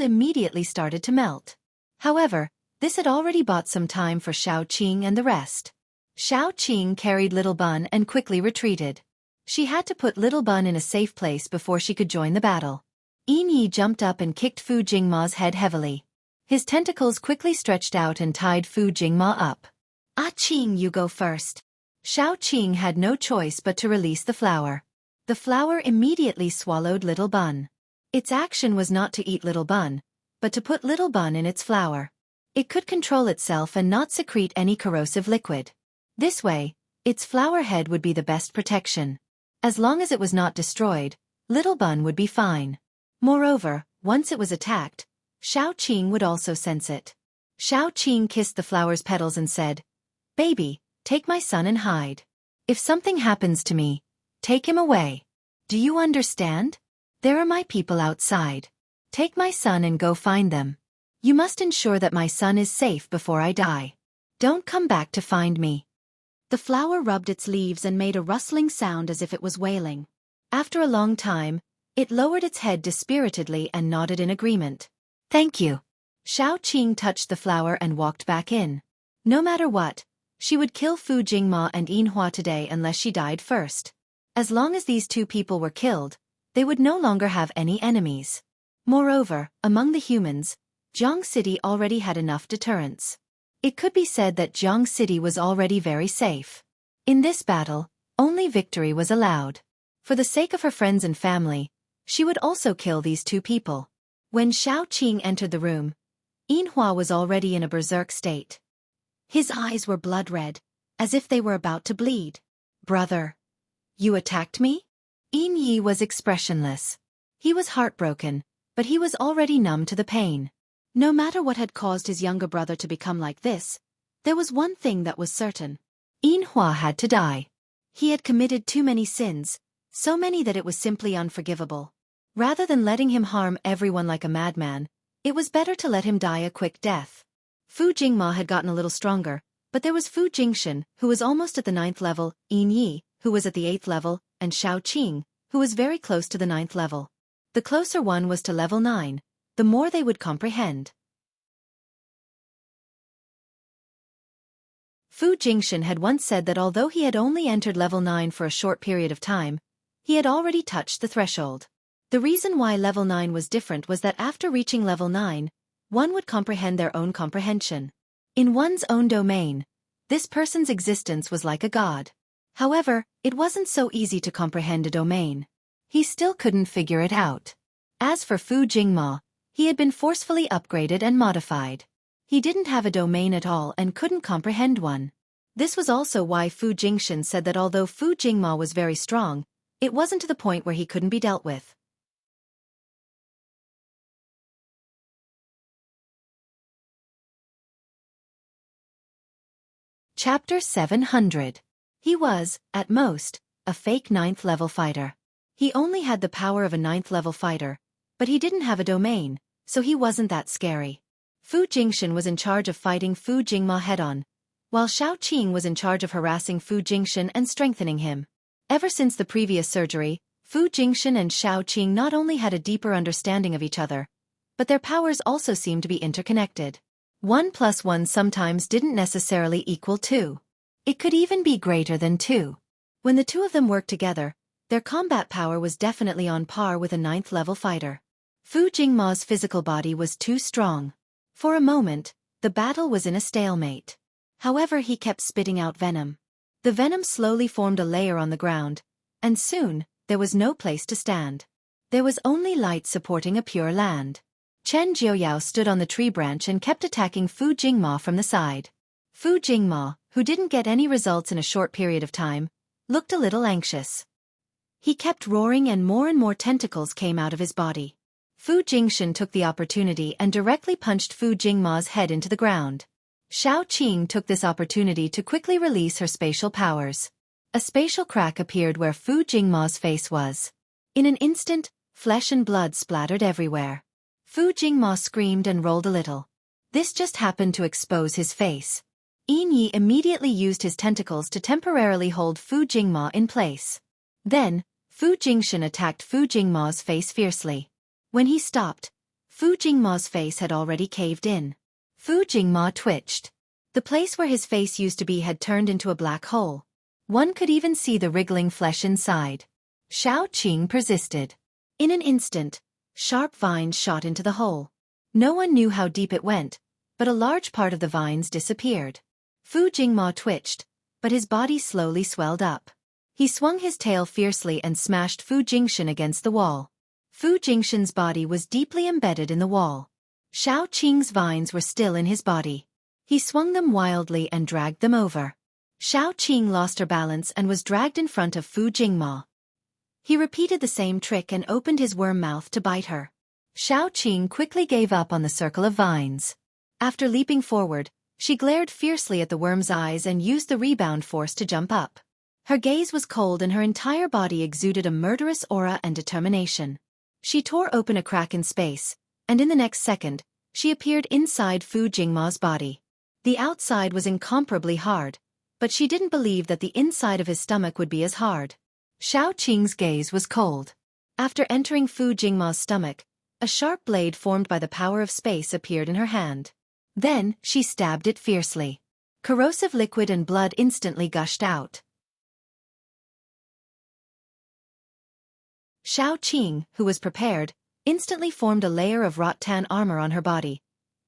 Speaker 1: immediately started to melt. However, this had already bought some time for Xiao Qing and the rest. Xiao Qing carried Little Bun and quickly retreated. She had to put Little Bun in a safe place before she could join the battle. Yin Yi jumped up and kicked Fu Jingma's head heavily. His tentacles quickly stretched out and tied Fu Jingma up. Ah Qing, you go first. Xiao Qing had no choice but to release the flower. The flower immediately swallowed Little Bun. Its action was not to eat Little Bun, but to put Little Bun in its flower. It could control itself and not secrete any corrosive liquid. This way, its flower head would be the best protection. As long as it was not destroyed, Little Bun would be fine. Moreover, once it was attacked, Xiao Qing would also sense it. Xiao Qing kissed the flower's petals and said, Baby, take my son and hide. If something happens to me, take him away. Do you understand? There are my people outside. Take my son and go find them. You must ensure that my son is safe before I die. Don't come back to find me. The flower rubbed its leaves and made a rustling sound as if it was wailing. After a long time, it lowered its head dispiritedly and nodded in agreement. Thank you. Xiao Qing touched the flower and walked back in. No matter what, she would kill Fu Jingma and Yin Hua today unless she died first. As long as these two people were killed, they would no longer have any enemies. Moreover, among the humans, Jiang City already had enough deterrence. It could be said that Jiang City was already very safe. In this battle, only victory was allowed. For the sake of her friends and family, she would also kill these two people. When Shao Qing entered the room, Yinhua was already in a berserk state. His eyes were blood-red, as if they were about to bleed. "Brother, you attacked me?" Yin Yi was expressionless. He was heartbroken, but he was already numb to the pain. No matter what had caused his younger brother to become like this, there was one thing that was certain. Yinhua had to die. He had committed too many sins, so many that it was simply unforgivable. Rather than letting him harm everyone like a madman, it was better to let him die a quick death. Fu Jingma had gotten a little stronger, but there was Fu Jingshan, who was almost at the 9th level, Yin Yi, who was at the 8th level, and Shao Qing, who was very close to the 9th level. The closer one was to level 9, the more they would comprehend. Fu Jingshan had once said that although he had only entered level 9 for a short period of time, he had already touched the threshold. The reason why level 9 was different was that after reaching level 9, one would comprehend their own comprehension. In one's own domain, this person's existence was like a god. However, it wasn't so easy to comprehend a domain. He still couldn't figure it out. As for Fu Jingma, he had been forcefully upgraded and modified. He didn't have a domain at all and couldn't comprehend one. This was also why Fu Jingshan said that although Fu Jingma was very strong, it wasn't to the point where he couldn't be dealt with. Chapter 700. He was, at most, a fake 9th level fighter. He only had the power of a 9th level fighter, but he didn't have a domain, so he wasn't that scary. Fu Jingshan was in charge of fighting Fu Jingma head-on, while Shao Qing was in charge of harassing Fu Jingshan and strengthening him. Ever since the previous surgery, Fu Jingshan and Shao Qing not only had a deeper understanding of each other, but their powers also seemed to be interconnected. 1 + 1 sometimes didn't necessarily equal 2. It could even be greater than 2. When the two of them worked together, their combat power was definitely on par with a 9th level fighter. Fu Jingma's physical body was too strong. For a moment, the battle was in a stalemate. However, he kept spitting out venom. The venom slowly formed a layer on the ground, and soon, there was no place to stand. There was only light supporting a pure land. Chen Jiuyao stood on the tree branch and kept attacking Fu Jingma from the side. Fu Jingma, who didn't get any results in a short period of time, looked a little anxious. He kept roaring and more tentacles came out of his body. Fu Jingshan took the opportunity and directly punched Fu Jingma's head into the ground. Shao Qing took this opportunity to quickly release her spatial powers. A spatial crack appeared where Fu Jingma's face was. In an instant, flesh and blood splattered everywhere. Fu Jingma screamed and rolled a little. This just happened to expose his face. Yin Yi immediately used his tentacles to temporarily hold Fu Jingma in place. Then, Fu Jingshan attacked Fu Jingma's face fiercely. When he stopped, Fu Jingma's face had already caved in. Fu Jingma twitched. The place where his face used to be had turned into a black hole. One could even see the wriggling flesh inside. Shao Qing persisted. In an instant, sharp vines shot into the hole. No one knew how deep it went, but a large part of the vines disappeared. Fu Jingma twitched, but his body slowly swelled up. He swung his tail fiercely and smashed Fu Jingshan against the wall. Fu Jingshan's body was deeply embedded in the wall. Shao Qing's vines were still in his body. He swung them wildly and dragged them over. Shao Qing lost her balance and was dragged in front of Fu Jingma. He repeated the same trick and opened his worm mouth to bite her. Shao Qing quickly gave up on the circle of vines. After leaping forward, she glared fiercely at the worm's eyes and used the rebound force to jump up. Her gaze was cold and her entire body exuded a murderous aura and determination. She tore open a crack in space, and in the next second, she appeared inside Fu Jingma's body. The outside was incomparably hard, but she didn't believe that the inside of his stomach would be as hard. Shao Qing's gaze was cold. After entering Fu Jingma's stomach, a sharp blade formed by the power of space appeared in her hand. Then, she stabbed it fiercely. Corrosive liquid and blood instantly gushed out. Shao Qing, who was prepared, instantly formed a layer of wrought tan armor on her body,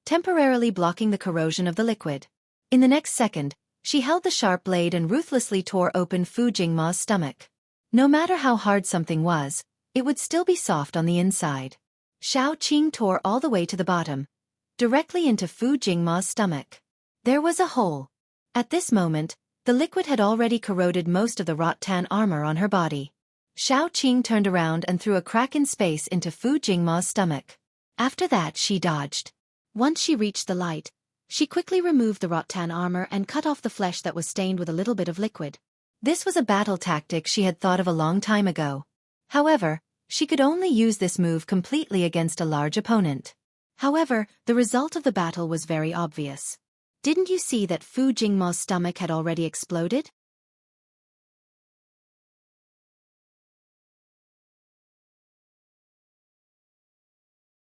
Speaker 1: temporarily blocking the corrosion of the liquid. In the next second, she held the sharp blade and ruthlessly tore open Fu Jingma's stomach. No matter how hard something was, it would still be soft on the inside. Shao Qing tore all the way to the bottom, directly into Fu Jingma's stomach. There was a hole. At this moment, the liquid had already corroded most of the rattan armor on her body. Shao Qing turned around and threw a crack in space into Fu Jingma's stomach. After that she dodged. Once she reached the light, she quickly removed the rattan armor and cut off the flesh that was stained with a little bit of liquid. This was a battle tactic she had thought of a long time ago. However, she could only use this move completely against a large opponent. However, the result of the battle was very obvious. Didn't you see that Fu Jingma's stomach had already exploded?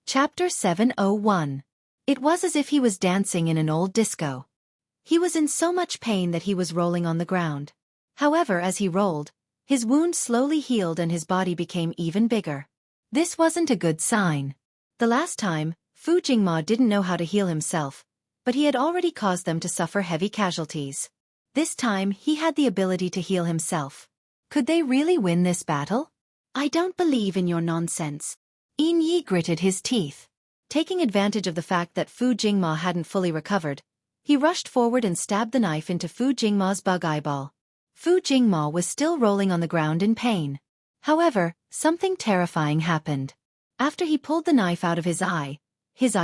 Speaker 1: Chapter 701. It was as if he was dancing in an old disco. He was in so much pain that he was rolling on the ground. However, as he rolled, his wound slowly healed and his body became even bigger. This wasn't a good sign. The last time, Fu Jingma didn't know how to heal himself, but he had already caused them to suffer heavy casualties. This time he had the ability to heal himself. Could they really win this battle? I don't believe in your nonsense. Yin Yi gritted his teeth. Taking advantage of the fact that Fu Jingma hadn't fully recovered, he rushed forward and stabbed the knife into Fu Jingma's bug eyeball. Fu Jingma was still rolling on the ground in pain. However, something terrifying happened. After he pulled the knife out of his eye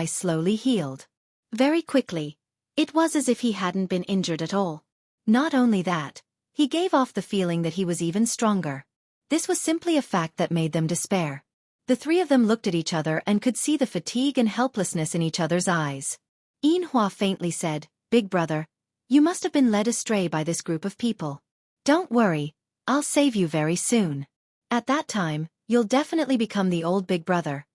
Speaker 1: slowly healed. Very quickly. It was as if he hadn't been injured at all. Not only that, he gave off the feeling that he was even stronger. This was simply a fact that made them despair. The three of them looked at each other and could see the fatigue and helplessness in each other's eyes. Yin Hua faintly said, "Big brother, you must have been led astray by this group of people. Don't worry, I'll save you very soon. At that time, you'll definitely become the old big brother.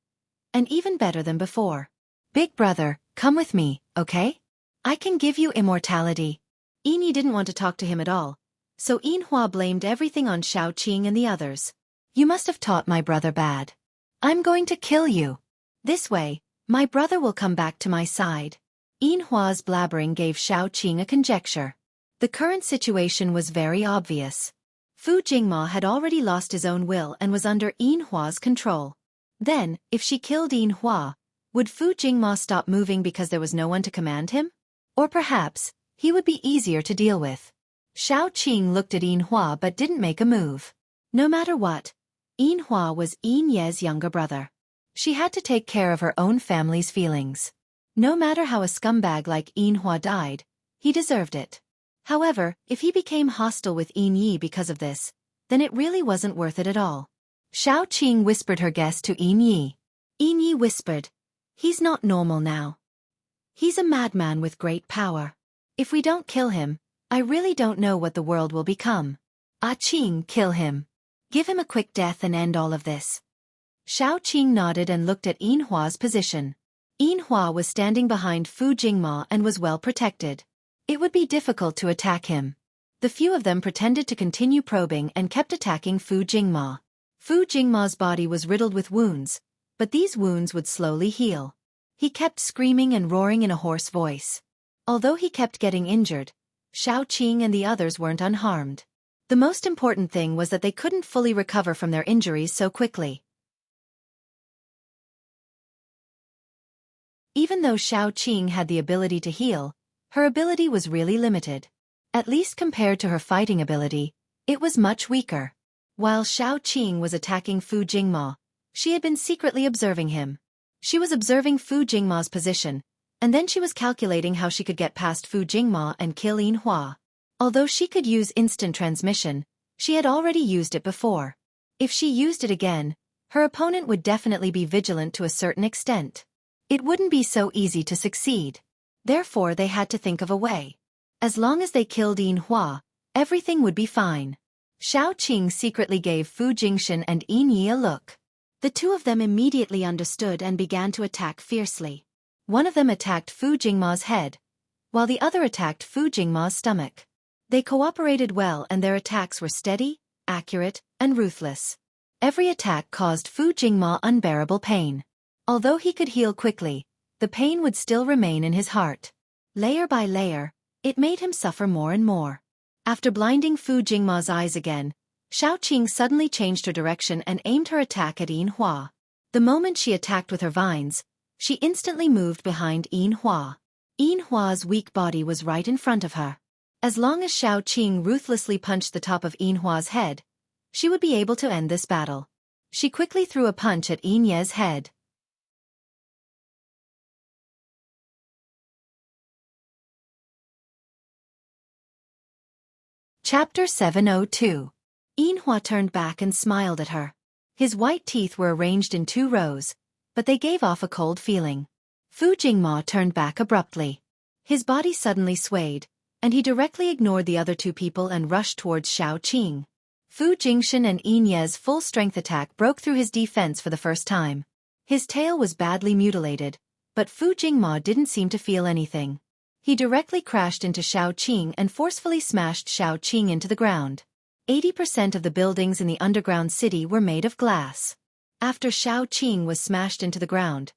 Speaker 1: And even better than before. Big brother, come with me, okay? I can give you immortality." Yin Yi didn't want to talk to him at all, so Yin Hua blamed everything on Shao Qing and the others. "You must have taught my brother bad. I'm going to kill you. This way, my brother will come back to my side." Yin Hua's blabbering gave Shao Qing a conjecture. The current situation was very obvious. Fu Jingma had already lost his own will and was under Yin Hua's control. Then, if she killed Yin Hua, would Fu Jingma stop moving because there was no one to command him? Or perhaps, he would be easier to deal with. Shao Qing looked at Yin Hua but didn't make a move. No matter what, Yin Hua was Yin Ye's younger brother. She had to take care of her own family's feelings. No matter how a scumbag like Yin Hua died, he deserved it. However, if he became hostile with Yin Yi because of this, then it really wasn't worth it at all. Shao Qing whispered her guess to Yin Yi. Yin Yi whispered, "He's not normal now. He's a madman with great power. If we don't kill him, I really don't know what the world will become. Ah Qing, kill him. Give him a quick death and end all of this." Shao Qing nodded and looked at Yin Hua's position. Yin Hua was standing behind Fu Jingma and was well protected. It would be difficult to attack him. The few of them pretended to continue probing and kept attacking Fu Jingma. Fu Jingma's body was riddled with wounds, but these wounds would slowly heal. He kept screaming and roaring in a hoarse voice. Although he kept getting injured, Shao Qing and the others weren't unharmed. The most important thing was that they couldn't fully recover from their injuries so quickly. Even though Shao Qing had the ability to heal, her ability was really limited. At least compared to her fighting ability, it was much weaker. While Shao Qing was attacking Fu Jingma, she had been secretly observing him. She was observing Fu Jingma's position, and then she was calculating how she could get past Fu Jingma and kill Yin Hua. Although she could use instant transmission, she had already used it before. If she used it again, her opponent would definitely be vigilant to a certain extent. It wouldn't be so easy to succeed. Therefore they had to think of a way. As long as they killed Yin Hua, everything would be fine. Shao Qing secretly gave Fu Jingxin and Yin Yi a look. The two of them immediately understood and began to attack fiercely. One of them attacked Fu Jingma's head, while the other attacked Fu Jingma's stomach. They cooperated well and their attacks were steady, accurate, and ruthless. Every attack caused Fu Jingma unbearable pain. Although he could heal quickly, the pain would still remain in his heart. Layer by layer, It made him suffer more and more. After blinding Fu Jingma's eyes again, Xiao Qing suddenly changed her direction and aimed her attack at Yin Hua. The moment she attacked with her vines, she instantly moved behind Yin Hua. Yin Hua's weak body was right in front of her. As long as Xiao Qing ruthlessly punched the top of Yin Hua's head, she would be able to end this battle. She quickly threw a punch at Yin Ye's head. Chapter 702. Yin Hua turned back and smiled at her. His white teeth were arranged in 2 rows, but they gave off a cold feeling. Fu Jingma turned back abruptly. His body suddenly swayed, and he directly ignored the other 2 people and rushed towards Xiao Qing. Fu Jingshan and Yin Ye's full-strength attack broke through his defense for the first time. His tail was badly mutilated, but Fu Jingma didn't seem to feel anything. He directly crashed into Xiao Qing and forcefully smashed Xiao Qing into the ground. 80% of the buildings in the underground city were made of glass. After Xiao Qing was smashed into the ground,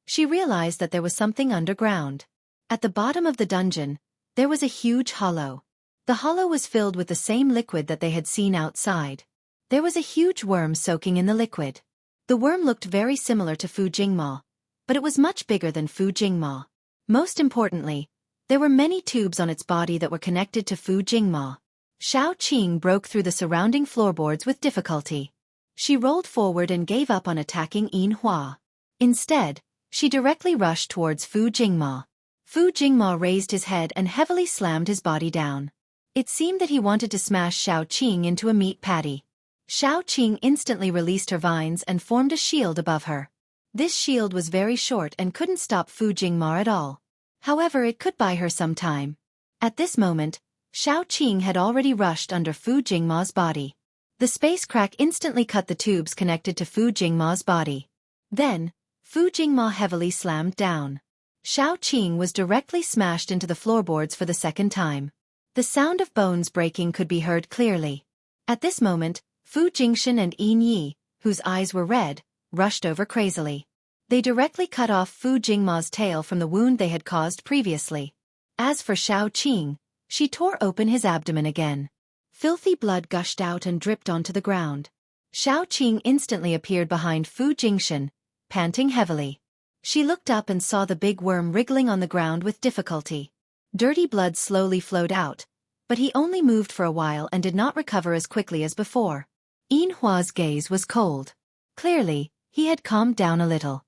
Speaker 1: she realized that there was something underground. At the bottom of the dungeon, there was a huge hollow. The hollow was filled with the same liquid that they had seen outside. There was a huge worm soaking in the liquid. The worm looked very similar to Fu Jingma, but it was much bigger than Fu Jingma. Most importantly, there were many tubes on its body that were connected to Fu Jingma. Xiao Qing broke through the surrounding floorboards with difficulty. She rolled forward and gave up on attacking Yin Hua. Instead, she directly rushed towards Fu Jingma. Fu Jingma raised his head and heavily slammed his body down. It seemed that he wanted to smash Xiao Qing into a meat patty. Xiao Qing instantly released her vines and formed a shield above her. This shield was very short and couldn't stop Fu Jingma at all. However, it could buy her some time. At this moment, Xiao Qing had already rushed under Fu Jingma's body. The space crack instantly cut the tubes connected to Fu Jingma's body. Then, Fu Jingma heavily slammed down. Xiao Qing was directly smashed into the floorboards for the second time. The sound of bones breaking could be heard clearly. At this moment, Fu Jingshan and Yin Yi, whose eyes were red, rushed over crazily. They directly cut off Fu Jingma's tail from the wound they had caused previously. As for Xiao Qing, she tore open his abdomen again. Filthy blood gushed out and dripped onto the ground. Xiao Qing instantly appeared behind Fu Jingshan, panting heavily. She looked up and saw the big worm wriggling on the ground with difficulty. Dirty blood slowly flowed out, but he only moved for a while and did not recover as quickly as before. Yin Hua's gaze was cold. Clearly, he had calmed down a little.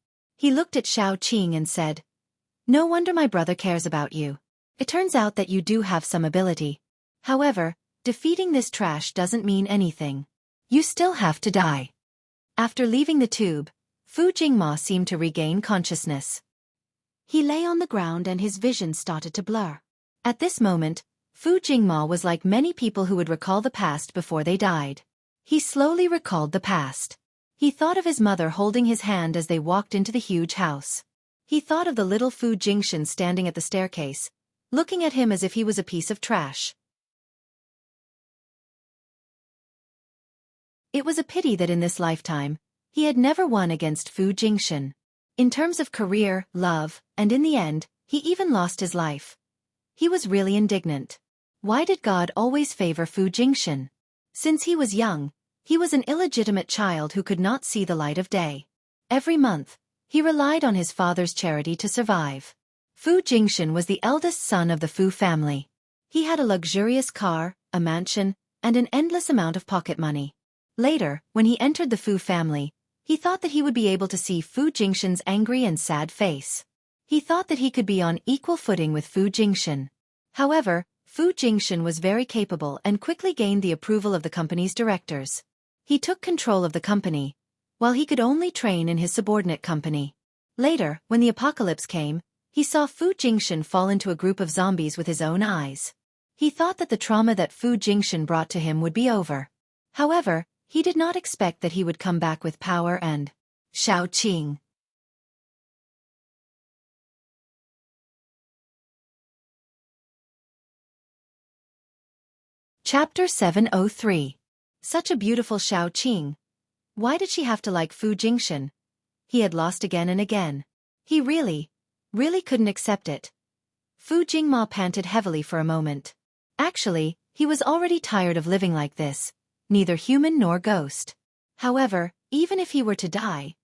Speaker 1: He looked at Xiao Qing and said, "No wonder my brother cares about you. It turns out that you do have some ability. However, defeating this trash doesn't mean anything. You still have to die." After leaving the tube, Fu Jingma seemed to regain consciousness. He lay on the ground and his vision started to blur. At this moment, Fu Jingma was like many people who would recall the past before they died. He slowly recalled the past. He thought of his mother holding his hand as they walked into the huge house. He thought of the little Fu Jingshan standing at the staircase, looking at him as if he was a piece of trash. It was a pity that in this lifetime, he had never won against Fu Jingshan. In terms of career, love, and in the end, he even lost his life. He was really indignant. Why did God always favor Fu Jingshan? Since he was young, he was an illegitimate child who could not see the light of day. Every month, he relied on his father's charity to survive. Fu Jingshan was the eldest son of the Fu family. He had a luxurious car, a mansion, and an endless amount of pocket money. Later, when he entered the Fu family, he thought that he would be able to see Fu Jingshan's angry and sad face. He thought that he could be on equal footing with Fu Jingshan. However, Fu Jingshan was very capable and quickly gained the approval of the company's directors. He took control of the company, while he could only train in his subordinate company. Later, when the apocalypse came, he saw Fu Jingshan fall into a group of zombies with his own eyes. He thought that the trauma that Fu Jingshan brought to him would be over. However, he did not expect that he would come back with power and Xiao Qing. Chapter 703. Such a beautiful Xiao Qing. Why did she have to like Fu Jingshan? He had lost again and again. He really couldn't accept it. Fu Jingma panted heavily for a moment. Actually, he was already tired of living like this, neither human nor ghost. However, even if he were to die,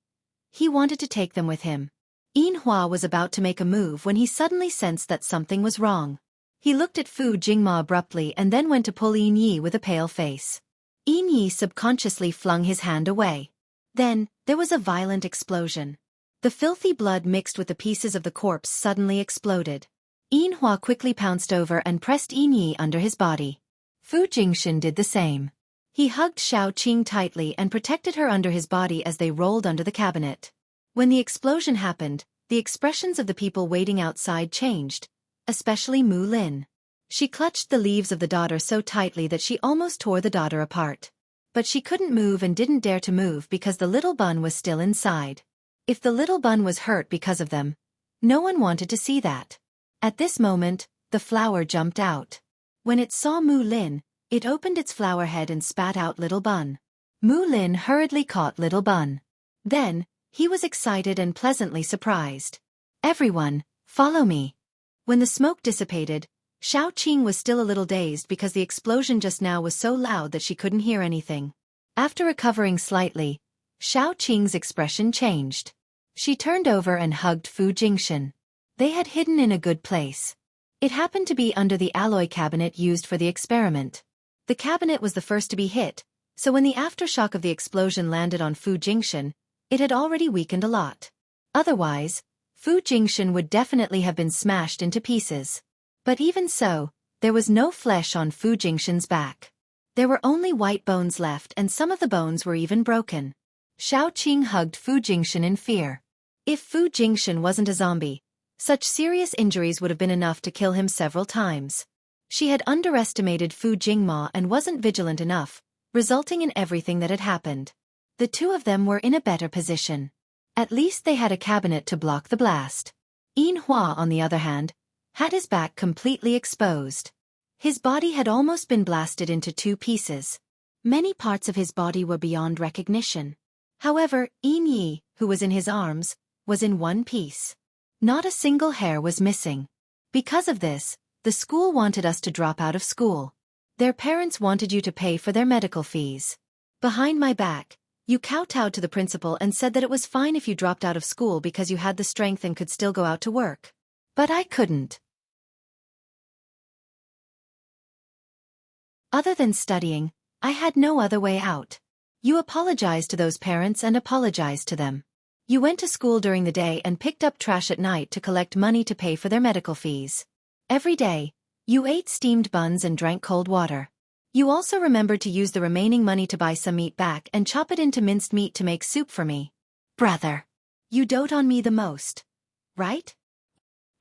Speaker 1: he wanted to take them with him. Yin Hua was about to make a move when he suddenly sensed that something was wrong. He looked at Fu Jingma abruptly and then went to pull Yin Yi with a pale face. Yin Yi subconsciously flung his hand away. Then, there was a violent explosion. The filthy blood mixed with the pieces of the corpse suddenly exploded. Yin Hua quickly pounced over and pressed Yin Yi under his body. Fu Jingxin did the same. He hugged Xiao Qing tightly and protected her under his body as they rolled under the cabinet. When the explosion happened, the expressions of the people waiting outside changed, especially Mu Lin. She clutched the leaves of the daughter so tightly that she almost tore the daughter apart. But she couldn't move and didn't dare to move because the little bun was still inside. If the little bun was hurt because of them, no one wanted to see that. At this moment, the flower jumped out. When it saw Mu Lin, it opened its flower head and spat out Little Bun. Mu Lin hurriedly caught Little Bun. Then, he was excited and pleasantly surprised. "Everyone, follow me." When the smoke dissipated, Xiao Qing was still a little dazed because the explosion just now was so loud that she couldn't hear anything. After recovering slightly, Xiao Qing's expression changed. She turned over and hugged Fu Jingxin. They had hidden in a good place. It happened to be under the alloy cabinet used for the experiment. The cabinet was the first to be hit, so when the aftershock of the explosion landed on Fu Jingxin, it had already weakened a lot. Otherwise, Fu Jingxin would definitely have been smashed into pieces. But even so, there was no flesh on Fu Jingxin's back. There were only white bones left and some of the bones were even broken. Xiao Qing hugged Fu Jingxin in fear. If Fu Jingxin wasn't a zombie, such serious injuries would have been enough to kill him several times. She had underestimated Fu Jingma and wasn't vigilant enough, resulting in everything that had happened. The two of them were in a better position. At least they had a cabinet to block the blast. Yin Hua, on the other hand, had his back completely exposed. His body had almost been blasted into two pieces. Many parts of his body were beyond recognition. However, Yin Yi, who was in his arms, was in one piece. Not a single hair was missing. Because of this, the school wanted us to drop out of school. Their parents wanted you to pay for their medical fees. Behind my back, you kowtowed to the principal and said that it was fine if you dropped out of school because you had the strength and could still go out to work. But I couldn't. Other than studying, I had no other way out. You apologized to those parents and apologized to them. You went to school during the day and picked up trash at night to collect money to pay for their medical fees. Every day, you ate steamed buns and drank cold water. You also remembered to use the remaining money to buy some meat back and chop it into minced meat to make soup for me. Brother. You dote on me the most. Right?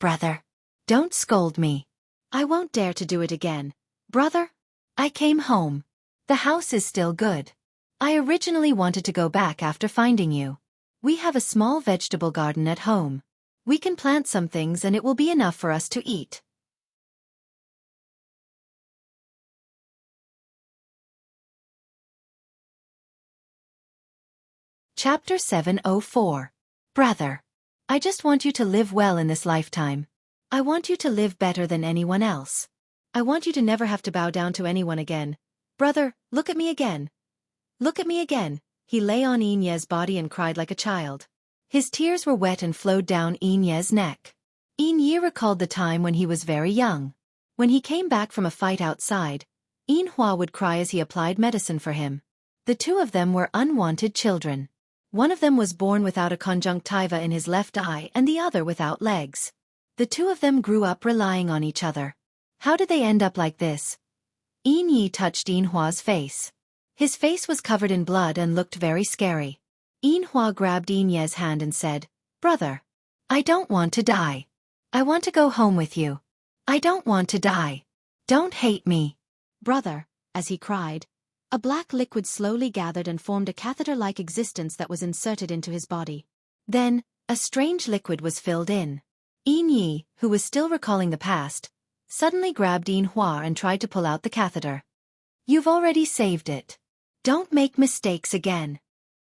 Speaker 1: Brother. Don't scold me. I won't dare to do it again. Brother? I came home. The house is still good. I originally wanted to go back after finding you. We have a small vegetable garden at home. We can plant some things and it will be enough for us to eat. Chapter 704. Brother. I just want you to live well in this lifetime. I want you to live better than anyone else. I want you to never have to bow down to anyone again. Brother, look at me again. Look at me again. He lay on Inye's body and cried like a child. His tears were wet and flowed down Inye's neck. Inye recalled the time when he was very young. When he came back from a fight outside, Yin Hua would cry as he applied medicine for him. The two of them were unwanted children. One of them was born without a conjunctiva in his left eye and the other without legs. The two of them grew up relying on each other. How did they end up like this? Inye touched Yin Hua's face. His face was covered in blood and looked very scary. Yin Hua grabbed Inye's hand and said, Brother. I don't want to die. I want to go home with you. I don't want to die. Don't hate me. Brother, as he cried, a black liquid slowly gathered and formed a catheter-like existence that was inserted into his body. Then, a strange liquid was filled in. Inye, who was still recalling the past, suddenly grabbed Yin Hua and tried to pull out the catheter. You've already saved it. Don't make mistakes again.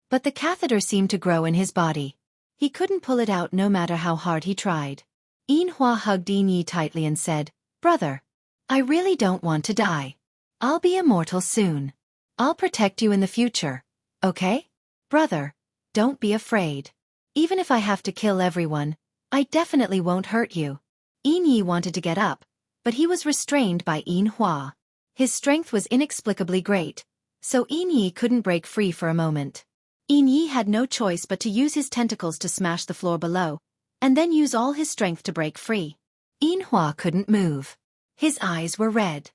Speaker 1: But the catheter seemed to grow in his body. He couldn't pull it out no matter how hard he tried. Yinhua hugged Yi tightly and said, "Brother, I really don't want to die. I'll be immortal soon. I'll protect you in the future, okay? Brother, don't be afraid. Even if I have to kill everyone, I definitely won't hurt you." Yi wanted to get up, but he was restrained by Yinhua. His strength was inexplicably great, so Yi couldn't break free for a moment. Yi had no choice but to use his tentacles to smash the floor below, and then use all his strength to break free. Yinhua couldn't move. His eyes were red.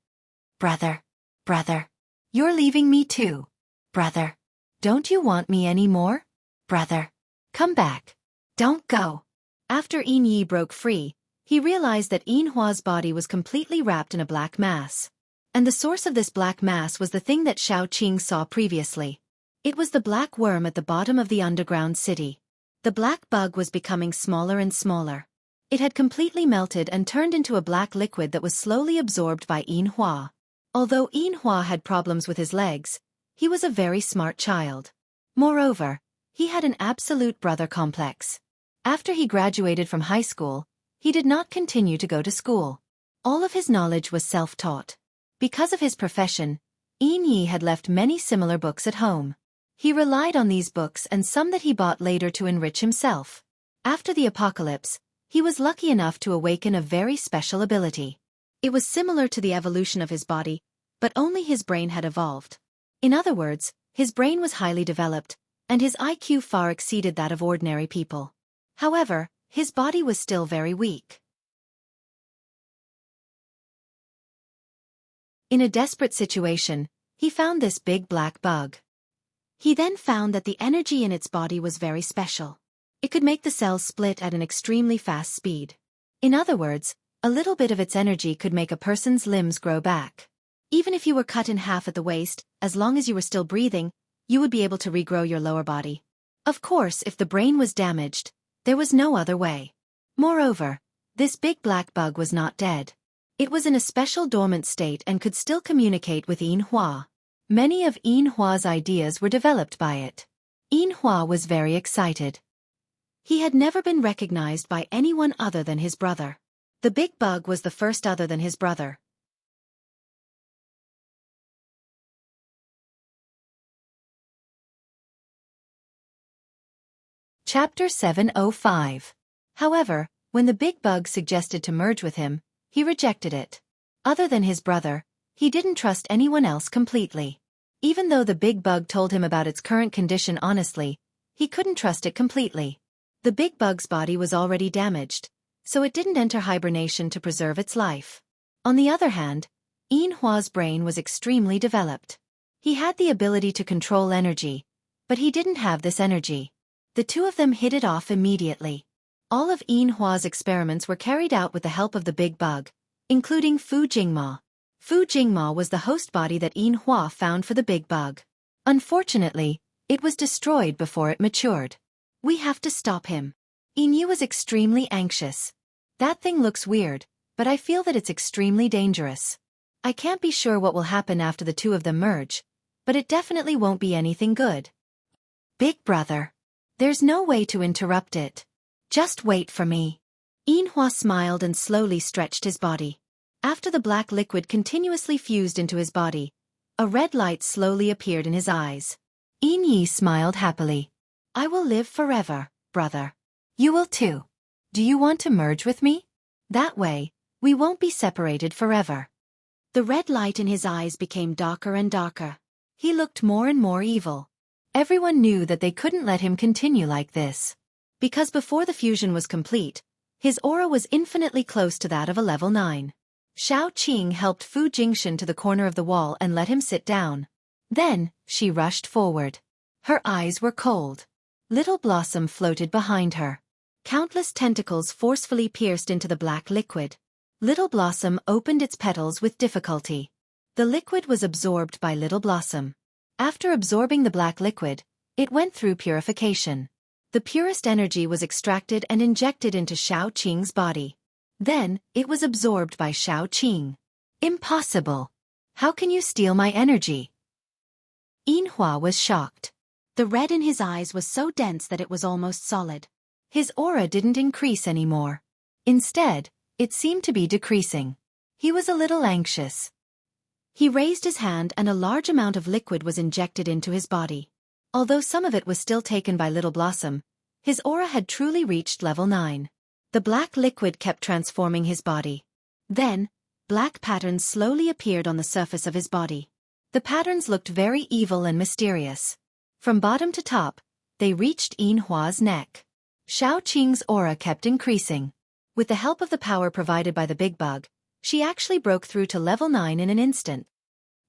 Speaker 1: "Brother, brother, you're leaving me too. Brother, don't you want me anymore? Brother, come back. Don't go." After Yi broke free, he realized that Yinhua's body was completely wrapped in a black mass. And the source of this black mass was the thing that Xiaoqing saw previously. It was the black worm at the bottom of the underground city. The black bug was becoming smaller and smaller. It had completely melted and turned into a black liquid that was slowly absorbed by Yinhua. Although Yinhua had problems with his legs, he was a very smart child. Moreover, he had an absolute brother complex. After he graduated from high school, he did not continue to go to school. All of his knowledge was self-taught. Because of his profession, Yi had left many similar books at home. He relied on these books and some that he bought later to enrich himself. After the apocalypse, he was lucky enough to awaken a very special ability. It was similar to the evolution of his body, but only his brain had evolved. In other words, his brain was highly developed, and his IQ far exceeded that of ordinary people. However, his body was still very weak. In a desperate situation, he found this big black bug. He then found that the energy in its body was very special. It could make the cells split at an extremely fast speed. In other words, a little bit of its energy could make a person's limbs grow back. Even if you were cut in half at the waist, as long as you were still breathing, you would be able to regrow your lower body. Of course, if the brain was damaged, there was no other way. Moreover, this big black bug was not dead. It was in a special dormant state and could still communicate with Yinhua. Many of Yinhua's ideas were developed by it. Yinhua was very excited. He had never been recognized by anyone other than his brother. The big bug was the first other than his brother. Chapter 705. However, when the big bug suggested to merge with him, he rejected it. Other than his brother, he didn't trust anyone else completely. Even though the big bug told him about its current condition honestly, he couldn't trust it completely. The big bug's body was already damaged, so it didn't enter hibernation to preserve its life. On the other hand, Yinhua's brain was extremely developed. He had the ability to control energy, but he didn't have this energy. The two of them hit it off immediately. All of Yinhua's experiments were carried out with the help of the big bug, including Fu Jingma. Fu Jingma was the host body that Yinhua found for the big bug. Unfortunately, it was destroyed before it matured. "We have to stop him." Yin was extremely anxious. "That thing looks weird, but I feel that it's extremely dangerous. I can't be sure what will happen after the two of them merge, but it definitely won't be anything good. Big brother, there's no way to interrupt it. Just wait for me." Yinhua smiled and slowly stretched his body. After the black liquid continuously fused into his body, a red light slowly appeared in his eyes. Yi smiled happily. "I will live forever, brother. You will too. Do you want to merge with me? That way, we won't be separated forever." The red light in his eyes became darker and darker. He looked more and more evil. Everyone knew that they couldn't let him continue like this. Because before the fusion was complete, his aura was infinitely close to that of a level 9. Xiaoqing helped Fu Jingxin to the corner of the wall and let him sit down. Then, she rushed forward. Her eyes were cold. Little Blossom floated behind her. Countless tentacles forcefully pierced into the black liquid. Little Blossom opened its petals with difficulty. The liquid was absorbed by Little Blossom. After absorbing the black liquid, it went through purification. The purest energy was extracted and injected into Xiaoqing's body. Then, it was absorbed by Xiaoqing. "Impossible! How can you steal my energy?" Yinhua was shocked. The red in his eyes was so dense that it was almost solid. His aura didn't increase anymore. Instead, it seemed to be decreasing. He was a little anxious. He raised his hand and a large amount of liquid was injected into his body. Although some of it was still taken by Little Blossom, his aura had truly reached level 9. The black liquid kept transforming his body. Then, black patterns slowly appeared on the surface of his body. The patterns looked very evil and mysterious. From bottom to top, they reached Yinhua's neck. Xiao Qing's aura kept increasing. With the help of the power provided by the big bug, she actually broke through to level 9 in an instant.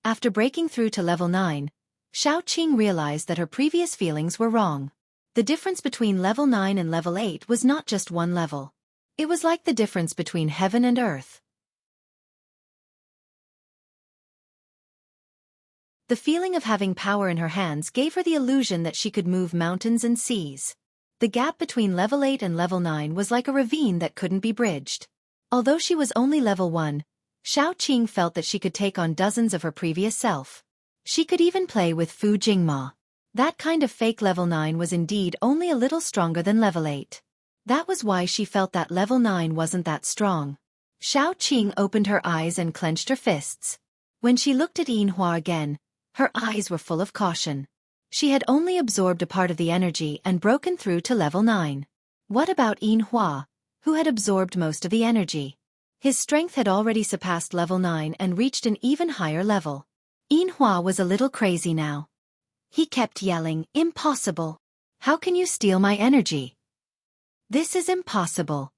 Speaker 1: After breaking through to level 9, Xiao Qing realized that her previous feelings were wrong. The difference between level 9 and level 8 was not just one level. It was like the difference between heaven and earth. The feeling of having power in her hands gave her the illusion that she could move mountains and seas. The gap between level 8 and level 9 was like a ravine that couldn't be bridged. Although she was only level 1, Xiao Qing felt that she could take on dozens of her previous self. She could even play with Fu Jingma. That kind of fake level 9 was indeed only a little stronger than level 8. That was why she felt that level 9 wasn't that strong. Xiao Qing opened her eyes and clenched her fists. When she looked at Yinhua again, her eyes were full of caution. She had only absorbed a part of the energy and broken through to level 9. What about Yinhua, who had absorbed most of the energy? His strength had already surpassed level 9 and reached an even higher level. Yinhua was a little crazy now. He kept yelling, "Impossible! How can you steal my energy? This is impossible."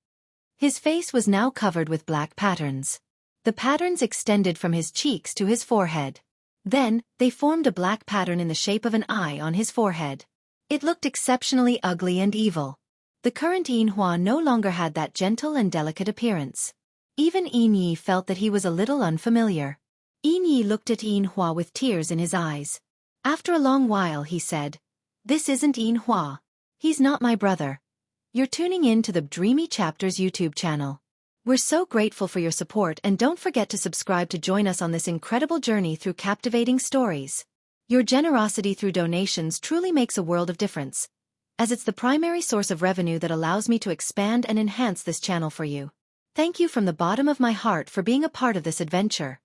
Speaker 1: His face was now covered with black patterns. The patterns extended from his cheeks to his forehead. Then, they formed a black pattern in the shape of an eye on his forehead. It looked exceptionally ugly and evil. The current Yinhua no longer had that gentle and delicate appearance. Even Yinyi felt that he was a little unfamiliar. Yinyi looked at Yinhua with tears in his eyes. After a long while he said, "This isn't Yinhua. He's not my brother. You're tuning in to the Dreamy Chapters YouTube channel. We're so grateful for your support and don't forget to subscribe to join us on this incredible journey through captivating stories. Your generosity through donations truly makes a world of difference, as it's the primary source of revenue that allows me to expand and enhance this channel for you. Thank you from the bottom of my heart for being a part of this adventure."